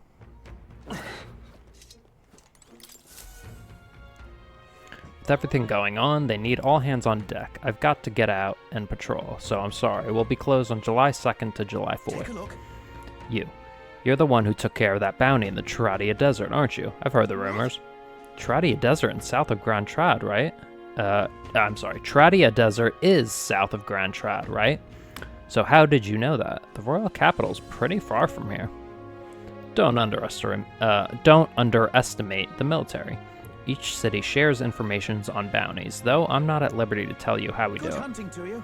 With everything going on, they need all hands on deck. I've got to get out and patrol, so I'm sorry. We'll be closed on July 2nd to July 4th. Take a look. You're the one who took care of that bounty in the Tradia Desert, aren't you? I've heard the rumors. Tradia Desert in south of Grand Trad, right? I'm sorry. Tradia Desert is south of Grand Trad, right? So how did you know that? The royal capital's pretty far from here. Don't underestimate the military. Each city shares information on bounties, though I'm not at liberty to tell you how we do it. Good hunting to you.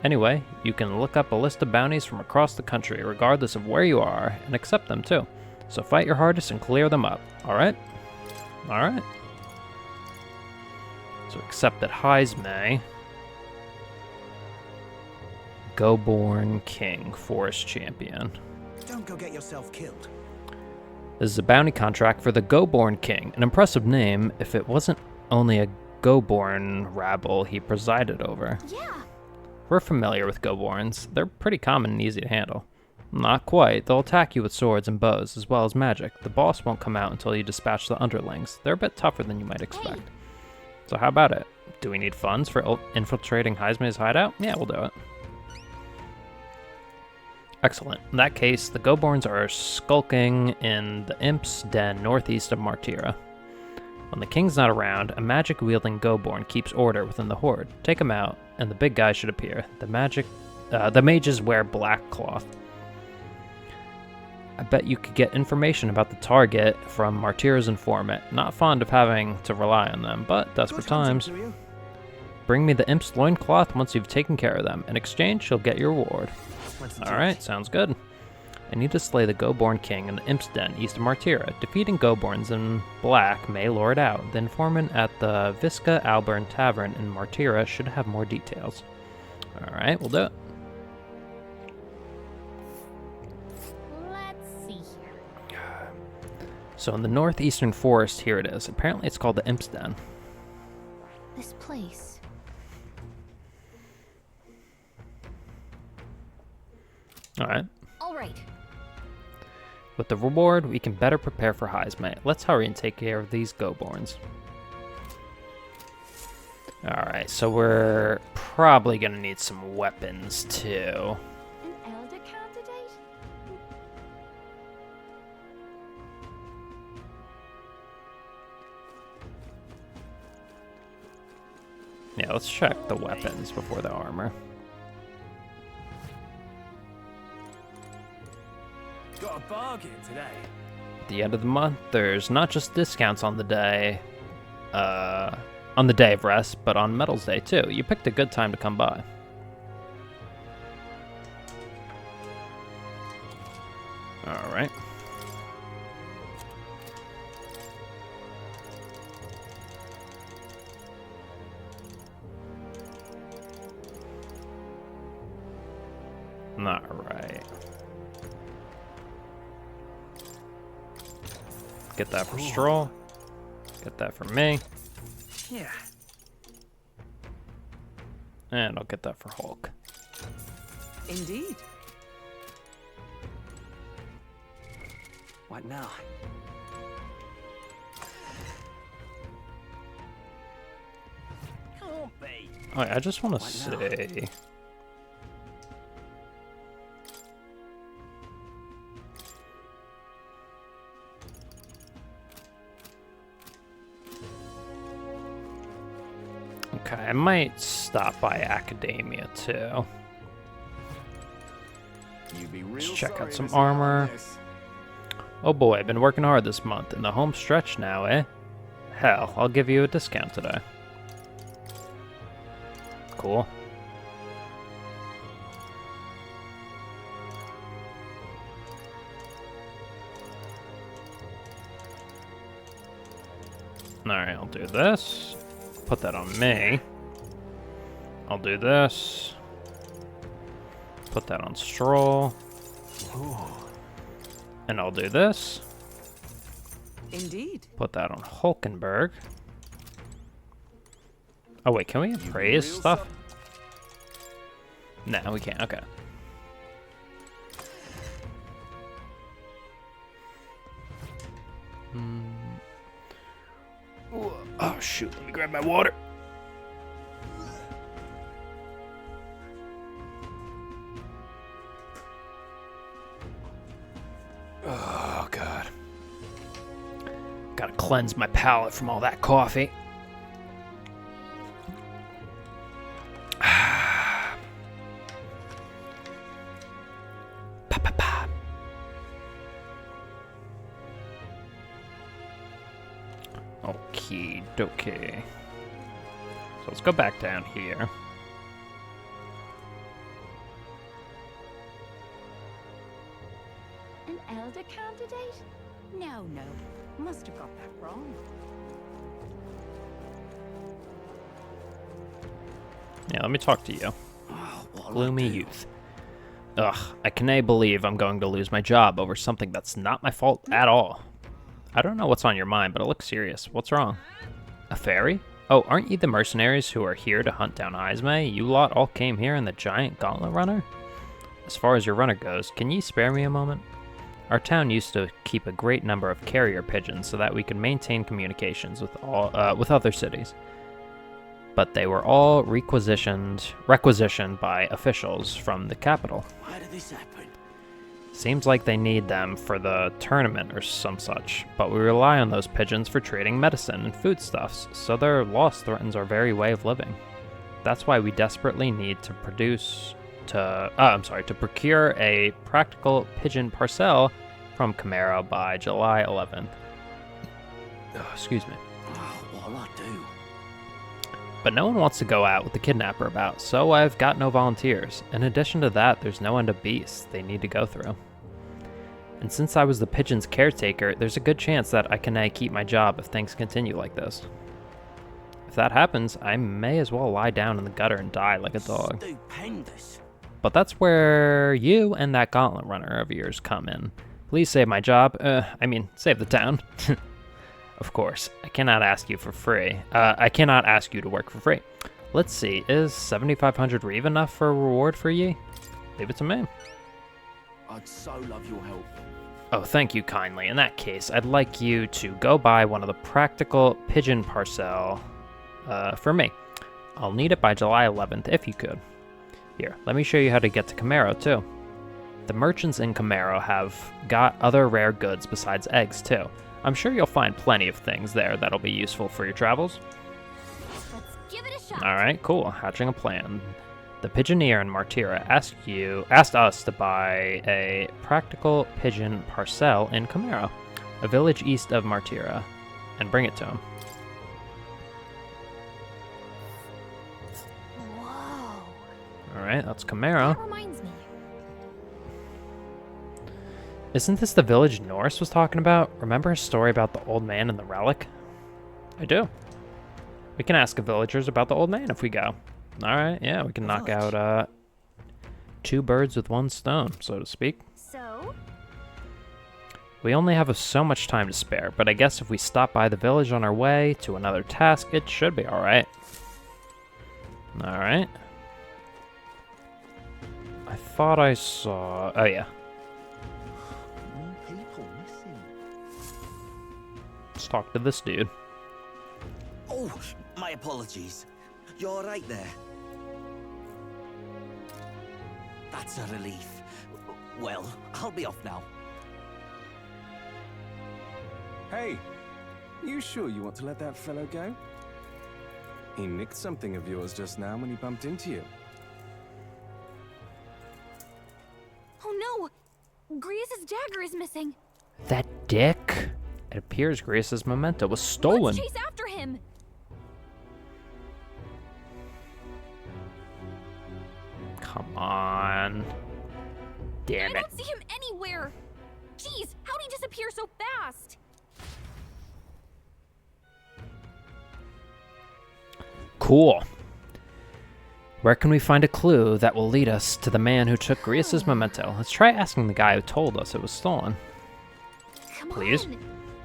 Anyway, you can look up a list of bounties from across the country, regardless of where you are, and accept them too. So fight your hardest and clear them up, alright? Alright. So accepted Heismay. Goborn King, Forest Champion. Don't go get yourself killed. This is a bounty contract for the Goborn King, an impressive name if it wasn't only a Goborn rabble he presided over. Yeah. We're familiar with Goborns. They're pretty common and easy to handle. Not quite. They'll attack you with swords and bows, as well as magic. The boss won't come out until you dispatch the underlings. They're a bit tougher than you might expect. Hey. So how about it? Do we need funds for infiltrating Heismay's hideout? Yeah, we'll do it. Excellent. In that case, the Goborns are skulking in the Imp's Den northeast of Martira. When the king's not around, a magic-wielding Goborn keeps order within the horde. Take him out, and the big guy should appear. The mages wear black cloth. I bet you could get information about the target from Martira's informant. Not fond of having to rely on them, but desperate times. Bring me the imp's loincloth once you've taken care of them. In exchange, you'll get your reward. Alright, sounds good. I need to slay the Go-born king in the imp's den east of Martira. Defeating Go-borns in black may lure it out. The informant at the Visca Alburn Tavern in Martira should have more details. Alright, we'll do it. Let's see here. So in the northeastern forest, here it is. Apparently it's called the imp's den. This place. Alright. Alright. With the reward, we can better prepare for Heismate. Let's hurry and take care of these Go-borns. Alright, so we're probably gonna need some weapons too. An elder candidate? Yeah, let's check the weapons before the armor. Got a bargain today. At the end of the month, there's not just discounts on the day of rest, but on Metals Day too. You picked a good time to come by. Alright. Alright. Get that for Stroll. Get that for me. Yeah. And I'll get that for Hulk. Indeed. What now? Can't be. Oh, I just want to say. Okay, I might stop by Academia too. Let's check out some armor. Oh boy, I've been working hard this month. In the home stretch now, eh? Hell, I'll give you a discount today. Cool. Alright, I'll do this. Put that on me. I'll do this. Put that on Stroll. And I'll do this. Indeed. Put that on Hulkenberg. Oh wait, can we appraise stuff? No, we can't. Okay. Oh shoot, let me grab my water. Oh god. Gotta cleanse my palate from all that coffee. Okie dokie. So let's go back down here. An elder candidate? No. Must have got that wrong. Yeah, let me talk to you. Gloomy youth. Ugh, I cannot believe I'm going to lose my job over something that's not my fault at all. I don't know what's on your mind, but it looks serious. What's wrong? A fairy? Oh, aren't you the mercenaries who are here to hunt down Heismay? You lot all came here in the giant gauntlet runner? As far as your runner goes, can you spare me a moment? Our town used to keep a great number of carrier pigeons so that we could maintain communications with other cities. But they were all requisitioned by officials from the capital. Why did this happen? Seems like they need them for the tournament or some such, but we rely on those pigeons for trading medicine and foodstuffs, so their loss threatens our very way of living. That's why we desperately need to procure a practical pigeon parcel from Camaro by July 11th. Oh, excuse me. What'll I do? But no one wants to go out with the kidnapper about, so I've got no volunteers. In addition to that, there's no end of beasts they need to go through. And since I was the pigeon's caretaker, there's a good chance that I can keep my job if things continue like this. If that happens, I may as well lie down in the gutter and die like a dog. Stupendous. But that's where you and that gauntlet runner of yours come in. Please save my job. Save the town. Of course, I cannot ask you for free. I cannot ask you to work for free. Let's see, is 7,500 reeve enough for a reward for ye? Leave it to me. I'd so love your help. Oh, thank you kindly. In that case, I'd like you to go buy one of the practical pigeon parcel for me. I'll need it by July 11th if you could. Here, let me show you how to get to Camaro too. The merchants in Camaro have got other rare goods besides eggs too. I'm sure you'll find plenty of things there that'll be useful for your travels. Let's give it a shot. Alright, cool. Hatching a plan. The Pigeoneer in Martira asked us to buy a practical pigeon parcel in Camaro, a village east of Martira, and bring it to him. Whoa. Alright, that's Camaro. That reminds me. Isn't this the village Norris was talking about? Remember his story about the old man and the relic? I do. We can ask the villagers about the old man if we go. Alright, yeah, we can knock out 2 birds with 1 stone, so to speak. So? We only have so much time to spare, but I guess if we stop by the village on our way to another task, it should be alright. Alright. I thought I saw... Oh, yeah. More people missing. Let's talk to this dude. Oh, my apologies. You're right there. That's a relief. Well, I'll be off now. Hey, you sure you want to let that fellow go? He nicked something of yours just now when he bumped into you. Oh no! Grius's dagger is missing. That dick? It appears Grius's memento was stolen. Let's chase after him. Come on. Damn I it. don't see him anywhere. Jeez, how'd he disappear so fast? Cool. Where can we find a clue that will lead us to the man who took Grius's memento? Let's try asking the guy who told us it was stolen. Come Please? on.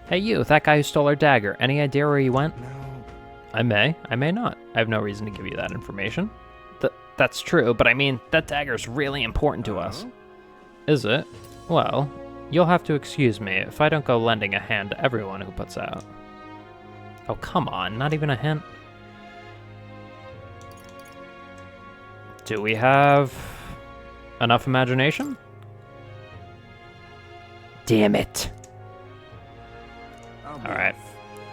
Hey you, that guy who stole our dagger. Any idea where he went? No. I may not. I have no reason to give you that information. That's true, but I mean, that dagger's really important to us. Is it? Well, you'll have to excuse me if I don't go lending a hand to everyone who puts out. Oh, come on, not even a hint? Do we have enough imagination? Damn it. Alright.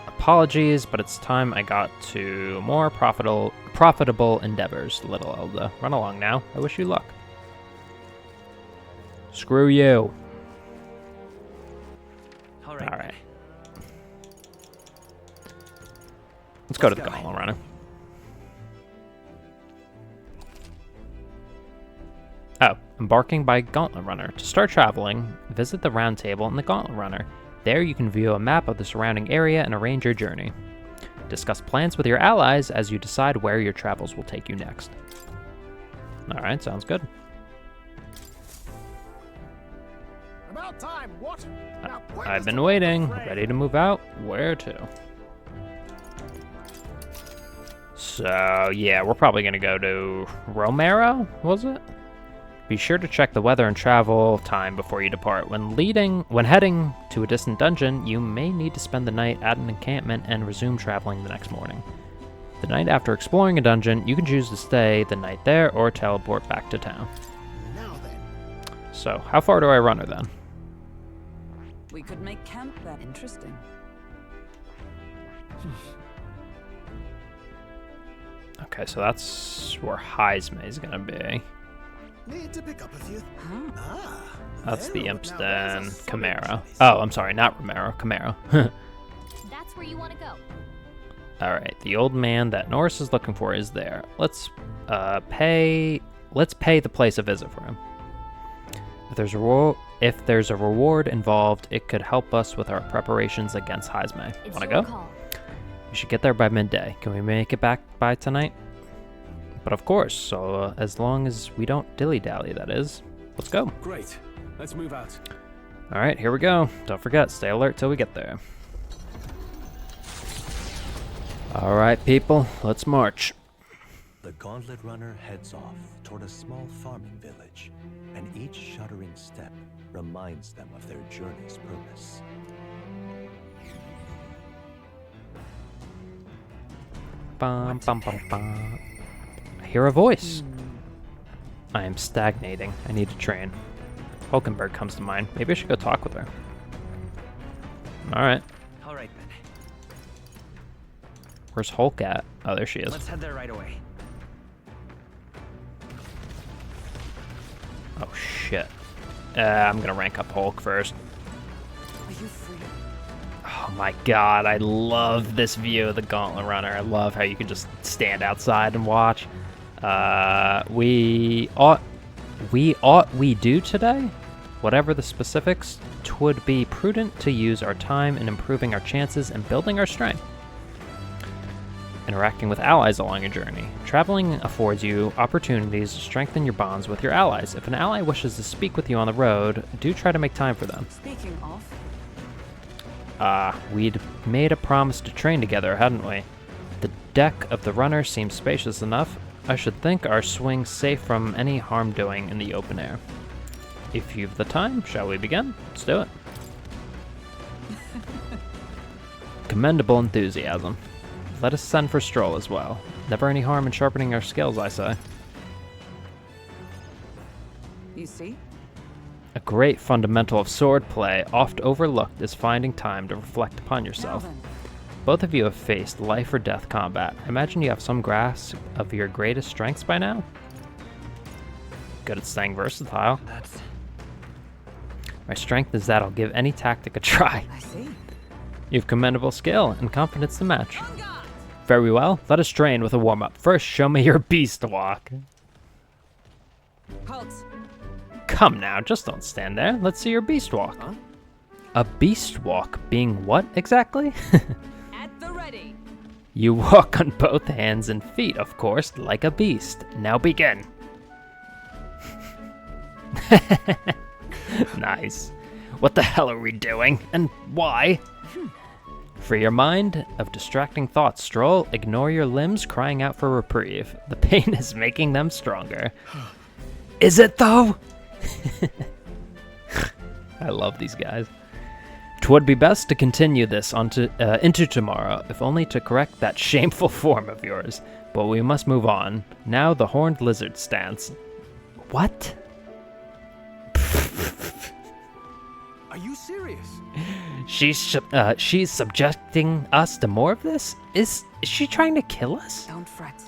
Apologies, but it's time I got to more profitable endeavors, little Elda. Run along now. I wish you luck. Screw you. Alright. Let's go to the Gauntlet Runner. Oh, embarking by Gauntlet Runner. To start traveling, visit the round table in the Gauntlet Runner. There you can view a map of the surrounding area and arrange your journey. Discuss plans with your allies as you decide where your travels will take you next. Alright, sounds good. About time, what? Now, I've been waiting. Ready to move out? Where to? So, yeah, we're probably going to go to Romero, was it? Be sure to check the weather and travel time before you depart. When heading to a distant dungeon, you may need to spend the night at an encampment and resume traveling the next morning. The night after exploring a dungeon, you can choose to stay the night there or teleport back to town. Now then. So, how far do I run her then? We could make camp there. Interesting. Okay, so that's where Heisme is gonna be. Need to pick up a few. Ah, That's the there. Imps Now, then. there's a solid Camaro. choice. Oh, I'm sorry, not Romero. Camaro. That's where you want to go. Alright, the old man that Norris is looking for is there. Let's pay the place a visit for him. If there's a reward involved, it could help us with our preparations against Heisme. It's Wanna your go? call. We should get there by midday. Can we make it back by tonight? But of course, so as long as we don't dilly-dally, that is. Let's go. Great. Let's move out. Alright, here we go. Don't forget, stay alert till we get there. Alright, people, let's march. The Gauntlet Runner heads off toward a small farming village, and each shuddering step reminds them of their journey's purpose. Bum, bum, bum, bum. I hear a voice. I am stagnating. I need to train. Hulkenberg comes to mind. Maybe I should go talk with her. Alright. All right, then. Where's Hulk at? Oh, there she is. Let's head there right away. Oh, shit. I'm gonna rank up Hulk first. Are you free? Oh my god, I love this view of the Gauntlet Runner. I love how you can just stand outside and watch. We do today, whatever the specifics, 'twould be prudent to use our time in improving our chances and building our strength. Interacting with allies along your journey. Traveling affords you opportunities to strengthen your bonds with your allies. If an ally wishes to speak with you on the road, do try to make time for them. Speaking of, We'd made a promise to train together, hadn't we? The deck of the runner seems spacious enough. I should think our swing's safe from any harm doing in the open air. If you've the time, shall we begin? Let's do it. Commendable enthusiasm. Let us send for Stroll as well. Never any harm in sharpening our skills, I say. you see? A great fundamental of swordplay, oft overlooked, is finding time to reflect upon Now yourself. then, Both of you have faced life or death combat. I imagine you have some grasp of your greatest strengths by now? Good at staying versatile. That's... My strength is that I'll give any tactic a try. I see. You have commendable skill and confidence to match. Very well, let us train with a warm-up. First, show me your beast walk. Halt. Come now, just don't stand there. Let's see your beast walk. Huh? A beast walk being what exactly? At the ready. You walk on both hands and feet, of course, like a beast. Now begin. Nice. What the hell are we doing? And why? Free your mind of distracting thoughts, Stroll. Ignore your limbs crying out for reprieve. The pain is making them stronger. Is it though? I love these guys. 'Twould be best to continue this into tomorrow, if only to correct that shameful form of yours. But we must move on. Now the horned lizard stance. What? Are you serious? She's subjecting us to more of this? Is she trying to kill us? Don't fret.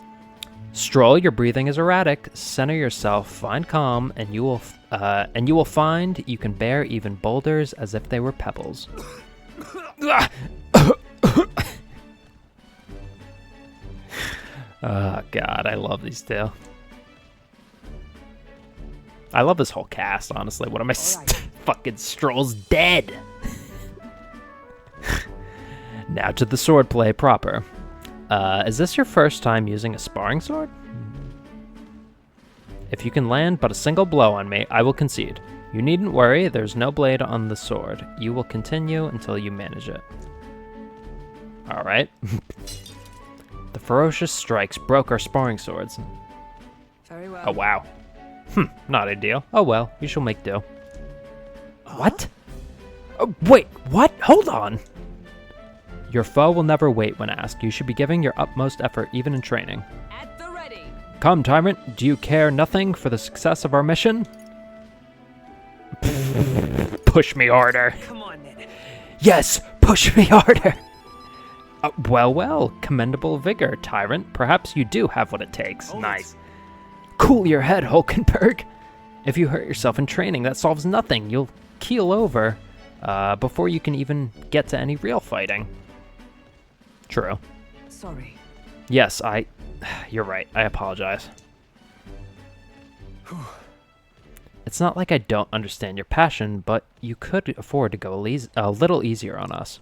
Stroll, your breathing is erratic. Center yourself, find calm, and you will find you can bear even boulders as if they were pebbles. Oh god, I love these two. I love this whole cast, honestly. What am I fucking Stroll's dead. Now to the swordplay proper. Is this your first time using a sparring sword? If you can land but a single blow on me, I will concede. You needn't worry, there's no blade on the sword. You will continue until you manage it. Alright. The ferocious strikes broke our sparring swords. Very well. Oh wow. Not ideal. Oh well, we shall make do. What? Oh, wait, what? Hold on! Your foe will never wait when asked. You should be giving your utmost effort even in training. At the ready. Come, Tyrant, do you care nothing for the success of our mission? Push me harder. Come on, then. Yes, push me harder! Well, commendable vigor, Tyrant. Perhaps you do have what it takes. Nice. Cool your head, Hulkenberg. If you hurt yourself in training, that solves nothing. You'll keel over before you can even get to any real fighting. True. Sorry. Yes, you're right. I apologize. It's not like I don't understand your passion, but you could afford to go a little easier on us.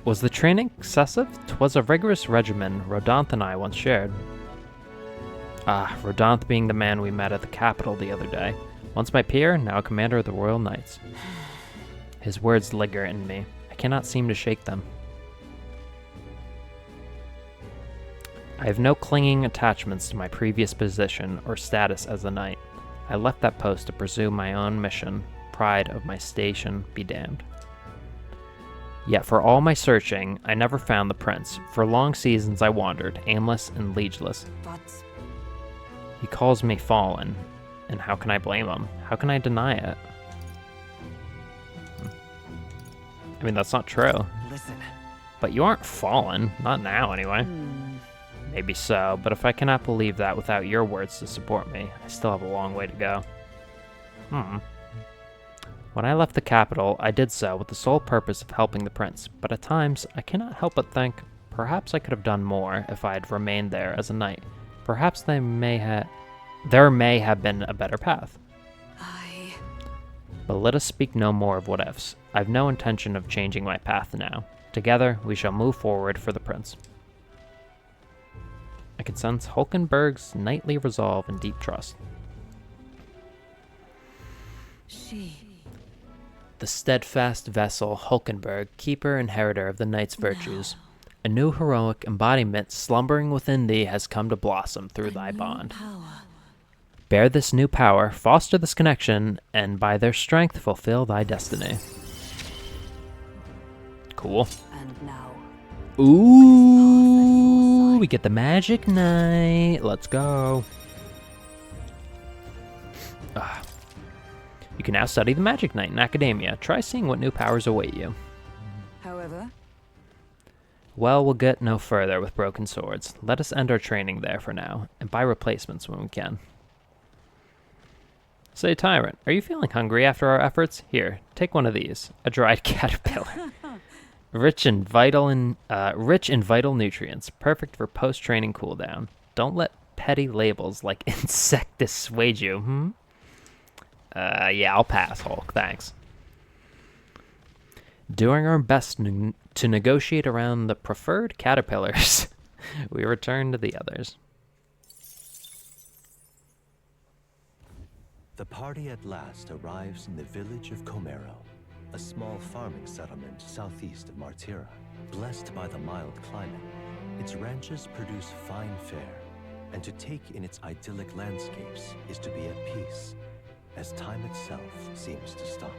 Was the training excessive? 'Twas a rigorous regimen Rodanthe and I once shared. Rodanthe being the man we met at the capital the other day. Once my peer, now a commander of the Royal Knights. His words linger in me. I cannot seem to shake them. I have no clinging attachments to my previous position or status as a knight. I left that post to pursue my own mission. Pride of my station be damned. Yet for all my searching, I never found the prince. For long seasons I wandered, aimless and liegeless. But he calls me fallen, and how can I blame him? How can I deny it? I mean, that's not true. Listen. But you aren't fallen. Not now, anyway. Maybe so, but if I cannot believe that without your words to support me, I still have a long way to go. When I left the capital, I did so with the sole purpose of helping the prince, but at times, I cannot help but think, perhaps I could have done more if I had remained there as a knight. Perhaps there may have been a better path. But let us speak no more of what-ifs. I've no intention of changing my path now. Together, we shall move forward for the prince. I can sense Hulkenberg's knightly resolve and deep trust. The steadfast vessel Hulkenberg, keeper and inheritor of the knight's virtues. A new heroic embodiment slumbering within thee has come to blossom through thy bond. Bear this new power, foster this connection, and by their strength fulfill thy destiny. Cool. And now. Ooh, we get the Magic Knight. Let's go. You can now study the Magic Knight in academia. Try seeing what new powers await you. However? Well, we'll get no further with broken swords. Let us end our training there for now, and buy replacements when we can. Say, Tyrant, are you feeling hungry after our efforts? Here, take one of these. A dried caterpillar. Rich in vital nutrients. Perfect for post-training cooldown. Don't let petty labels like insect dissuade you, Yeah, I'll pass, Hulk. Thanks. Doing our best to negotiate around the preferred caterpillars, we return to the others. The party at last arrives in the village of Comero, a small farming settlement southeast of Martira. Blessed by the mild climate, its ranches produce fine fare, and to take in its idyllic landscapes is to be at peace, as time itself seems to stop.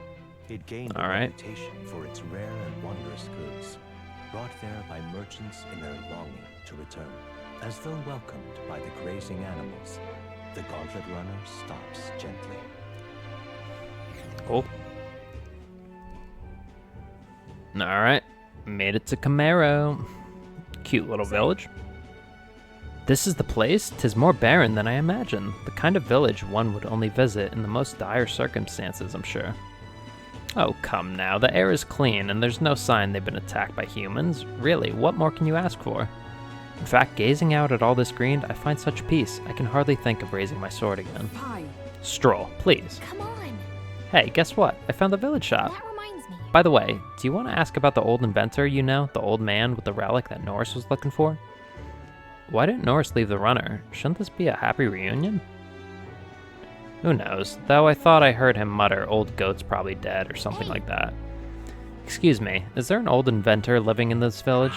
It gained a reputation for its rare and wondrous goods, brought there by merchants in their longing to return. As though welcomed by the grazing animals, the Gauntlet Runner stops gently. Cool. Alright, made it to Comero. Cute little village. This is the place? 'Tis more barren than I imagined. The kind of village one would only visit in the most dire circumstances, I'm sure. Oh, come now. The air is clean, and there's no sign they've been attacked by humans. Really, what more can you ask for? In fact, gazing out at all this green, I find such peace, I can hardly think of raising my sword again. Fine. Stroll, please. Come on. Hey, guess what? I found the village shop. That reminds me. By the way, do you want to ask about the old inventor you know? The old man with the relic that Norris was looking for? Why didn't Norris leave the runner? Shouldn't this be a happy reunion? Who knows, though I thought I heard him mutter old goat's probably dead or something like that. Excuse me, is there an old inventor living in this village?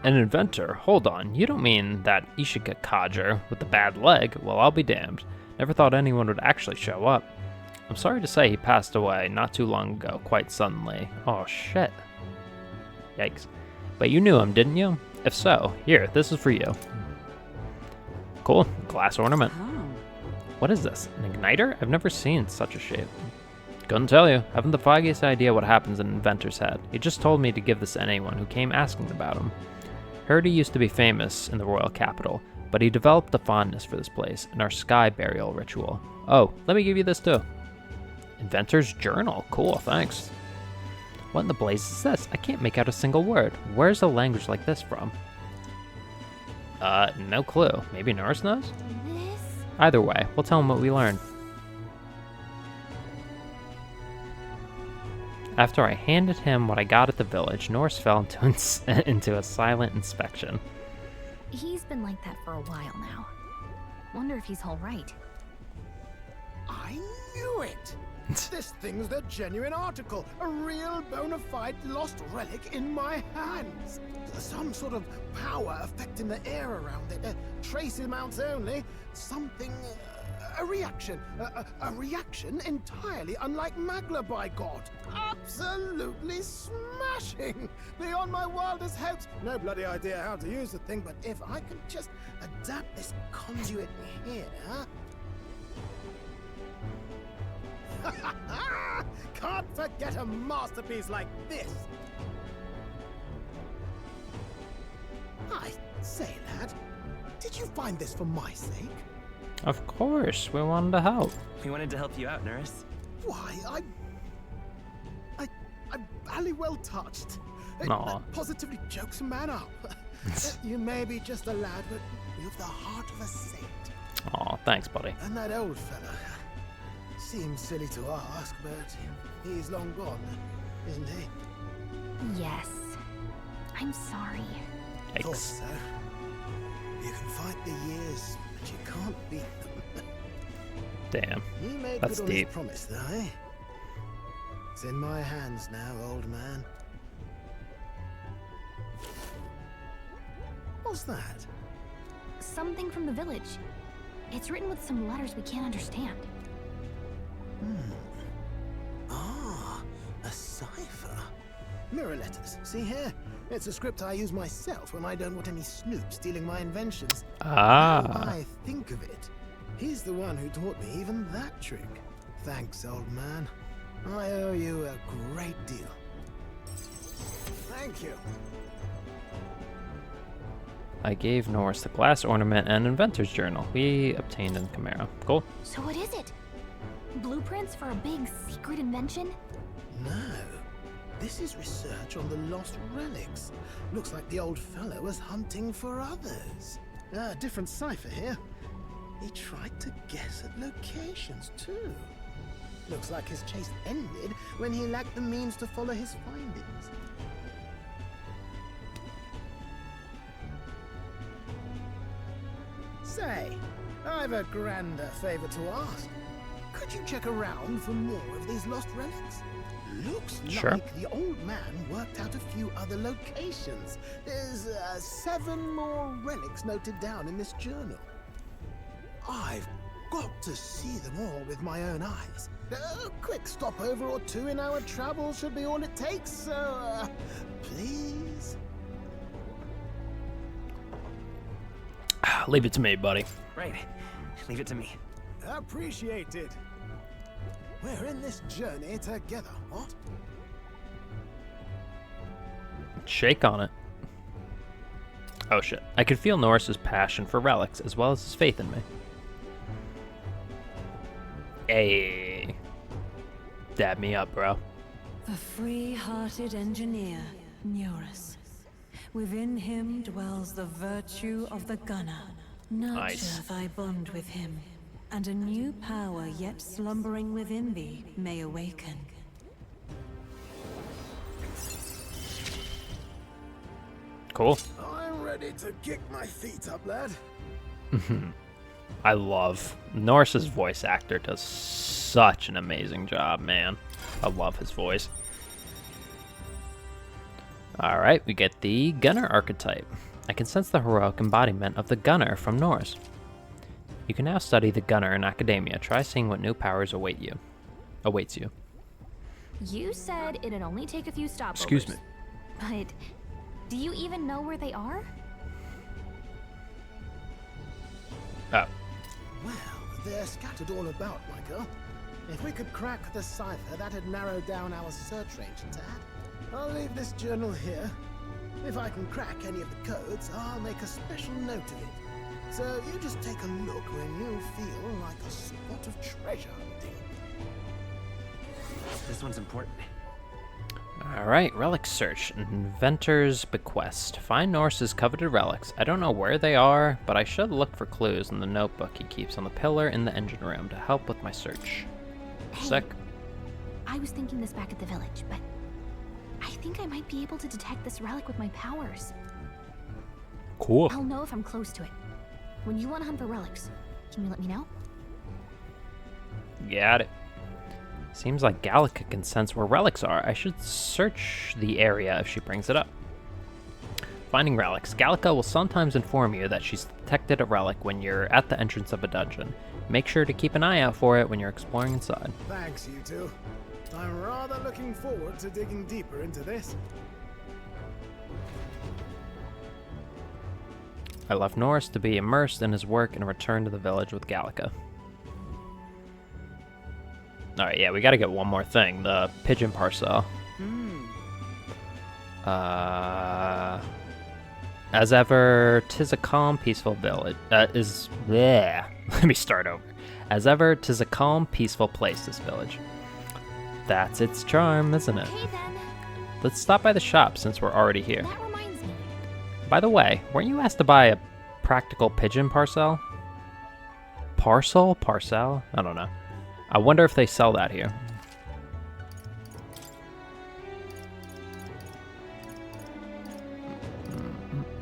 An inventor? Hold on, you don't mean that Ishika Kajer with the bad leg? Well, I'll be damned. Never thought anyone would actually show up. I'm sorry to say he passed away not too long ago, quite suddenly. Oh shit. Yikes. But you knew him, didn't you? If so, here, this is for you. Cool, glass ornament. What is this, an igniter? I've never seen such a shape. Couldn't tell you. Haven't the foggiest idea what happens in an inventor's head. He just told me to give this to anyone who came asking about him. Heard he used to be famous in the royal capital. but he developed a fondness for this place and our sky burial ritual. Oh, let me give you this too. Inventor's Journal. Cool, thanks. What in the blazes is this? I can't make out a single word. Where's a language like this from? No clue. Maybe Norris knows? Either way, we'll tell him what we learned. After I handed him what I got at the village, Norris fell into a silent inspection. He's been like that for a while now. Wonder if he's all right. I knew it! This thing's the genuine article, a real bona fide lost relic in my hands. Some sort of power affecting the air around it, trace amounts only, something, a reaction entirely unlike Magla, by God. Absolutely smashing, beyond my wildest hopes. No bloody idea how to use the thing, but if I could just adapt this conduit here... Can't forget a masterpiece like this! I say, lad, did you find this for my sake? Of course, we wanted to help. We wanted to help you out, Nurse. Why, I'm barely well touched. Aw. Positively jokes a man up. You may be just a lad, but you've the heart of a saint. Aw, thanks, buddy. And that old fella. Seems silly to ask, but he's long gone, isn't he? Yes. I'm sorry. Thought so. You can fight the years, but you can't beat them. Damn. He made That's good on deep. his promise, though, eh? It's in my hands now, old man. What's that? Something from the village. It's written with some letters we can't understand. Ah, a cipher. Mirror letters. See here? It's a script I use myself when I don't want any snoop stealing my inventions. Ah. Now I think of it. He's the one who taught me even that trick. Thanks, old man. I owe you a great deal. Thank you. I gave Norris the glass ornament and inventor's journal we obtained in Chimera. Cool. So what is it? Blueprints for a big secret invention? No. This is research on the lost relics. Looks like the old fellow was hunting for others. Different cipher here. He tried to guess at locations, too. Looks like his chase ended when he lacked the means to follow his findings. Say, I've a grander favor to ask. Could you check around for more of these lost relics? Looks Sure. like the old man worked out a few other locations. There's 7 more relics noted down in this journal. I've got to see them all with my own eyes. A quick stopover or two in our travel should be all it takes, so please? Leave it to me, buddy. Right. Leave it to me. Appreciated. We're in this journey together, what? Shake on it. Oh shit. I could feel Norris's passion for relics as well as his faith in me. Hey. Dab me up, bro. The free-hearted engineer, Norris. Within him dwells the virtue of the gunner. Nurture thy bond with him, and a new power yet slumbering within thee may awaken. Cool. I'm ready to kick my feet up, lad. I love Norris's voice actor does such an amazing job, man. I love his voice. Alright, we get the Gunner archetype. I can sense the heroic embodiment of the Gunner from Norris. You can now study the Gunner in academia. Try seeing what new powers awaits you. You said it'd only take a few stopovers. Excuse me. But do you even know where they are? Oh. Well, they're scattered all about, my girl. If we could crack the cipher, that'd narrow down our search range a tad. I'll leave this journal here. If I can crack any of the codes, I'll make a special note of it. So you just take a look when you feel like a spot of treasure hunting. This one's important. Alright, relic search. Inventor's bequest. Find Norse's coveted relics. I don't know where they are, but I should look for clues in the notebook he keeps on the pillar in the engine room to help with my search. Hey, Sick. I was thinking this back at the village, but I think I might be able to detect this relic with my powers. Cool. I'll know if I'm close to it. When you want to hunt for relics, can you let me know? Got it. Seems like Gallica can sense where relics are. I should search the area if she brings it up. Finding relics. Gallica will sometimes inform you that she's detected a relic when you're at the entrance of a dungeon. Make sure to keep an eye out for it when you're exploring inside. Thanks, you two. I'm rather looking forward to digging deeper into this. I left Norse to be immersed in his work and return to the village with Gallica. Alright, yeah, we gotta get one more thing. The pigeon parcel. As ever, 'tis a calm, peaceful village. Let me start over. As ever, 'tis a calm, peaceful place, this village. That's its charm, isn't it? Okay, then. Let's stop by the shop since we're already here. That reminds me. By the way, weren't you asked to buy a practical pigeon parcel? Parcel? I don't know. I wonder if they sell that here.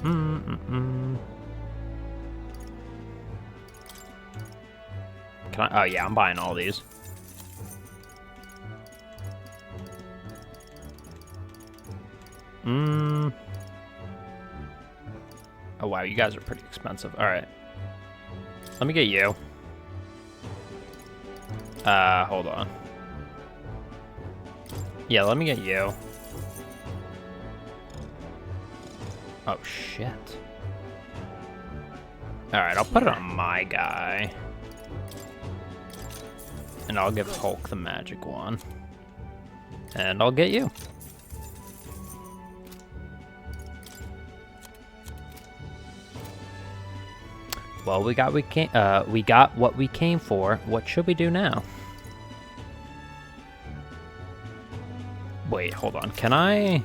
Can I? Oh yeah, I'm buying all these. Oh wow, you guys are pretty expensive. All right, let me get you. Hold on. Yeah, let me get you. Oh, shit. Alright, I'll put it on my guy. And I'll give Hulk the magic one. And I'll get you. Well, we got what we came for. What should we do now? Wait, hold on. Can I?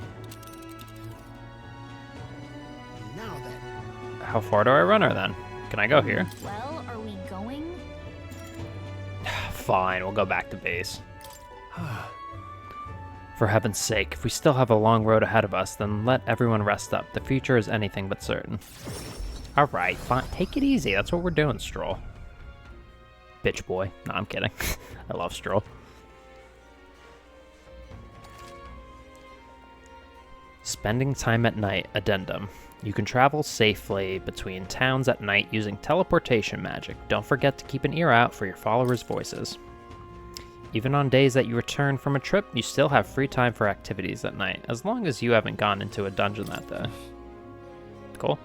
Now then. How far do I run her then? Can I go here? Well, are we going? Fine, we'll go back to base. For heaven's sake, if we still have a long road ahead of us, then let everyone rest up. The future is anything but certain. Alright, fine. Take it easy. That's what we're doing, Stroll. Bitch boy. No, I'm kidding. I love Stroll. Spending time at night. Addendum. You can travel safely between towns at night using teleportation magic. Don't forget to keep an ear out for your followers' voices. Even on days that you return from a trip, you still have free time for activities at night, as long as you haven't gone into a dungeon that day. Cool.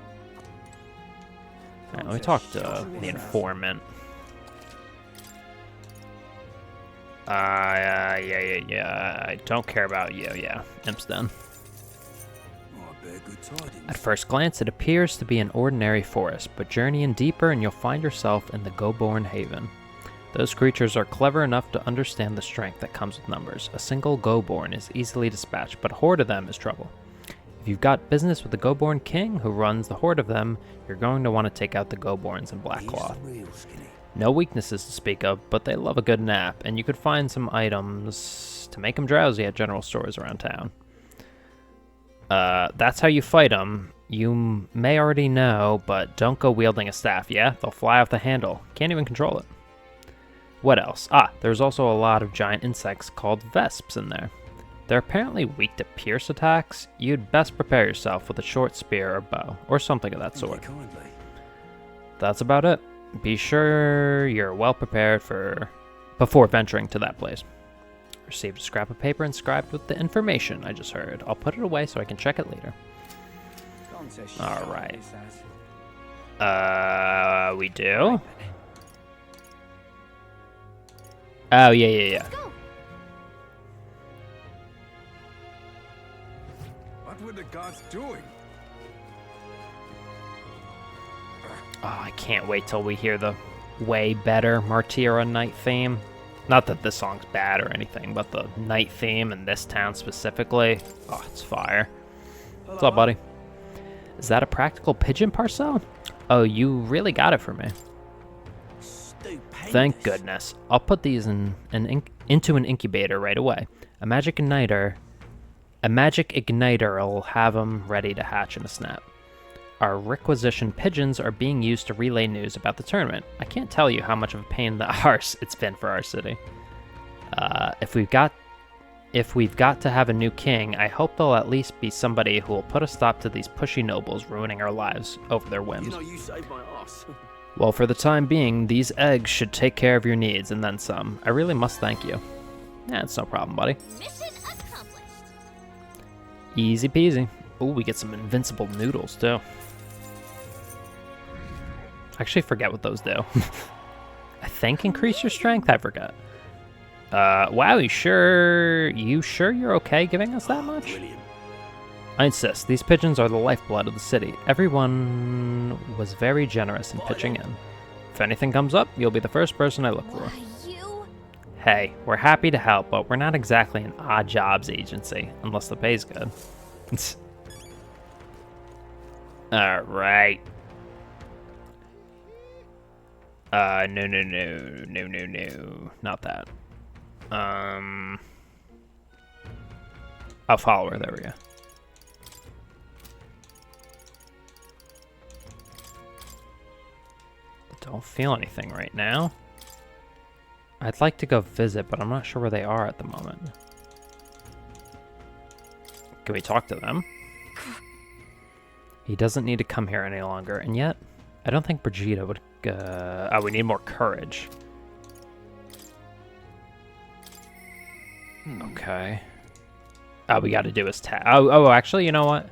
Alright, let me talk to the informant. Yeah. I don't care about you, yeah. Imp's done. At first glance, it appears to be an ordinary forest, but journey in deeper and you'll find yourself in the Goborn Haven. Those creatures are clever enough to understand the strength that comes with numbers. A single Goborn is easily dispatched, but a horde of them is trouble. If you've got business with the Goborn King, who runs the horde of them, you're going to want to take out the Goborns in black cloth. No weaknesses to speak of, but they love a good nap, and you could find some items to make them drowsy at general stores around town. That's how you fight them. You may already know, but don't go wielding a staff, yeah? They'll fly off the handle. Can't even control it. What else? There's also a lot of giant insects called vesps in there. They're apparently weak to pierce attacks. You'd best prepare yourself with a short spear or bow, or something of that sort. That's about it. Be sure you're well prepared before venturing to that place. Received a scrap of paper inscribed with the information I just heard. I'll put it away so I can check it later. Alright. We do? Oh, yeah. What were the gods doing? Oh, I can't wait till we hear the way better Martyra night theme. Not that this song's bad or anything, but the night theme in this town specifically, oh, it's fire. What's up, buddy? Is that a practical pigeon parcel? Oh, you really got it for me. Thank goodness. I'll put these into an incubator right away. A magic igniter will have them ready to hatch in a snap. Our requisitioned pigeons are being used to relay news about the tournament. I can't tell you how much of a pain in the arse it's been for our city. If we've got to have a new king, I hope there'll at least be somebody who will put a stop to these pushy nobles ruining our lives over their whims. You know, you saved my ass. Well, for the time being, these eggs should take care of your needs and then some. I really must thank you. Yeah, it's no problem, buddy. Mission accomplished. Easy peasy. Ooh, we get some invincible noodles, too. I actually forget what those do. I think increase your strength? I forgot. Wow, you sure you're okay giving us that much? Brilliant. I insist, these pigeons are the lifeblood of the city. Everyone was very generous in pitching in. If anything comes up, you'll be the first person I look for. Hey, we're happy to help, but we're not exactly an odd jobs agency, unless the pay's good. Alright. No. Not that. I'll follow her, there we go. Don't feel anything right now. I'd like to go visit, but I'm not sure where they are at the moment. Can we talk to them? He doesn't need to come here any longer, and yet, I don't think Brigida would... oh, we need more courage. Okay. Oh, we gotta do his oh, actually, you know what?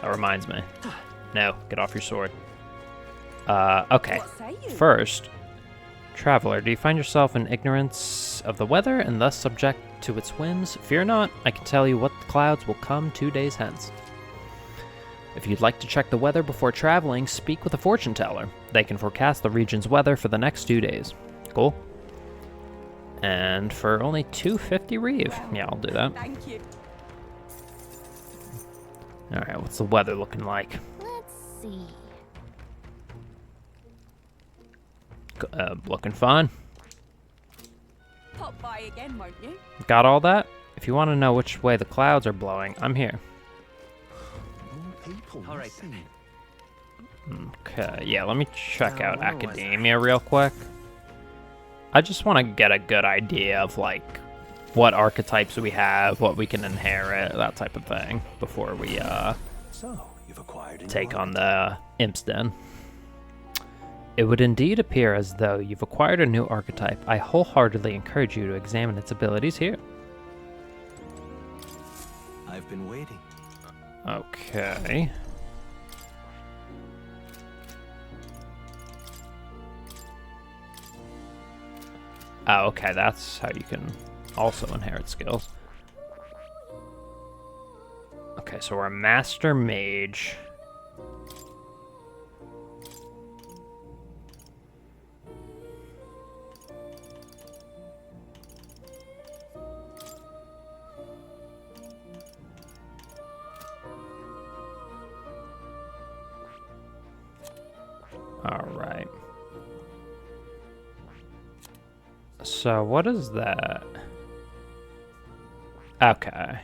That reminds me. No, get off your sword. Okay. First, traveler, do you find yourself in ignorance of the weather and thus subject to its whims? Fear not, I can tell you what clouds will come 2 days hence. If you'd like to check the weather before traveling, speak with a fortune teller. They can forecast the region's weather for the next 2 days. Cool. And for only 250 reeve. Yeah, I'll do that. Thank you. Alright, what's the weather looking like? Let's see. Looking fine. Pop by again, won't you? Got all that? If you want to know which way the clouds are blowing, I'm here. All right. Okay, yeah, let me check out Academia real quick. I just want to get a good idea of, like, what archetypes we have, what we can inherit, that type of thing, before we, take on the Imp's Den. It would indeed appear as though you've acquired a new archetype. I wholeheartedly encourage you to examine its abilities here. I've been waiting. Okay. Oh, okay, that's how you can also inherit skills. Okay, so we're a Master Mage. Alright. So, what is that? Okay.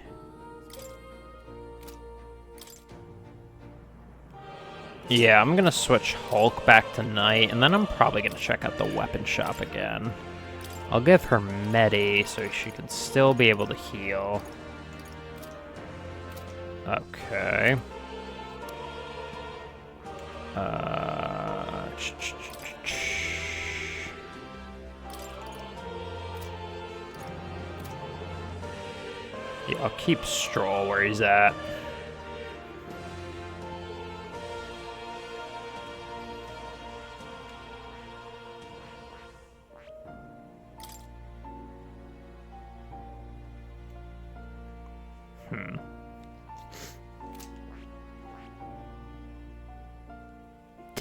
Yeah, I'm gonna switch Hulk back to Knight, and then I'm probably gonna check out the weapon shop again. I'll give her Medi so she can still be able to heal. Okay. Yeah, I'll keep Stroll where he's at.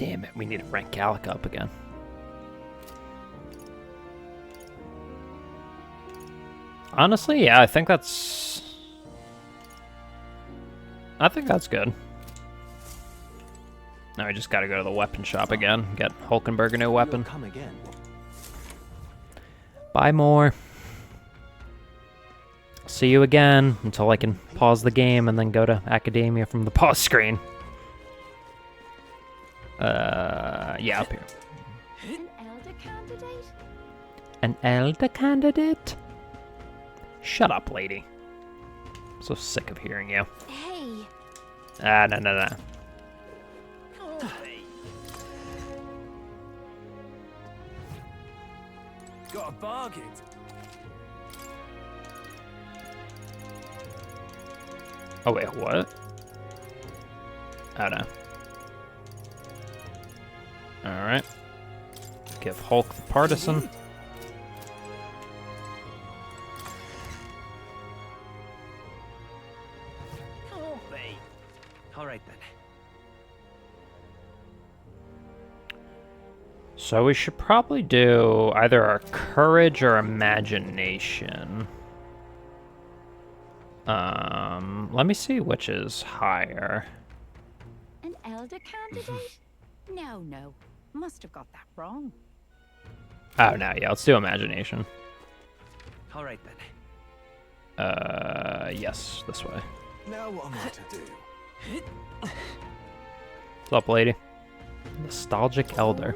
Damn it, we need to rank Gallic up again. Honestly, yeah, I think that's good. Now we just gotta go to the weapon shop again, get Hulkenberg a new weapon. Come again. Buy more. See you again until I can pause the game and then go to Academia from the pause screen. Yeah, up here. An elder candidate? An elder candidate? Shut up, lady. I'm so sick of hearing you. Hey. Ah, no. Got a bargain. Oh, wait, what? Oh, no. Alright. Give Hulk the partisan. Alright then. So we should probably do either our courage or imagination. Let me see which is higher. An elder candidate? No. Must have got that wrong. Oh, no, yeah, let's do imagination. Alright then. Yes, this way. Now what am I to do? What's up, lady? Nostalgic elder.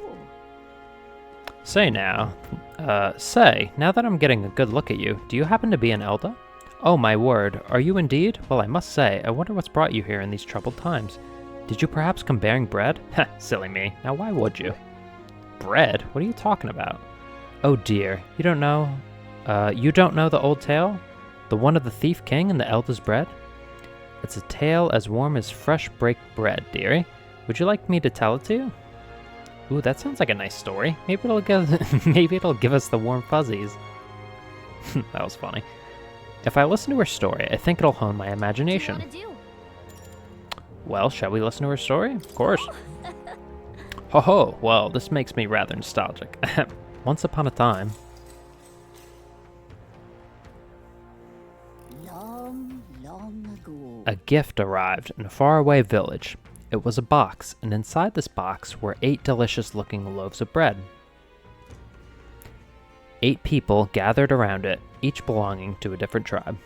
Say now that I'm getting a good look at you, do you happen to be an elder? Oh my word, are you indeed? Well, I must say, I wonder what's brought you here in these troubled times. Did you perhaps come bearing bread? Heh, silly me. Now why would you? Bread? What are you talking about? Oh dear, you don't know the old tale? The one of the thief king and the elder's bread? It's a tale as warm as fresh baked bread, dearie. Would you like me to tell it to you? Ooh, that sounds like a nice story. Maybe it'll give us the warm fuzzies. That was funny. If I listen to her story, I think it'll hone my imagination. What do you want to do? Well, shall we listen to her story? Of course. Ho ho, well, this makes me rather nostalgic. Once upon a time... Long ago. A gift arrived in a faraway village. It was a box, and inside this box were 8 delicious-looking loaves of bread. 8 people gathered around it, each belonging to a different tribe.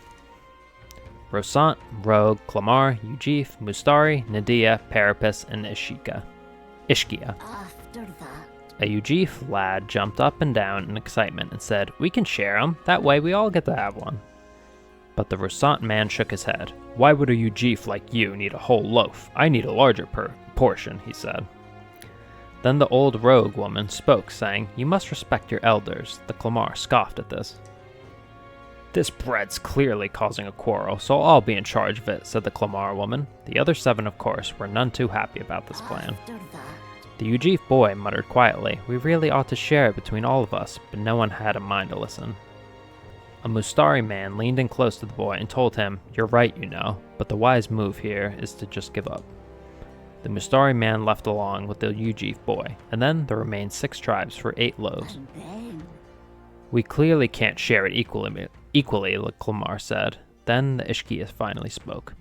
Rosant, Rogue, Clamar, Ujif, Mustari, Nadia, Parapus, and Ishkia. After that. A Ujif lad jumped up and down in excitement and said, "We can share 'em. That way we all get to have one." But the Rosant man shook his head. "Why would a Ujif like you need a whole loaf? I need a larger portion," he said. Then the old rogue woman spoke, saying, "You must respect your elders." The Clamar scoffed at this. "This bread's clearly causing a quarrel, so I'll be in charge of it," said the Clamar woman. The other 7, of course, were none too happy about this plan. The Ujif boy muttered quietly, "We really ought to share it between all of us," but no one had a mind to listen. A Mustari man leaned in close to the boy and told him, "You're right, you know, but the wise move here is to just give up." The Mustari man left along with the Ujif boy, and then there remained 6 tribes for 8 loaves. "We clearly can't share it equally, the Clamar said. Then the Ishkia finally spoke.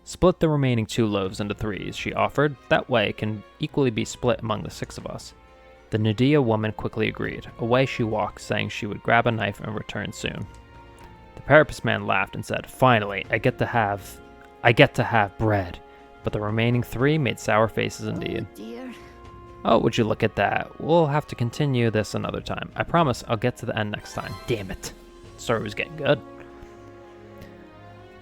"Split the remaining 2 loaves into 3s, she offered. "That way it can equally be split among the 6 of us." The Nadia woman quickly agreed. Away she walked, saying she would grab a knife and return soon. The Parapus man laughed and said, "Finally, I get to have bread." But the remaining 3 made sour faces indeed. Oh, dear. "Oh, would you look at that? We'll have to continue this another time. I promise I'll get to the end next time." Damn it. The story was getting good.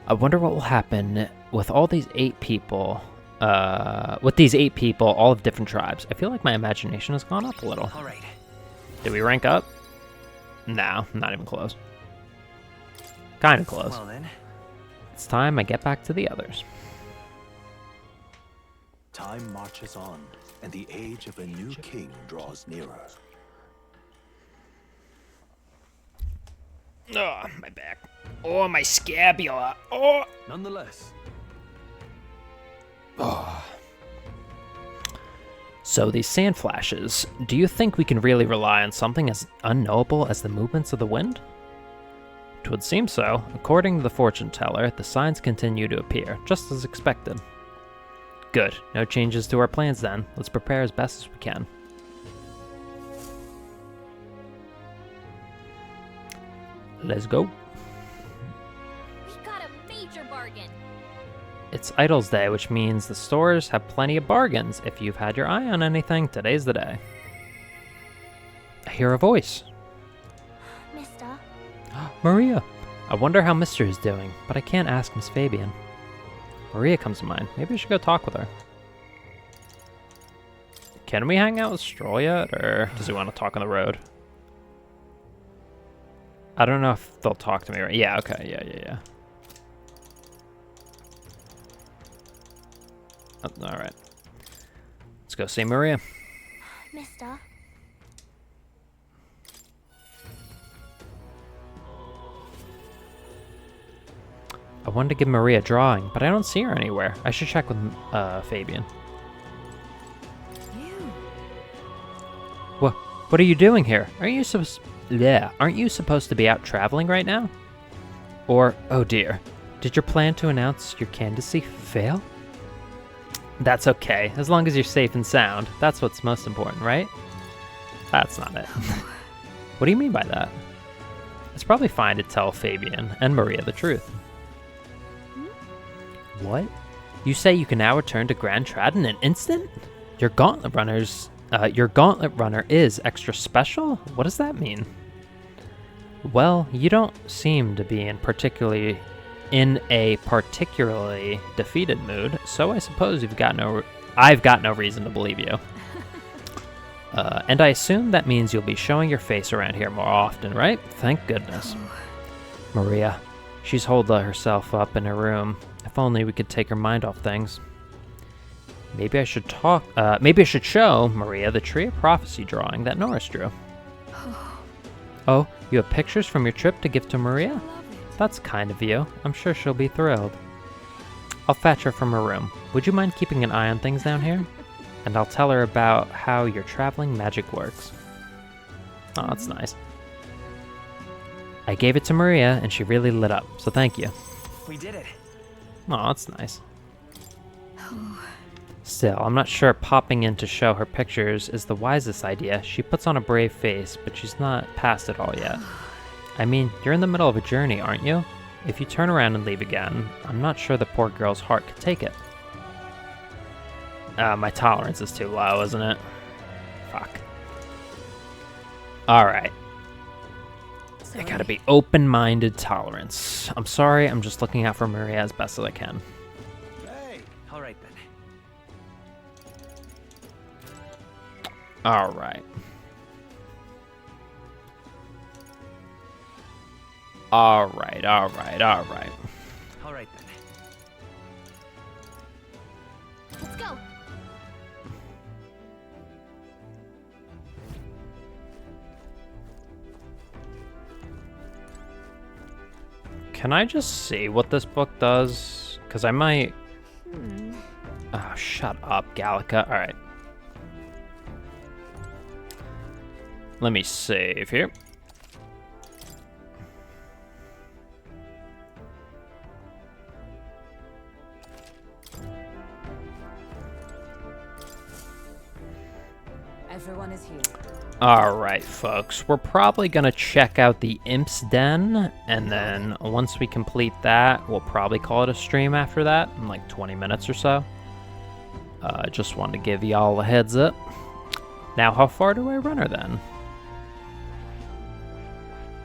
I wonder what will happen with all these 8 people. All of different tribes. I feel like my imagination has gone up a little. All right. Did we rank up? No, not even close. Kind of close. Well then. It's time I get back to the others. Time marches on, and the age of a new king draws nearer. Oh, my back. Oh, my scapula. Oh. Nonetheless. Oh. So these sand flashes, do you think we can really rely on something as unknowable as the movements of the wind? Twould seem so. According to the fortune teller, the signs continue to appear, just as expected. Good. No changes to our plans then. Let's prepare as best as we can. Let's go. We got a major bargain. It's Idol's Day, which means the stores have plenty of bargains. If you've had your eye on anything, today's the day. I hear a voice. Mister? Maria! I wonder how Mister is doing, but I can't ask Miss Fabian. Maria comes to mind. Maybe I should go talk with her. Can we hang out with Stroll yet, or does he want to talk on the road? I don't know if they'll talk to me right. Yeah, okay, yeah. Oh, alright. Let's go see Maria. Mister? I wanted to give Maria a drawing, but I don't see her anywhere. I should check with Fabian. What are you doing here? Aren't you supposed to be out traveling right now? Or, oh dear, did your plan to announce your candidacy fail? That's okay, as long as you're safe and sound. That's what's most important, right? That's not it. What do you mean by that? It's probably fine to tell Fabian and Maria the truth. What? You say you can now return to Grand Trad in an instant? Your gauntlet runner is extra special? What does that mean? Well, you don't seem to be in a particularly defeated mood, so I suppose I've got no reason to believe you. And I assume that means you'll be showing your face around here more often, right? Thank goodness. Maria, she's holed herself up in her room. If only we could take her mind off things. Maybe I should show Maria the Tree of Prophecy drawing that Norris drew. Oh, you have pictures from your trip to give to Maria? That's kind of you. I'm sure she'll be thrilled. I'll fetch her from her room. Would you mind keeping an eye on things down here? And I'll tell her about how your traveling magic works. Oh, that's nice. I gave it to Maria, and she really lit up, so thank you. We did it. Oh, that's nice. Still, I'm not sure popping in to show her pictures is the wisest idea. She puts on a brave face, but she's not past it all yet. I mean, you're in the middle of a journey, aren't you? If you turn around and leave again, I'm not sure the poor girl's heart could take it. My tolerance is too low, isn't it? Fuck. Alright. I gotta be open-minded tolerance. I'm sorry, I'm just looking out for Maria as best as I can. Hey, all right then. All right. All right. All right then. Let's go. Can I just see what this book does? Because I might... Oh, shut up, Gallica. All right. Let me save here. Everyone is here. Alright, folks. We're probably going to check out the Imp's Den, and then once we complete that, we'll probably call it a stream after that, in like 20 minutes or so. Just wanted to give y'all a heads up. Now, how far do I run her then?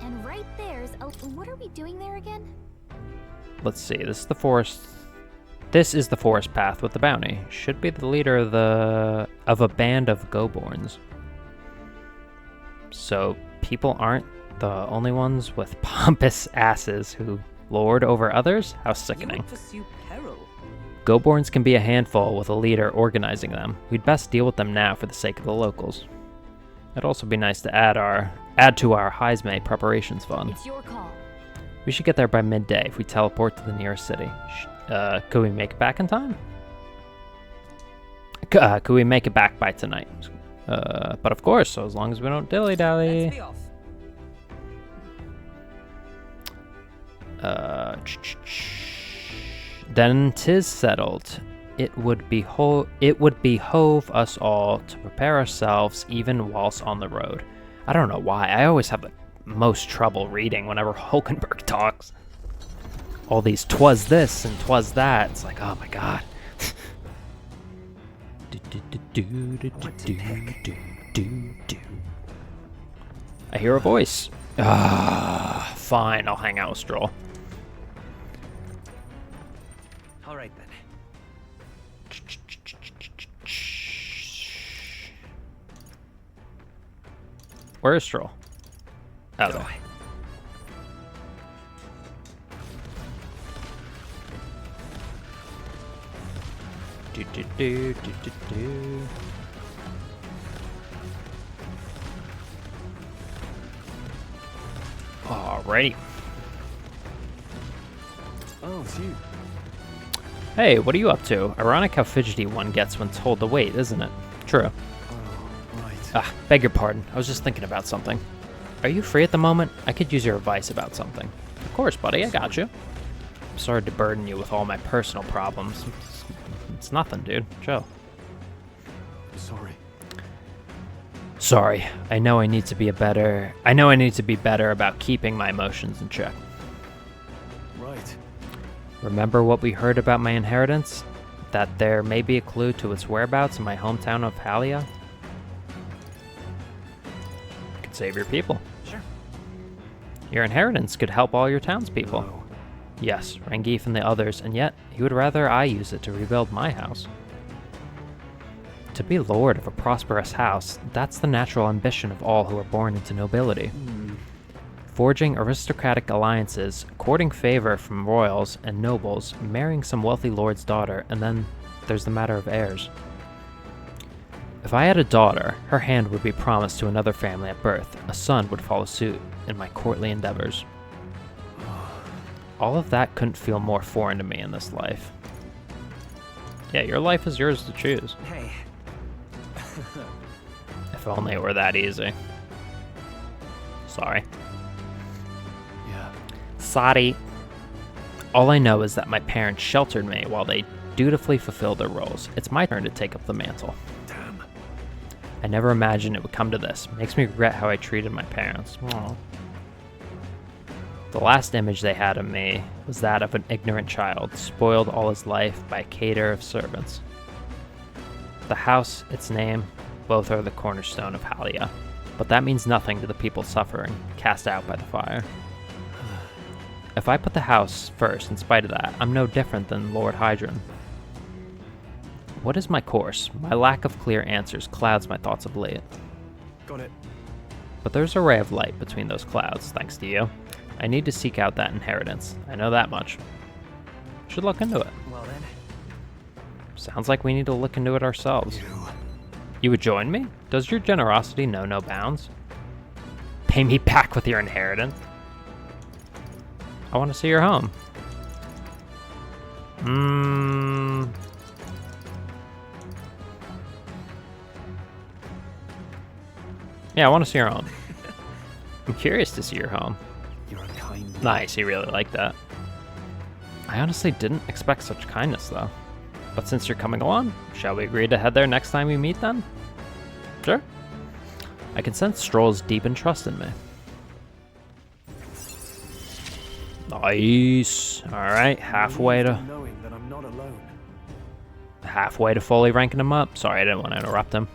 And right there's what are we doing there again? Let's see, this is the forest. This is the forest path with the bounty. Should be the leader of a band of Goborns. So people aren't the only ones with pompous asses who lord over others? How sickening. Goborns can be a handful with a leader organizing them. We'd best deal with them now for the sake of the locals. It'd also be nice to add to our Heismay preparations fund. It's your call. We should get there by midday if we teleport to the nearest city. Could we make it back in time? Could we make it back by tonight? But of course, so as long as we don't dilly-dally. Let's be off. Then 'tis settled. It would behove us all to prepare ourselves even whilst on the road. I don't know why. I always have the most trouble reading whenever Hulkenberg talks. All these 'twas this and 'twas that. It's like, oh my god. I hear a voice. Fine, I'll hang out with Stroll. All right then. Where is Stroll? Oh, there. Alrighty. Oh, it's you. Hey, what are you up to? Ironic how fidgety one gets when told to wait, isn't it? True. Oh, right. Ah, beg your pardon. I was just thinking about something. Are you free at the moment? I could use your advice about something. Of course, buddy, I got you. I'm sorry to burden you with all my personal problems. It's nothing, dude. Chill. Sorry. Sorry. I know I need to be better about keeping my emotions in check. Right. Remember what we heard about my inheritance? That there may be a clue to its whereabouts in my hometown of Halia? Could save your people. Sure. Your inheritance could help all your townspeople. No. Yes, Rengif and the others, and yet he would rather I use it to rebuild my house. To be lord of a prosperous house, that's the natural ambition of all who are born into nobility. Forging aristocratic alliances, courting favor from royals and nobles, marrying some wealthy lord's daughter, and then there's the matter of heirs. If I had a daughter, her hand would be promised to another family at birth. A son would follow suit in my courtly endeavors. All of that couldn't feel more foreign to me in this life. Yeah, your life is yours to choose. Hey. If only it were that easy. Sorry. Yeah. Sorry. All I know is that my parents sheltered me while they dutifully fulfilled their roles. It's my turn to take up the mantle. Damn. I never imagined it would come to this. Makes me regret how I treated my parents. Aww. The last image they had of me was that of an ignorant child, spoiled all his life by a cater of servants. The house, its name, both are the cornerstone of Halia, but that means nothing to the people suffering, cast out by the fire. If I put the house first in spite of that, I'm no different than Lord Hydron. What is my course? My lack of clear answers clouds my thoughts of late. Got it. But there's a ray of light between those clouds, thanks to you. I need to seek out that inheritance. I know that much. Should look into it. Well then. Sounds like we need to look into it ourselves. You would join me? Does your generosity know no bounds? Pay me back with your inheritance? I want to see your home. Yeah, I want to see your home. I'm curious to see your home. You're a kind man. Nice, he really liked that. I honestly didn't expect such kindness, though. But since you're coming along, shall we agree to head there next time we meet, then? Sure. I can sense Stroll's deepened trust in me. Nice. Alright, halfway to... Knowing that I'm not alone. Halfway to fully ranking him up. Sorry, I didn't want to interrupt him.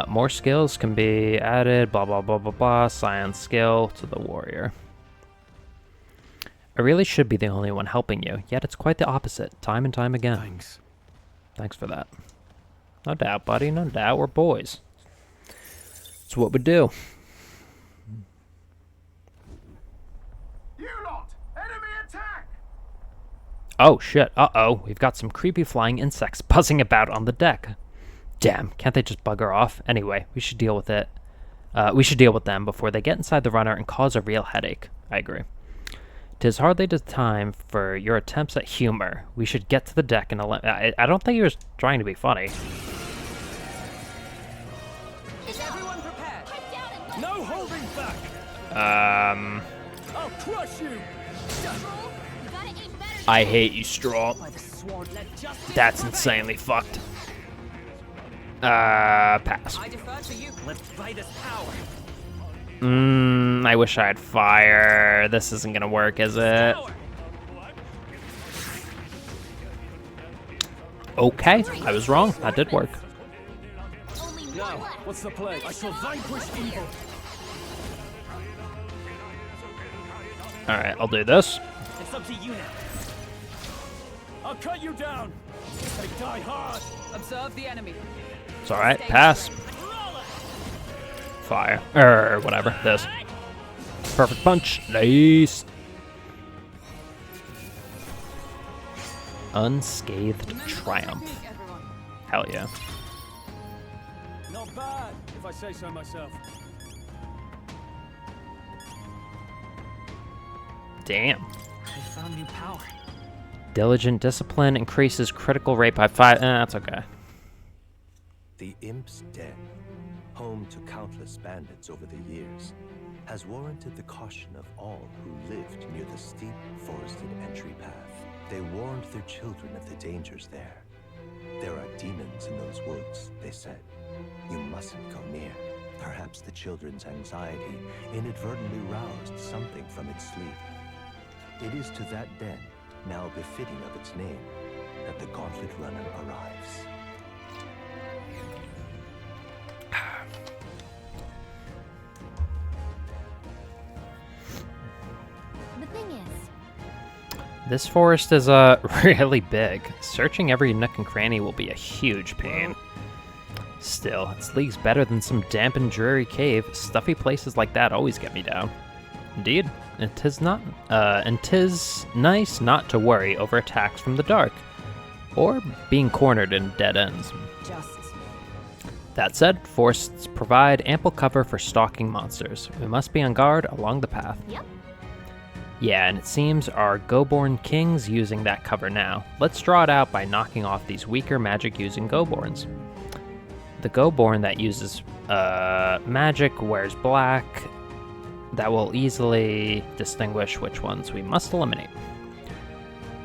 More skills can be added, blah, blah, blah, blah, blah. Scion skill to the warrior. I really should be the only one helping you, yet it's quite the opposite, time and time again. Thanks. Thanks for that. No doubt, buddy, no doubt. We're boys. It's what we do. You lot! Enemy attack! Oh, shit. Uh-oh. We've got some creepy flying insects buzzing about on the deck. Damn, can't they just bugger off? Anyway, we should deal with it. We should deal with them before they get inside the runner and cause a real headache. I agree. 'Tis hardly the time for your attempts at humor. We should get to the deck and I don't think he was trying to be funny. Is everyone prepared? No holding back. I'll crush you. I hate you, Straw. That's insanely fucked. Pass. I defer to you. Let's buy this power. I wish I had fire. This isn't gonna work, is it? Okay, I was wrong. That did work. Now, what's the play? I shall vanquish evil. Alright, I'll do this. It's up to you now. I'll cut you down. They die hard. Observe the enemy. It's alright, pass. Fire. Or whatever, this. Perfect punch. Nice. Unscathed triumph. Hell yeah. Not bad, if I say so myself. Damn. I found new power. Diligent discipline increases critical rate by 5. That's okay. The Imp's Den, home to countless bandits over the years, has warranted the caution of all who lived near the steep, forested entry path. They warned their children of the dangers there. There are demons in those woods, they said. You mustn't go near. Perhaps the children's anxiety inadvertently roused something from its sleep. It is to that den, now befitting of its name, that the Gauntlet Runner arrives. The thing is, This forest is really big. Searching every nook and cranny will be a huge pain. Still, it's leagues better than some damp and dreary cave. Stuffy places like that always get me down. Indeed, and 'tis nice not to worry over attacks from the dark, or being cornered in dead ends. That said, forests provide ample cover for stalking monsters. We must be on guard along the path. Yep. Yeah, and it seems our Goborn King's using that cover now. Let's draw it out by knocking off these weaker magic-using Goborns. The Goborn that uses magic wears black. That will easily distinguish which ones we must eliminate.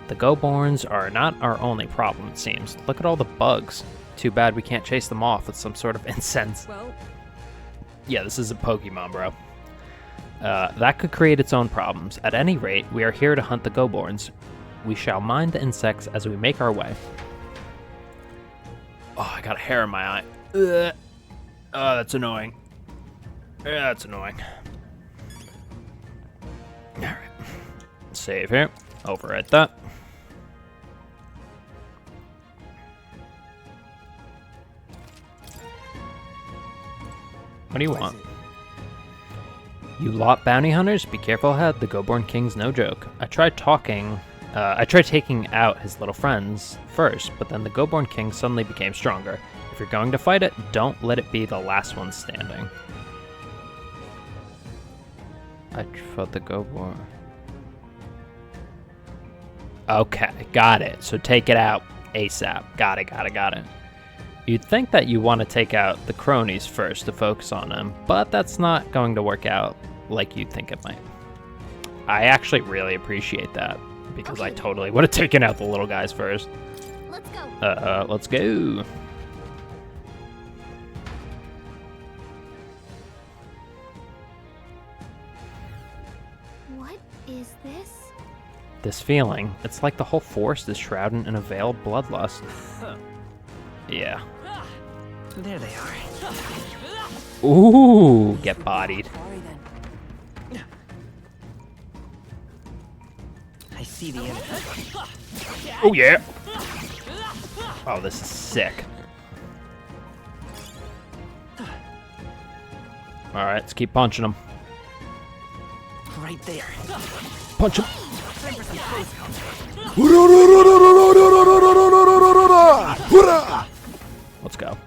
The Goborns are not our only problem, it seems. Look at all the bugs. Too bad we can't chase them off with some sort of incense. Well, yeah, this is a Pokemon, bro. That could create its own problems. At any rate, we are here to hunt the Goborns. We shall mind the insects as we make our way. Oh, I got a hair in my eye. Ugh. Oh, that's annoying. Yeah, that's annoying. Alright. Save here. Overwrite that. What do you want? You lot bounty hunters, be careful ahead. The Goborn King's no joke. I tried taking out his little friends first, but then the Goborn King suddenly became stronger. If you're going to fight it, don't let it be the last one standing. I fought the Goborn. Okay, got it. So take it out ASAP. Got it. You'd think that you want to take out the cronies first to focus on them, but that's not going to work out like you'd think it might. I actually really appreciate that, because I totally would have taken out the little guys first. Let's go. Let's go. What is this? This feeling, it's like the whole forest is shrouded in a veil of bloodlust. Yeah. There they are. Ooh, get bodied. I see the enemy. Oh yeah. Oh, this is sick. All right, let's keep punching them. Right there. Punch him. Hurrah! Let's go.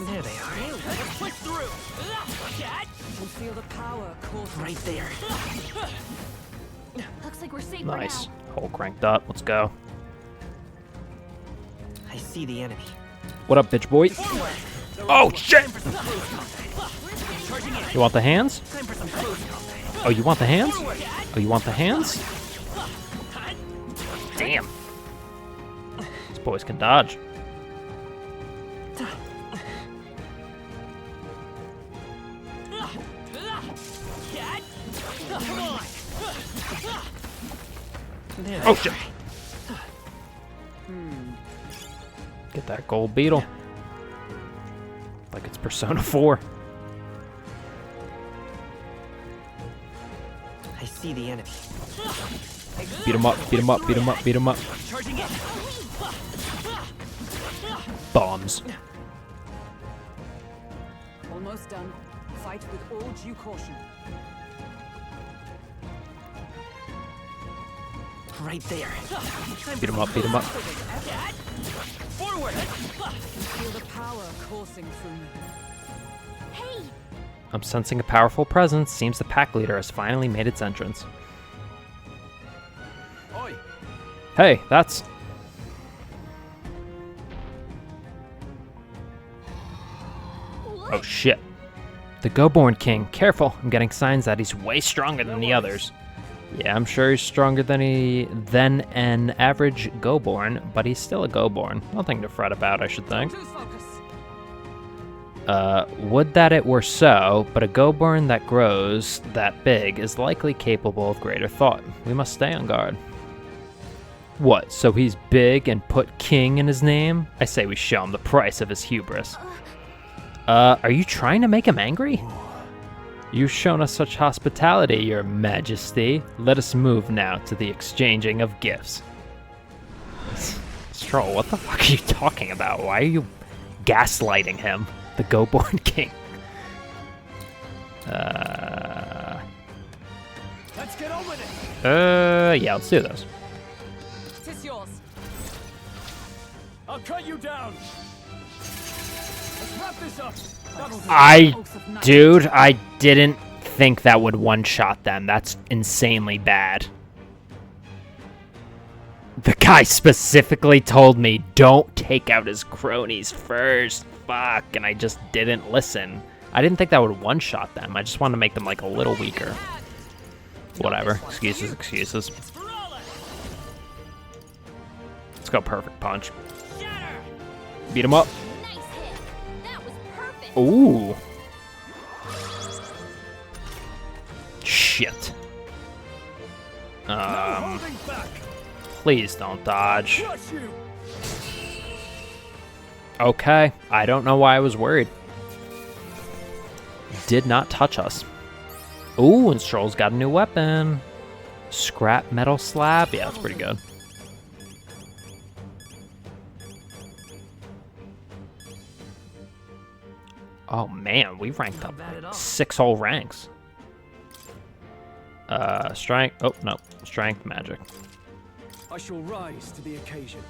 There they are. Let's push through. You feel the power coursing Right there. Looks like we're safe Nice. for now. Hole cranked up. Let's go. I see the enemy. What up, bitch boy? Oh, shit! Charging in. You want the hands? Time for some close combat. Oh, you want the hands? Oh, you want the hands? Damn. These boys can dodge. Oh, shit! Get that gold beetle. Like it's Persona 4. I see the enemy. Beat him up, beat him up, beat him up, beat him up. Charging in. Bombs. Almost done. Fight with all due caution. Right there. Beat him up, beat him up. Forward. Feel the power coursing through me. Hey! I'm sensing a powerful presence. Seems the pack leader has finally made its entrance. Oi! Hey, that's... What? Oh, shit. The Go-Born King. Careful, I'm getting signs that he's way stronger than the others. Yeah, I'm sure he's stronger than an average Go-Born, but he's still a Go-Born. Nothing to fret about, I should think. Lose focus. Would that it were so, but a Go-Born that grows that big is likely capable of greater thought. We must stay on guard. What, so he's big and put king in his name? I say we show him the price of his hubris. Are you trying to make him angry? You've shown us such hospitality, your majesty. Let us move now to the exchanging of gifts. Stroll, what the fuck are you talking about? Why are you gaslighting him? The Go-Born King. Let's get on with it. Yeah, let's do this. Tis yours. I'll cut you down. Let's wrap this up. Dude, I didn't think that would one-shot them. That's insanely bad. The guy specifically told me, don't take out his cronies first. Fuck, and I just didn't listen. I didn't think that would one-shot them. I just wanted to make them, like, a little weaker. Whatever. Excuses, excuses. Let's go perfect punch. Beat him up. Ooh. Shit. Please don't dodge. Okay, I don't know why I was worried. Did not touch us. Ooh, and Stroll's got a new weapon. Scrap metal slab. Yeah, that's pretty good. Oh man, we ranked up like 6 whole ranks. Strength. Oh no, strength, magic. I shall rise to the occasion.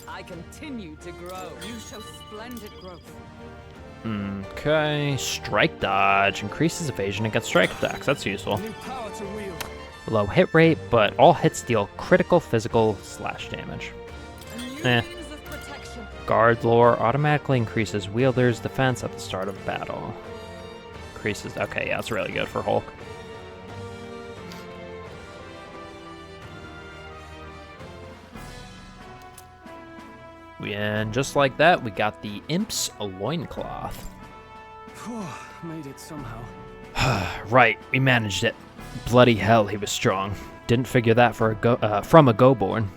I continue to grow. You show splendid growth. Okay, strike dodge increases evasion against strike attacks. That's useful. New power to wield. Low hit rate, but all hits deal critical physical slash damage. Guard lore automatically increases wielder's defense at the start of battle. Increases. Okay, yeah, that's really good for Hulk. And just like that, we got the Imp's loincloth. Made it somehow. Right, we managed it. Bloody hell, he was strong. Didn't figure that for from a Go-Born.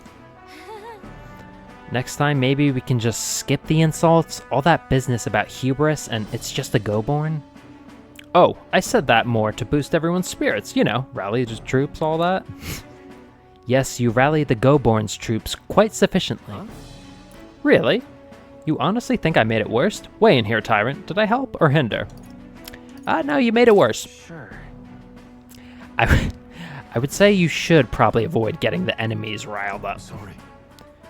Next time, maybe we can just skip the insults, all that business about hubris, and it's just a Go-Born. Oh, I said that more to boost everyone's spirits, you know, rally the troops, all that. Yes, you rallied the Go-Born's troops quite sufficiently. Huh? Really? You honestly think I made it worse? Weigh in here, Tyrant. Did I help or hinder? No, you made it worse. Sure. I would say you should probably avoid getting the enemies riled up. Sorry.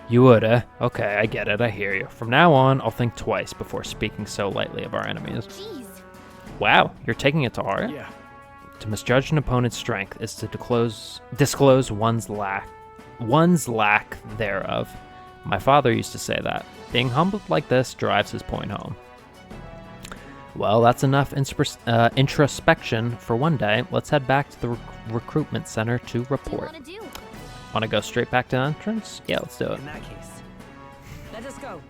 You would, eh? Okay, I get it. I hear you. From now on, I'll think twice before speaking so lightly of our enemies. Jeez. Wow, you're taking it to heart? Yeah. To misjudge an opponent's strength is to disclose one's lack thereof. My father used to say that. Being humbled like this drives his point home. Well, that's enough introspection for one day. Let's head back to the recruitment center to report. What do you want to do? Want to go straight back to the entrance? Yeah, let's do it. In that case, let us go.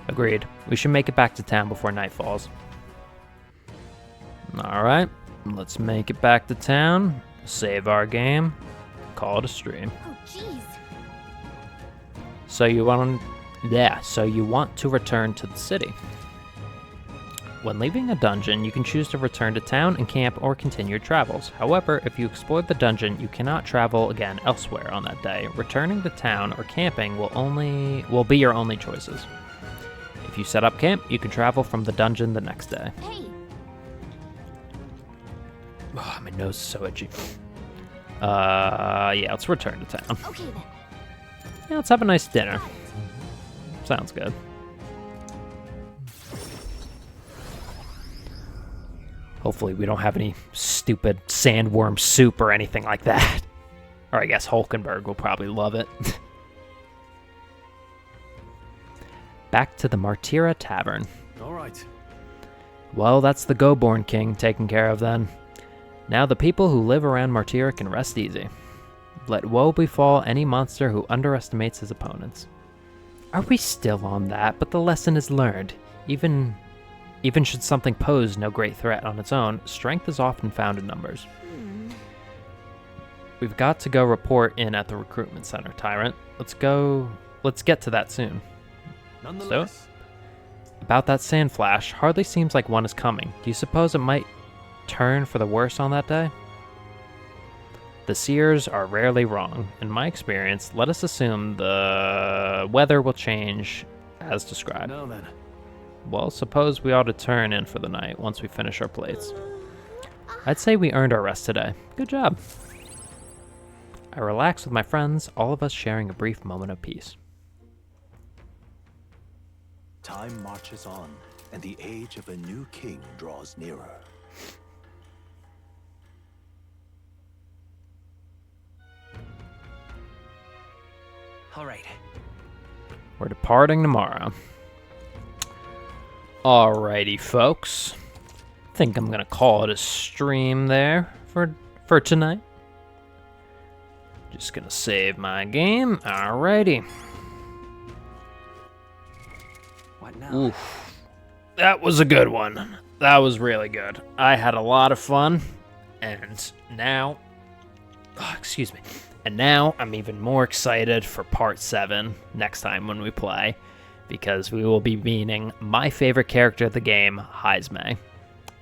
Agreed. We should make it back to town before night falls. Alright, let's make it back to town, save our game, call it a stream. Oh, jeez. So you want to return to the city. When leaving a dungeon, you can choose to return to town and camp or continue your travels. However, if you explore the dungeon, you cannot travel again elsewhere on that day. Returning to town or camping will be your only choices. If you set up camp, you can travel from the dungeon the next day. Hey. Oh, my nose is so itchy. Yeah, let's return to town. Okay then. Yeah, let's have a nice dinner. Sounds good. Hopefully we don't have any stupid sandworm soup or anything like that. Or I guess Hulkenberg will probably love it. Back to the Martira Tavern. All right. Well, that's the Go-Born King taken care of then. Now the people who live around Martira can rest easy. Let woe befall any monster who underestimates his opponents. Are we still on that? But the lesson is learned. Even should something pose no great threat on its own, strength is often found in numbers. We've got to go report in at the recruitment center, Tyrant. Let's get to that soon. Nonetheless. So, about that sand flash, hardly seems like one is coming. Do you suppose it might turn for the worse on that day? The seers are rarely wrong. In my experience, let us assume the weather will change as described. No, then. Well, suppose we ought to turn in for the night once we finish our plates. I'd say we earned our rest today. Good job. I relax with my friends, all of us sharing a brief moment of peace. Time marches on, and the age of a new king draws nearer. All right. We're departing tomorrow. Alrighty, folks. Think I'm gonna call it a stream there for tonight. Just gonna save my game. Alrighty. What now? Oof. That was a good one. That was really good. I had a lot of fun, and now, excuse me. And now I'm even more excited for part 7 next time when we play, because we will be meeting my favorite character of the game, Heisme.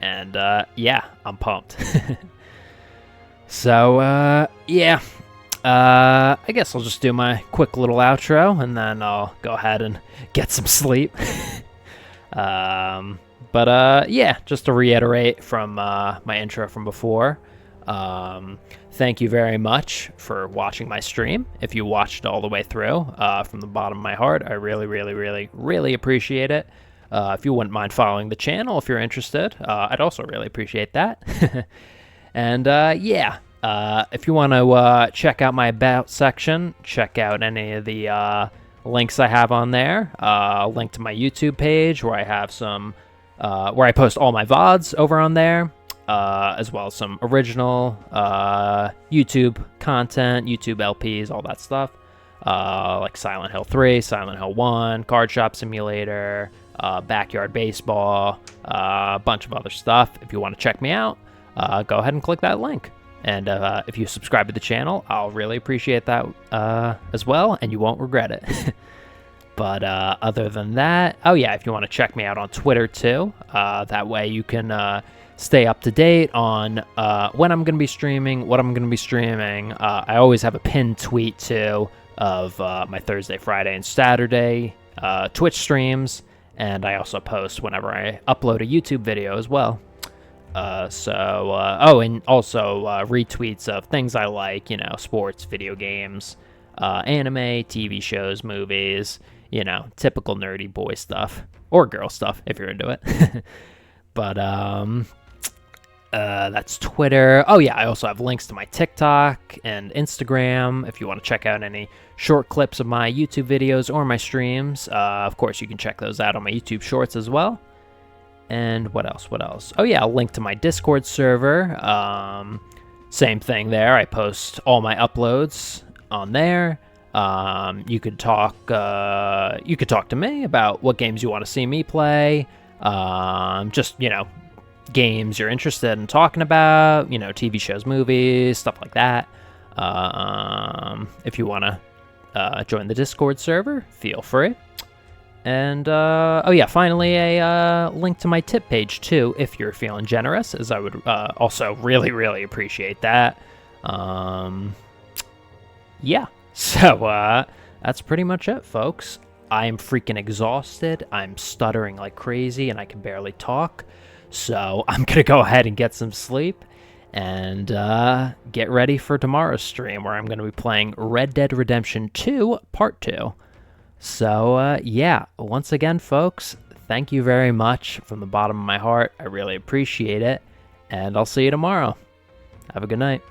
And yeah, I'm pumped. So yeah, I guess I'll just do my quick little outro, and then I'll go ahead and get some sleep. But yeah, just to reiterate from my intro from before, thank you very much for watching my stream. If you watched it all the way through, from the bottom of my heart, I really, really, really, really appreciate it. If you wouldn't mind following the channel if you're interested, I'd also really appreciate that. And yeah, if you want to check out my About section, check out any of the links I have on there. Link to my YouTube page where I have some, where I post all my VODs over on there. As well as some original YouTube content, YouTube LPs, all that stuff. Like Silent Hill 3, Silent Hill 1, Card Shop Simulator, Backyard Baseball, a bunch of other stuff. If you want to check me out, go ahead and click that link. And if you subscribe to the channel, I'll really appreciate that as well, and you won't regret it. But other than that, oh yeah, if you want to check me out on Twitter too, that way you can stay up to date on when I'm going to be streaming, what I'm going to be streaming. I always have a pinned tweet too of my Thursday, Friday, and Saturday Twitch streams, and I also post whenever I upload a YouTube video as well. Oh, and also retweets of things I like, you know, sports, video games, anime, TV shows, movies, you know, typical nerdy boy stuff. Or girl stuff, if you're into it. But, that's Twitter. Oh, yeah, I also have links to my TikTok and Instagram if you want to check out any short clips of my YouTube videos or my streams. Of course, you can check those out on my YouTube Shorts as well. And what else? What else? Oh, yeah, I'll link to my Discord server. Same thing there. I post all my uploads on there. You could talk to me about what games you want to see me play. Just, you know, games you're interested in talking about, you know, TV shows, movies, stuff like that. If you want to join the Discord server, feel free. And, oh yeah, finally a link to my tip page, too, if you're feeling generous, as I would also really, really appreciate that. Yeah, so that's pretty much it, folks. I am freaking exhausted. I'm stuttering like crazy, and I can barely talk. So I'm going to go ahead and get some sleep and get ready for tomorrow's stream, where I'm going to be playing Red Dead Redemption 2 Part 2. So, yeah, once again, folks, thank you very much from the bottom of my heart. I really appreciate it, and I'll see you tomorrow. Have a good night.